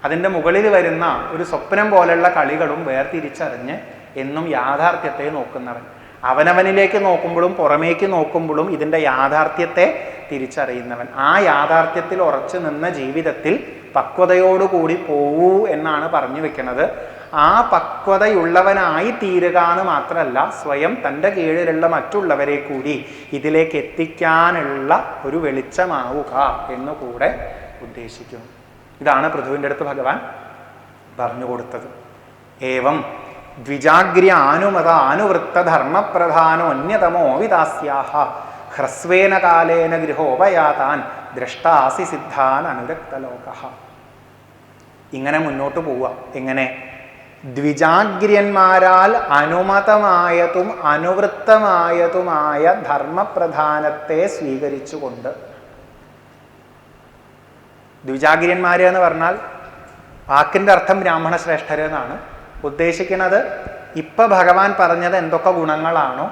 അതിൻ്റെ മുകളിൽ വരുന്ന ഒരു സ്വപ്നം പോലെയുള്ള കളികളും വേർതിരിച്ചറിഞ്ഞ് എന്നും യാഥാർത്ഥ്യത്തെ നോക്കുന്നവൻ. അവനവനിലേക്ക് നോക്കുമ്പോഴും പുറമേക്ക് നോക്കുമ്പോഴും ഇതിൻ്റെ യാഥാർത്ഥ്യത്തെ തിരിച്ചറിയുന്നവൻ. ആ യാഥാർത്ഥ്യത്തിൽ ഉറച്ചു നിന്ന ജീവിതത്തിൽ പക്വതയോടുകൂടി പോവൂ എന്നാണ് പറഞ്ഞു വെക്കുന്നത്. ആ പക്വതയുള്ളവനായി തീരുക എന്ന് മാത്രമല്ല, സ്വയം തൻ്റെ കീഴിലുള്ള മറ്റുള്ളവരെ കൂടി ഇതിലേക്ക് എത്തിക്കാനുള്ള ഒരു വെളിച്ചമാവുക എന്നുകൂടെ ഉദ്ദേശിക്കുന്നു. ഇതാണ് പൃഥുവിൻ്റെ അടുത്ത് ഭഗവാൻ പറഞ്ഞു കൊടുത്തത്. ഏവം ദ്വിജാഗ്ര്യ ആനുമത ആനുവൃത്ത ധർമ്മപ്രധാനോ അന്യതമോ വിദാസ്യാഹ ഹ്രസ്വേന കാലേന ഗൃഹോപയാതാൻ ദ്രഷ്ടാസി സിദ്ധാൻ അനുരക്തലോകഃ. ഇങ്ങനെ മുന്നോട്ട് പോവുക. എങ്ങനെ? ദ്വിജാഗ്ര്യന്മാരാൽ അനുമതമായതും അനുവൃത്തമായതുമായ ധർമ്മപ്രധാനത്തെ സ്വീകരിച്ചുകൊണ്ട്. ദ്വിജാഗ്ര്യന്മാർ എന്ന് പറഞ്ഞാൽ വാക്കിൻ്റെ അർത്ഥം ബ്രാഹ്മണ ശ്രേഷ്ഠർ എന്നാണ് ഉദ്ദേശിക്കുന്നത്. ഇപ്പം ഭഗവാൻ പറഞ്ഞത് എന്തൊക്കെ ഗുണങ്ങളാണോ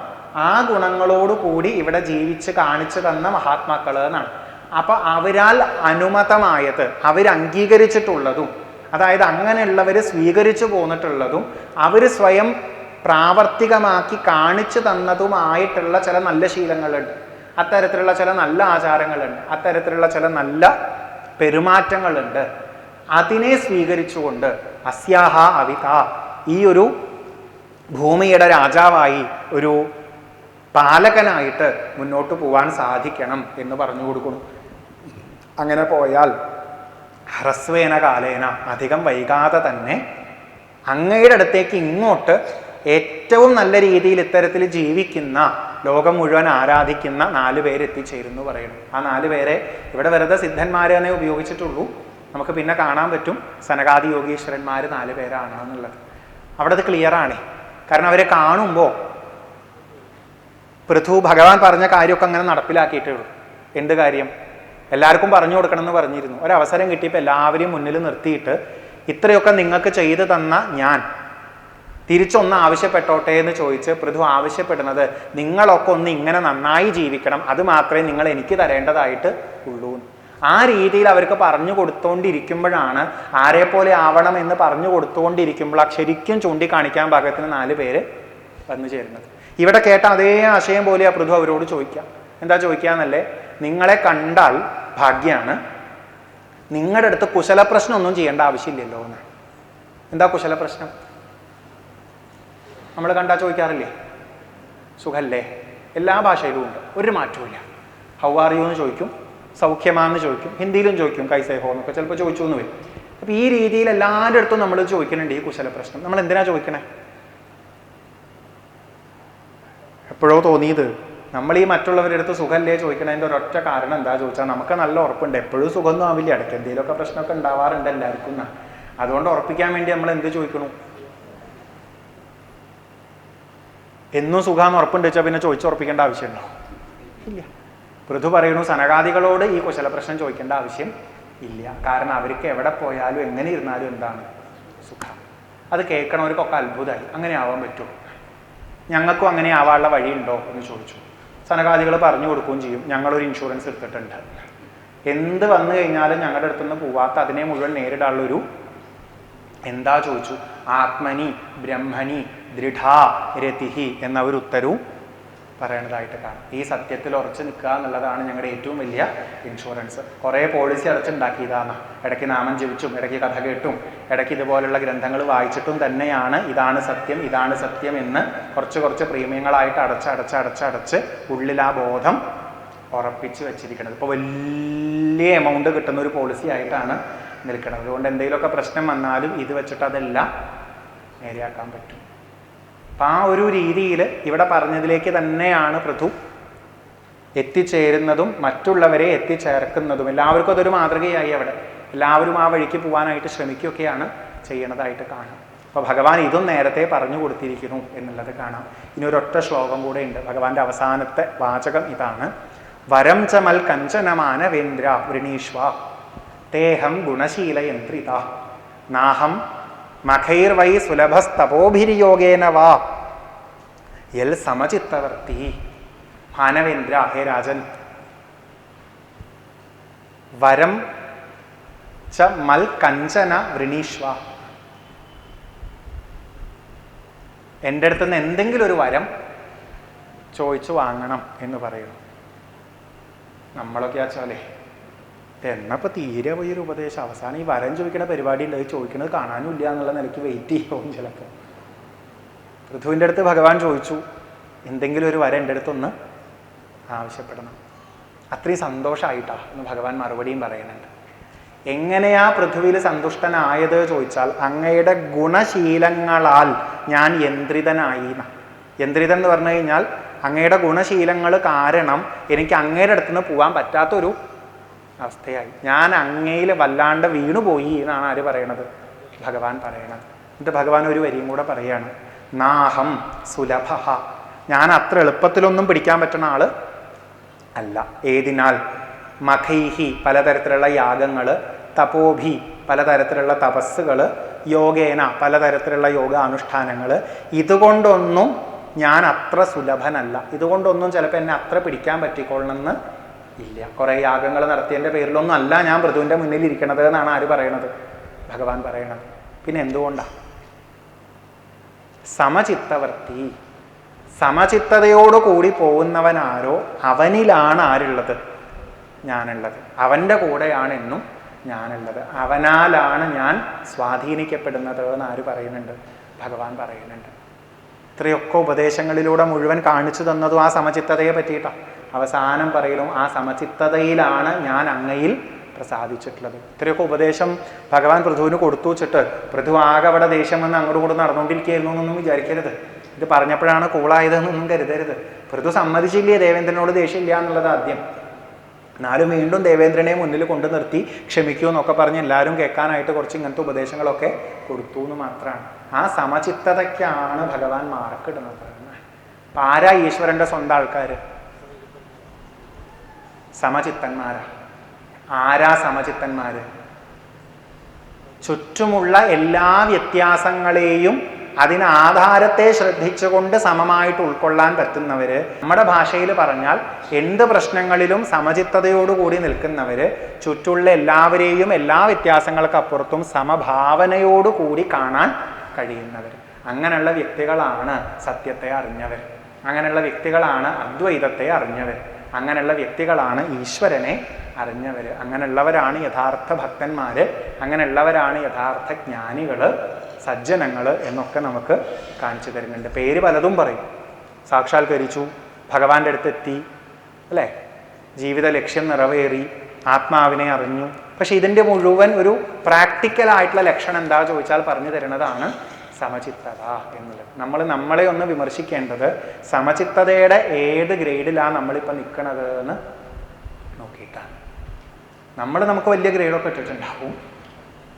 ആ ഗുണങ്ങളോടുകൂടി ഇവിടെ ജീവിച്ച് കാണിച്ചു തന്ന മഹാത്മാക്കൾ എന്നാണ്. അപ്പം അവരാൽ അനുമതമായത്, അവരംഗീകരിച്ചിട്ടുള്ളതും, അതായത് അങ്ങനെയുള്ളവർ സ്വീകരിച്ചു പോന്നിട്ടുള്ളതും അവർ സ്വയം പ്രാവർത്തികമാക്കി കാണിച്ചു തന്നതുമായിട്ടുള്ള ചില നല്ല ശീലങ്ങളുണ്ട്, അത്തരത്തിലുള്ള ചില നല്ല ആചാരങ്ങളുണ്ട്, അത്തരത്തിലുള്ള ചില നല്ല പെരുമാറ്റങ്ങളുണ്ട്. അതിനെ സ്വീകരിച്ചുകൊണ്ട് അസ്യാഹ അവിത, ഈ ഒരു ഭൂമിയുടെ രാജാവായി ഒരു പാലകനായിട്ട് മുന്നോട്ട് പോവാൻ സാധിക്കണം എന്ന് പറഞ്ഞു കൊടുക്കുന്നു. അങ്ങനെ പോയാൽ ഹ്രസ്വേന കാലേന, അധികം വൈകാതെ തന്നെ അങ്ങയുടെ അടുത്തേക്ക് ഇങ്ങോട്ട് ഏറ്റവും നല്ല രീതിയിൽ ഇത്തരത്തിൽ ജീവിക്കുന്ന, ലോകം മുഴുവൻ ആരാധിക്കുന്ന 4 പേര് എത്തിച്ചേരുന്നു പറയണം. ആ 4 പേരെ ഇവിടെ വെറുതെ സിദ്ധന്മാരെ തന്നെ ഉപയോഗിച്ചിട്ടുള്ളൂ. നമുക്ക് പിന്നെ കാണാൻ പറ്റും സനകാദി യോഗീശ്വരന്മാർ 4 പേരാണ് എന്നുള്ളത്. അവിടെ അത് ക്ലിയറാണ്. കാരണം അവരെ കാണുമ്പോൾ പൃഥു ഭഗവാൻ പറഞ്ഞ കാര്യമൊക്കെ അങ്ങനെ നടപ്പിലാക്കിയിട്ടേ ഉള്ളൂ. എന്ത് കാര്യം? എല്ലാവർക്കും പറഞ്ഞു കൊടുക്കണം എന്ന് പറഞ്ഞിരുന്നു. ഒരവസരം കിട്ടിയപ്പോൾ എല്ലാവരെയും മുന്നിൽ നിർത്തിയിട്ട് ഇത്രയൊക്കെ നിങ്ങൾക്ക് ചെയ്തു തന്ന ഞാൻ തിരിച്ചൊന്ന് ആവശ്യപ്പെട്ടോട്ടെ എന്ന് ചോദിച്ച് പൃഥു ആവശ്യപ്പെടുന്നത് നിങ്ങളൊക്കെ ഒന്ന് ഇങ്ങനെ നന്നായി ജീവിക്കണം, അത് മാത്രമേ നിങ്ങൾ എനിക്ക് തരേണ്ടതായിട്ട് ഉള്ളൂ. ആ രീതിയിൽ അവർക്ക് പറഞ്ഞു കൊടുത്തുകൊണ്ടിരിക്കുമ്പോഴാണ്, ആരെപ്പോലെ ആവണം എന്ന് പറഞ്ഞു കൊടുത്തുകൊണ്ടിരിക്കുമ്പോഴാണ് ശരിക്കും ചൂണ്ടിക്കാണിക്കാൻ പാകത്തിന് 4 പേര് വന്നു ചേരുന്നത്. ഇവിടെ കേട്ട അതേ ആശയം പോലെയാ പൃഥു അവരോട് ചോദിക്കാം. എന്താ ചോദിക്കാന്നല്ലേ? നിങ്ങളെ കണ്ടാൽ ഭാഗ്യാണ്, നിങ്ങളുടെ അടുത്ത് കുശലപ്രശ്നം ഒന്നും ചെയ്യേണ്ട ആവശ്യമില്ലല്ലോ എന്ന്. എന്താ കുശലപ്രശ്നം? നമ്മൾ കണ്ടാൽ ചോദിക്കാറില്ലേ? സുഖല്ലേ? എല്ലാ ഭാഷയിലും ഉണ്ട്, ഒരു മാറ്റവും. ഹൗ ആർ യു എന്ന് ചോദിക്കും, സൗഖ്യമാണെന്ന് ചോദിക്കും, ഹിന്ദിയിലും ചോദിക്കും കൈസേ ഹോ എന്നൊക്കെ ചിലപ്പോൾ ചോദിച്ചു എന്ന് വരും. അപ്പം ഈ രീതിയിൽ എല്ലാവരുടെ അടുത്തും നമ്മൾ ചോദിക്കുന്നുണ്ട് ഈ കുശല പ്രശ്നം. നമ്മൾ എന്തിനാ ചോദിക്കണേ? എപ്പോഴോ തോന്നിയത് നമ്മൾ ഈ മറ്റുള്ളവരുടെ അടുത്ത് സുഖമല്ലേ ചോദിക്കണതിൻ്റെ ഒരൊറ്റ കാരണം എന്താ ചോദിച്ചാൽ നമുക്ക് നല്ല ഉറപ്പുണ്ട് എപ്പോഴും സുഖമൊന്നും ആവില്ല, ഇടയ്ക്ക് എന്തെങ്കിലുമൊക്കെ പ്രശ്നമൊക്കെ ഉണ്ടാവാറുണ്ട് എല്ലാവർക്കും. അതുകൊണ്ട് ഉറപ്പിക്കാൻ വേണ്ടി നമ്മൾ എന്ത് ചോദിക്കണു? എന്നും സുഖാന്ന് ഉറപ്പുണ്ട് വെച്ചാൽ പിന്നെ ചോദിച്ചുറപ്പിക്കേണ്ട ആവശ്യമുണ്ടോ? ഇല്ല. പൃഥു പറയണു സനകാദികളോട് ഈ കുശല പ്രശ്നം ചോദിക്കേണ്ട ആവശ്യം ഇല്ല. കാരണം അവർക്ക് എവിടെ പോയാലും എങ്ങനെ ഇരുന്നാലും എന്താണ് സുഖം. അത് കേൾക്കണവർക്കൊക്കെ അത്ഭുതമായി. അങ്ങനെ ആവാൻ പറ്റുമോ? ഞങ്ങൾക്കും അങ്ങനെ ആവാനുള്ള വഴിയുണ്ടോ എന്ന് ചോദിച്ചു. സനകാദികൾ പറഞ്ഞു കൊടുക്കുകയും ചെയ്യും, ഞങ്ങളൊരു ഇൻഷുറൻസ് എടുത്തിട്ടുണ്ട്, എന്ത് വന്നു കഴിഞ്ഞാലും ഞങ്ങളുടെ അടുത്തുനിന്ന് പോവാത്ത അതിനെ മുഴുവൻ നേരിടാനുള്ളൊരു എന്താ ചോദിച്ചു? ആത്മനി ബ്രഹ്മണി ദൃഢാ രതിഹി എന്ന ഒരു ഉത്തരവും പറയണതായിട്ട് കാണാം. ഈ സത്യത്തിൽ ഉറച്ചു നിൽക്കുക എന്നുള്ളതാണ് ഞങ്ങളുടെ ഏറ്റവും വലിയ ഇൻഷുറൻസ്. കുറേ പോളിസി അടച്ചുണ്ടാക്കിയതാണ്. ഇടയ്ക്ക് നാമം ജപിച്ചും ഇടയ്ക്ക് കഥ കേട്ടും ഇടയ്ക്ക് ഇതുപോലുള്ള ഗ്രന്ഥങ്ങൾ വായിച്ചിട്ടും തന്നെയാണ് ഇതാണ് സത്യം ഇതാണ് സത്യം എന്ന് കുറച്ച് പ്രീമിയങ്ങളായിട്ട് അടച്ച് ഉള്ളിൽ ആ ബോധം ഉറപ്പിച്ച് വെച്ചിരിക്കുന്നത്. ഇപ്പോൾ വലിയ എമൗണ്ട് കിട്ടുന്ന ഒരു പോളിസി ആയിട്ടാണ് നിൽക്കുന്നത്. അതുകൊണ്ട് എന്തെങ്കിലുമൊക്കെ പ്രശ്നം വന്നാലും ഇത് വെച്ചിട്ട് അതെല്ലാം നേരെയാക്കാൻ പറ്റും. അപ്പം ആ ഒരു രീതിയിൽ ഇവിടെ പറഞ്ഞതിലേക്ക് തന്നെയാണ് പൃഥു എത്തിച്ചേരുന്നതും മറ്റുള്ളവരെ എത്തിച്ചേർക്കുന്നതും. എല്ലാവർക്കും അതൊരു മാതൃകയായി. അവിടെ എല്ലാവരും ആ വഴിക്ക് പോകാനായിട്ട് ശ്രമിക്കുകയൊക്കെയാണ് ചെയ്യണതായിട്ട് കാണാം. അപ്പോൾ ഭഗവാൻ ഇതും നേരത്തെ പറഞ്ഞു കൊടുത്തിരിക്കുന്നു എന്നുള്ളത് കാണാം. ഇനി ഒരൊറ്റ ശ്ലോകം കൂടെ ഉണ്ട്. ഭഗവാന്റെ അവസാനത്തെ വാചകം ഇതാണ്: വരം ചമൽ കഞ്ചനമാന വേന്ദ്ര വൃണീഷ്വ തേഹം ഗുണശീലയന്ത്രിത നാഹം മഖൈർവൈ സുലഭസ്തപോഭിരിയോഗേന വാ യൽ സമചിത്തവർത്തി. മാനവേന്ദ്ര, ഹേ രാജൻ, വരം ച മൽ കഞ്ചന വൃണീഷ്വ, എൻ്റെ അടുത്ത് നിന്ന് എന്തെങ്കിലും ഒരു വരം ചോദിച്ചു വാങ്ങണം എന്ന് പറയുന്നു. നമ്മളൊക്കെ ആച്ചാലേ എന്നപ്പോൾ തീരെ പോയൊരു ഉപദേശം, അവസാനം ഈ വരം ചോദിക്കുന്ന പരിപാടി ഉണ്ട്, അത് ചോദിക്കുന്നത് കാണാനും ഇല്ല എന്നുള്ള നിലയ്ക്ക് വെയിറ്റ് ചെയ്യും ചിലപ്പോൾ. പൃഥുവിൻ്റെ അടുത്ത് ഭഗവാൻ ചോദിച്ചു, എന്തെങ്കിലും ഒരു വരം എൻ്റെ അടുത്തൊന്ന് ആവശ്യപ്പെടണം. അത്രയും സന്തോഷമായിട്ടാ എന്ന് ഭഗവാൻ മറുപടിയും പറയുന്നുണ്ട്. എങ്ങനെയാ പൃഥ്വിയിൽ സന്തുഷ്ടനായത് ചോദിച്ചാൽ, അങ്ങയുടെ ഗുണശീലങ്ങളാൽ ഞാൻ യന്ത്രിതനായി. യന്ത്രിതൻ എന്ന് പറഞ്ഞു കഴിഞ്ഞാൽ അങ്ങയുടെ ഗുണശീലങ്ങൾ കാരണം എനിക്ക് അങ്ങയുടെ അടുത്തുനിന്ന് പോകാൻ പറ്റാത്തൊരു അവസ്ഥയായി. ഞാൻ അങ്ങയിൽ വല്ലാണ്ട് വീണുപോയി എന്നാണ് ആര് പറയണത്? ഭഗവാൻ പറയണത്. എന്നിട്ട് ഭഗവാൻ ഒരു വരിയും കൂടെ പറയാണ്: നാഹം സുലഭ, ഞാൻ അത്ര എളുപ്പത്തിലൊന്നും പിടിക്കാൻ പറ്റുന്ന ആള് അല്ല. ഏതിനാൽ? മഖൈഹി, പലതരത്തിലുള്ള യാഗങ്ങൾ, തപോഭി, പലതരത്തിലുള്ള തപസ്സുകൾ, യോഗേന, പലതരത്തിലുള്ള യോഗാനുഷ്ഠാനങ്ങൾ, ഇതുകൊണ്ടൊന്നും ഞാൻ അത്ര സുലഭനല്ല. ഇതുകൊണ്ടൊന്നും ചിലപ്പോൾ എന്നെ അത്ര പിടിക്കാൻ പറ്റിക്കൊള്ളണമെന്ന് ഇല്ല. കുറേ യാഗങ്ങൾ നടത്തിയതിൻ്റെ പേരിലൊന്നും അല്ല ഞാൻ പൃഥുവിൻ്റെ മുന്നിൽ ഇരിക്കണത് എന്നാണ് ആര് പറയണത്? ഭഗവാൻ പറയണത്. പിന്നെ എന്തുകൊണ്ടാ? സമചിത്തവർത്തി, സമചിത്തതയോടു കൂടി പോകുന്നവനാരോ അവനിലാണ് ആരുള്ളത്? ഞാനുള്ളത്. അവൻ്റെ കൂടെയാണ് എന്നും ഞാനുള്ളത്. അവനാലാണ് ഞാൻ സ്വാധീനിക്കപ്പെടുന്നത് എന്ന് ആര് പറയുന്നുണ്ട്? ഭഗവാൻ പറയുന്നുണ്ട്. ഇത്രയൊക്കെ ഉപദേശങ്ങളിലൂടെ മുഴുവൻ കാണിച്ചു തന്നതും ആ സമചിത്തതയെ പറ്റിയിട്ടാണ്. അവസാനം പറയലും ആ സമചിത്തതയിലാണ് ഞാൻ അങ്ങയിൽ പ്രസാദിച്ചിട്ടുള്ളത്. ഇത്രയൊക്കെ ഉപദേശം ഭഗവാൻ പൃഥുവിന് കൊടുത്തു വെച്ചിട്ട് പൃഥു ആകെ അവിടെ ദേഷ്യം വന്ന് അങ്ങോട്ടും കൂടെ നടന്നുകൊണ്ടിരിക്കുകയായിരുന്നു എന്നൊന്നും വിചാരിക്കരുത്. ഇത് പറഞ്ഞപ്പോഴാണ് കൂളായതെന്നൊന്നും കരുതരുത്. പൃഥു സമ്മതിച്ചില്ലേ ദേവേന്ദ്രനോട് ദേഷ്യമില്ല എന്നുള്ളത് ആദ്യം. എന്നാലും വീണ്ടും ദേവേന്ദ്രനെ മുന്നിൽ കൊണ്ടു നിർത്തി ക്ഷമിക്കൂ എന്നൊക്കെ പറഞ്ഞ് എല്ലാവരും കേൾക്കാനായിട്ട് കുറച്ച് ഇങ്ങനത്തെ ഉപദേശങ്ങളൊക്കെ കൊടുത്തു എന്ന് മാത്രമാണ്. ആ സമചിത്തതയ്ക്കാണ് ഭഗവാൻ മാർക്കിടുന്നത്. അപ്പം ആരാ ഈശ്വരൻ്റെ സ്വന്തം ആൾക്കാർ? സമചിത്തന്മാരാ. ആരാ സമചിത്തന്മാര്? ചുറ്റുമുള്ള എല്ലാ വ്യത്യാസങ്ങളെയും അതിനാധാരത്തെ ശ്രദ്ധിച്ചുകൊണ്ട് സമമായിട്ട് ഉൾക്കൊള്ളാൻ പറ്റുന്നവര്, നമ്മുടെ ഭാഷയിൽ പറഞ്ഞാൽ എന്ത് പ്രശ്നങ്ങളിലും സമചിത്തതയോടുകൂടി നിൽക്കുന്നവര്, ചുറ്റുള്ള എല്ലാവരെയും എല്ലാ വ്യത്യാസങ്ങൾക്കപ്പുറത്തും സമഭാവനയോടുകൂടി കാണാൻ കഴിയുന്നവർ. അങ്ങനെയുള്ള വ്യക്തികളാണ് സത്യത്തെ അറിഞ്ഞവർ. അങ്ങനെയുള്ള വ്യക്തികളാണ് അദ്വൈതത്തെ അറിഞ്ഞവർ. അങ്ങനെയുള്ള വ്യക്തികളാണ് ഈശ്വരനെ അറിഞ്ഞവർ. അങ്ങനെയുള്ളവരാണ് യഥാർത്ഥ ഭക്തന്മാർ. അങ്ങനെയുള്ളവരാണ് യഥാർത്ഥ ജ്ഞാനികൾ, സജ്ജനങ്ങൾ എന്നൊക്കെ നമുക്ക് കാണിച്ചു തരുന്നുണ്ട്. പേര് പലതും പറയും. സാക്ഷാത്കരിച്ചു, ഭഗവാന്റെ അടുത്തെത്തി, അല്ലേ, ജീവിത ലക്ഷ്യം നിറവേറി, ആത്മാവിനെ അറിഞ്ഞു. പക്ഷെ ഇതിൻ്റെ മുഴുവൻ ഒരു പ്രാക്ടിക്കലായിട്ടുള്ള ലക്ഷണം എന്താ ചോദിച്ചാൽ പറഞ്ഞു തരുന്നതാണ് സമചിത്തത എന്നുള്ളത്. നമ്മളെ ഒന്ന് വിമർശിക്കേണ്ടത് സമചിത്തതയുടെ ഏത് ഗ്രേഡിലാണ് നമ്മളിപ്പോൾ നിൽക്കണത് എന്ന് നോക്കിയിട്ടാണ്. നമുക്ക് വലിയ ഗ്രേഡൊക്കെ ഇട്ടിട്ടുണ്ടാവും,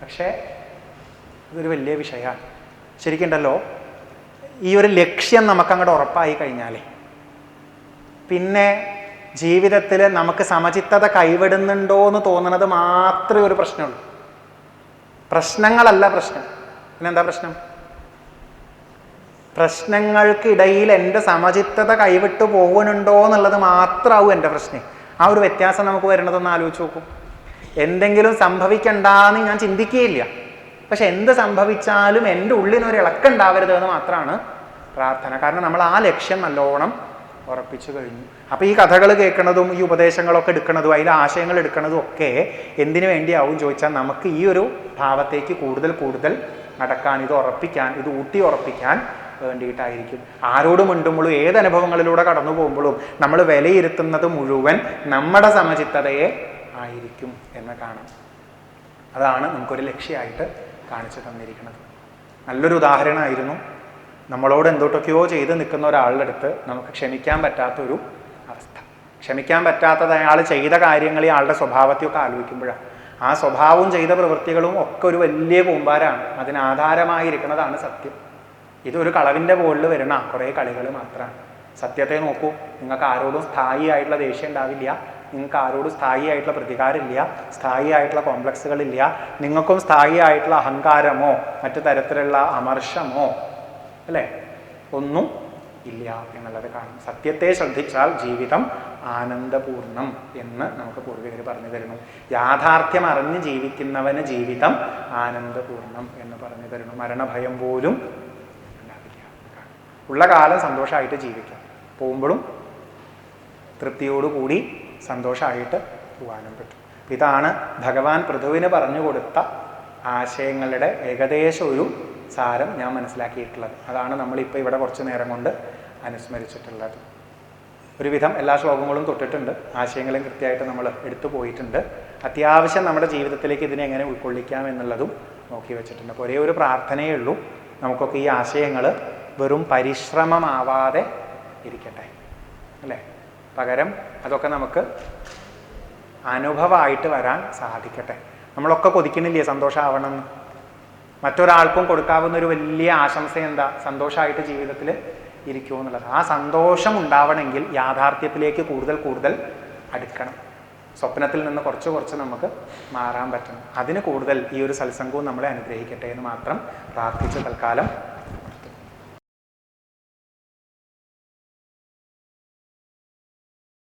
പക്ഷേ ഇതൊരു വലിയ വിഷയമാണ്. ശരിക്കുണ്ടല്ലോ, ഈ ഒരു ലക്ഷ്യം നമുക്കങ്ങോട്ട് ഉറപ്പായി കഴിഞ്ഞാലേ പിന്നെ ജീവിതത്തിൽ നമുക്ക് സമചിത്തത കൈവിടുന്നുണ്ടോ എന്ന് തോന്നുന്നത് മാത്രമേ ഒരു പ്രശ്നമുള്ളൂ. പ്രശ്നങ്ങളല്ല പ്രശ്നം. പിന്നെന്താ പ്രശ്നം? പ്രശ്നങ്ങൾക്കിടയിൽ എൻ്റെ സമചിത്തത കൈവിട്ടു പോകുന്നുണ്ടോ എന്നുള്ളത് മാത്രമാവും എൻ്റെ പ്രശ്നം. ആ ഒരു വ്യത്യാസം നമുക്ക് വരുന്നതൊന്ന് ആലോചിച്ച് നോക്കും. എന്തെങ്കിലും സംഭവിക്കണ്ടെന്ന് ഞാൻ ചിന്തിക്കുകയില്ല, പക്ഷെ എന്ത് സംഭവിച്ചാലും എൻ്റെ ഉള്ളിനൊരു ഇളക്കുണ്ടാവരുത് എന്ന് മാത്രമാണ് പ്രാർത്ഥന. കാരണം നമ്മൾ ആ ലക്ഷ്യം നല്ലോണം ഉറപ്പിച്ചു കഴിഞ്ഞു. അപ്പോൾ ഈ കഥകൾ കേൾക്കുന്നതും ഈ ഉപദേശങ്ങളൊക്കെ എടുക്കുന്നതും അതിലെ ആശയങ്ങൾ എടുക്കുന്നതും ഒക്കെ എന്തിനു വേണ്ടിയാവും ചോദിച്ചാൽ നമുക്ക് ഈ ഒരു ഭാവത്തേക്ക് കൂടുതൽ കൂടുതൽ നടക്കാൻ, ഇത് ഉറപ്പിക്കാൻ, ഇത് ഊട്ടി ഉറപ്പിക്കാൻ വേണ്ടിയിട്ടായിരിക്കും. ആരോട് മിണ്ടുമ്പോഴും ഏതനുഭവങ്ങളിലൂടെ കടന്നു പോകുമ്പോഴും നമ്മൾ വിലയിരുത്തുന്നത് മുഴുവൻ നമ്മുടെ സമചിത്തതയെ ആയിരിക്കും എന്ന് കാണാം. അതാണ് നമുക്കൊരു ലക്ഷ്യമായിട്ട് കാണിച്ചു തന്നിരിക്കുന്നത്. നല്ലൊരു ഉദാഹരണമായിരുന്നു നമ്മളോട് എന്തൊട്ടൊക്കെയോ ചെയ്ത് നിൽക്കുന്ന ഒരാളുടെ അടുത്ത് നമുക്ക് ക്ഷമിക്കാൻ പറ്റാത്തൊരു അവസ്ഥ. ക്ഷമിക്കാൻ പറ്റാത്തത് അയാൾ ചെയ്ത കാര്യങ്ങളെ ആളുടെ സ്വഭാവത്തെയൊക്കെ ആലോചിക്കുമ്പോഴാണ്. ആ സ്വഭാവവും ചെയ്ത പ്രവൃത്തികളും ഒക്കെ ഒരു വലിയ കൂമ്പാരാണ്. അതിനാധാരമായിരിക്കുന്നതാണ് സത്യം. ഇതൊരു കളവിൻ്റെ മുകളിൽ വരുന്ന കുറേ കളികൾ മാത്രമാണ്. സത്യത്തെ നോക്കൂ, നിങ്ങൾക്ക് ആരോടും സ്ഥായിയായിട്ടുള്ള ദേഷ്യം ഉണ്ടാവില്ല, നിങ്ങൾക്ക് ആരോടും സ്ഥായിയായിട്ടുള്ള പ്രതികാരമില്ല, സ്ഥായിയായിട്ടുള്ള കോംപ്ലക്സുകളില്ല, നിങ്ങൾക്കും സ്ഥായിയായിട്ടുള്ള അഹങ്കാരമോ മറ്റു തരത്തിലുള്ള അമർഷമോ അല്ലേ ഒന്നും ഇല്ല എന്നുള്ളത് കാണും. സത്യത്തെ ശ്രദ്ധിച്ചാൽ ജീവിതം ആനന്ദപൂർണം എന്ന് നമുക്ക് പൂർവികർ പറഞ്ഞു തരുന്നു. യാഥാർത്ഥ്യം അറിഞ്ഞ് ജീവിക്കുന്നവന് ജീവിതം ആനന്ദപൂർണം എന്ന് പറഞ്ഞു തരുന്നു. മരണഭയം പോലും ഉണ്ടാവില്ല. ഉള്ള കാലം സന്തോഷമായിട്ട് ജീവിക്കാം, പോകുമ്പോഴും തൃപ്തിയോടുകൂടി സന്തോഷമായിട്ട് പോകാനും പറ്റും. ഇതാണ് ഭഗവാൻ പൃഥുവിന് പറഞ്ഞു കൊടുത്ത ആശയങ്ങളുടെ ഏകദേശം ഒരു സാരം ഞാൻ മനസ്സിലാക്കിയിട്ടുള്ളത്. അതാണ് നമ്മളിപ്പോൾ ഇവിടെ കുറച്ച് നേരം കൊണ്ട് അനുസ്മരിച്ചിട്ടുള്ളത്. ഒരുവിധം എല്ലാ ശ്ലോകങ്ങളും തൊട്ടിട്ടുണ്ട്, ആശയങ്ങളും കൃത്യമായിട്ട് നമ്മൾ എടുത്തു പോയിട്ടുണ്ട്. അത്യാവശ്യം നമ്മുടെ ജീവിതത്തിലേക്ക് ഇതിനെ എങ്ങനെ ഉൾക്കൊള്ളിക്കാം എന്നുള്ളതും നോക്കി വെച്ചിട്ടുണ്ട്. അപ്പോൾ ഒരേ ഒരു പ്രാർത്ഥനയേ ഉള്ളൂ, നമുക്കൊക്കെ ഈ ആശയങ്ങൾ വെറും പരിശ്രമമാവാതെ ഇരിക്കട്ടെ അല്ലേ. പകരം അതൊക്കെ നമുക്ക് അനുഭവമായിട്ട് വരാൻ സാധിക്കട്ടെ. നമ്മളൊക്കെ കൊതിക്കണില്ലേ സന്തോഷമാവണമെന്ന്? മറ്റൊരാൾക്കും കൊടുക്കാവുന്ന ഒരു വലിയ ആശംസ എന്താ? സന്തോഷമായിട്ട് ജീവിതത്തിൽ ഇരിക്കുമോ എന്നുള്ളത്. ആ സന്തോഷം ഉണ്ടാവണമെങ്കിൽ യാഥാർത്ഥ്യത്തിലേക്ക് കൂടുതൽ കൂടുതൽ അടുക്കണം. സ്വപ്നത്തിൽ നിന്ന് കുറച്ച് കുറച്ച് നമുക്ക് മാറാൻ പറ്റണം. അതിന് കൂടുതൽ ഈ ഒരു സത്സംഗവും നമ്മളെ അനുഗ്രഹിക്കട്ടെ എന്ന് മാത്രം പ്രാർത്ഥിച്ച് തൽക്കാലം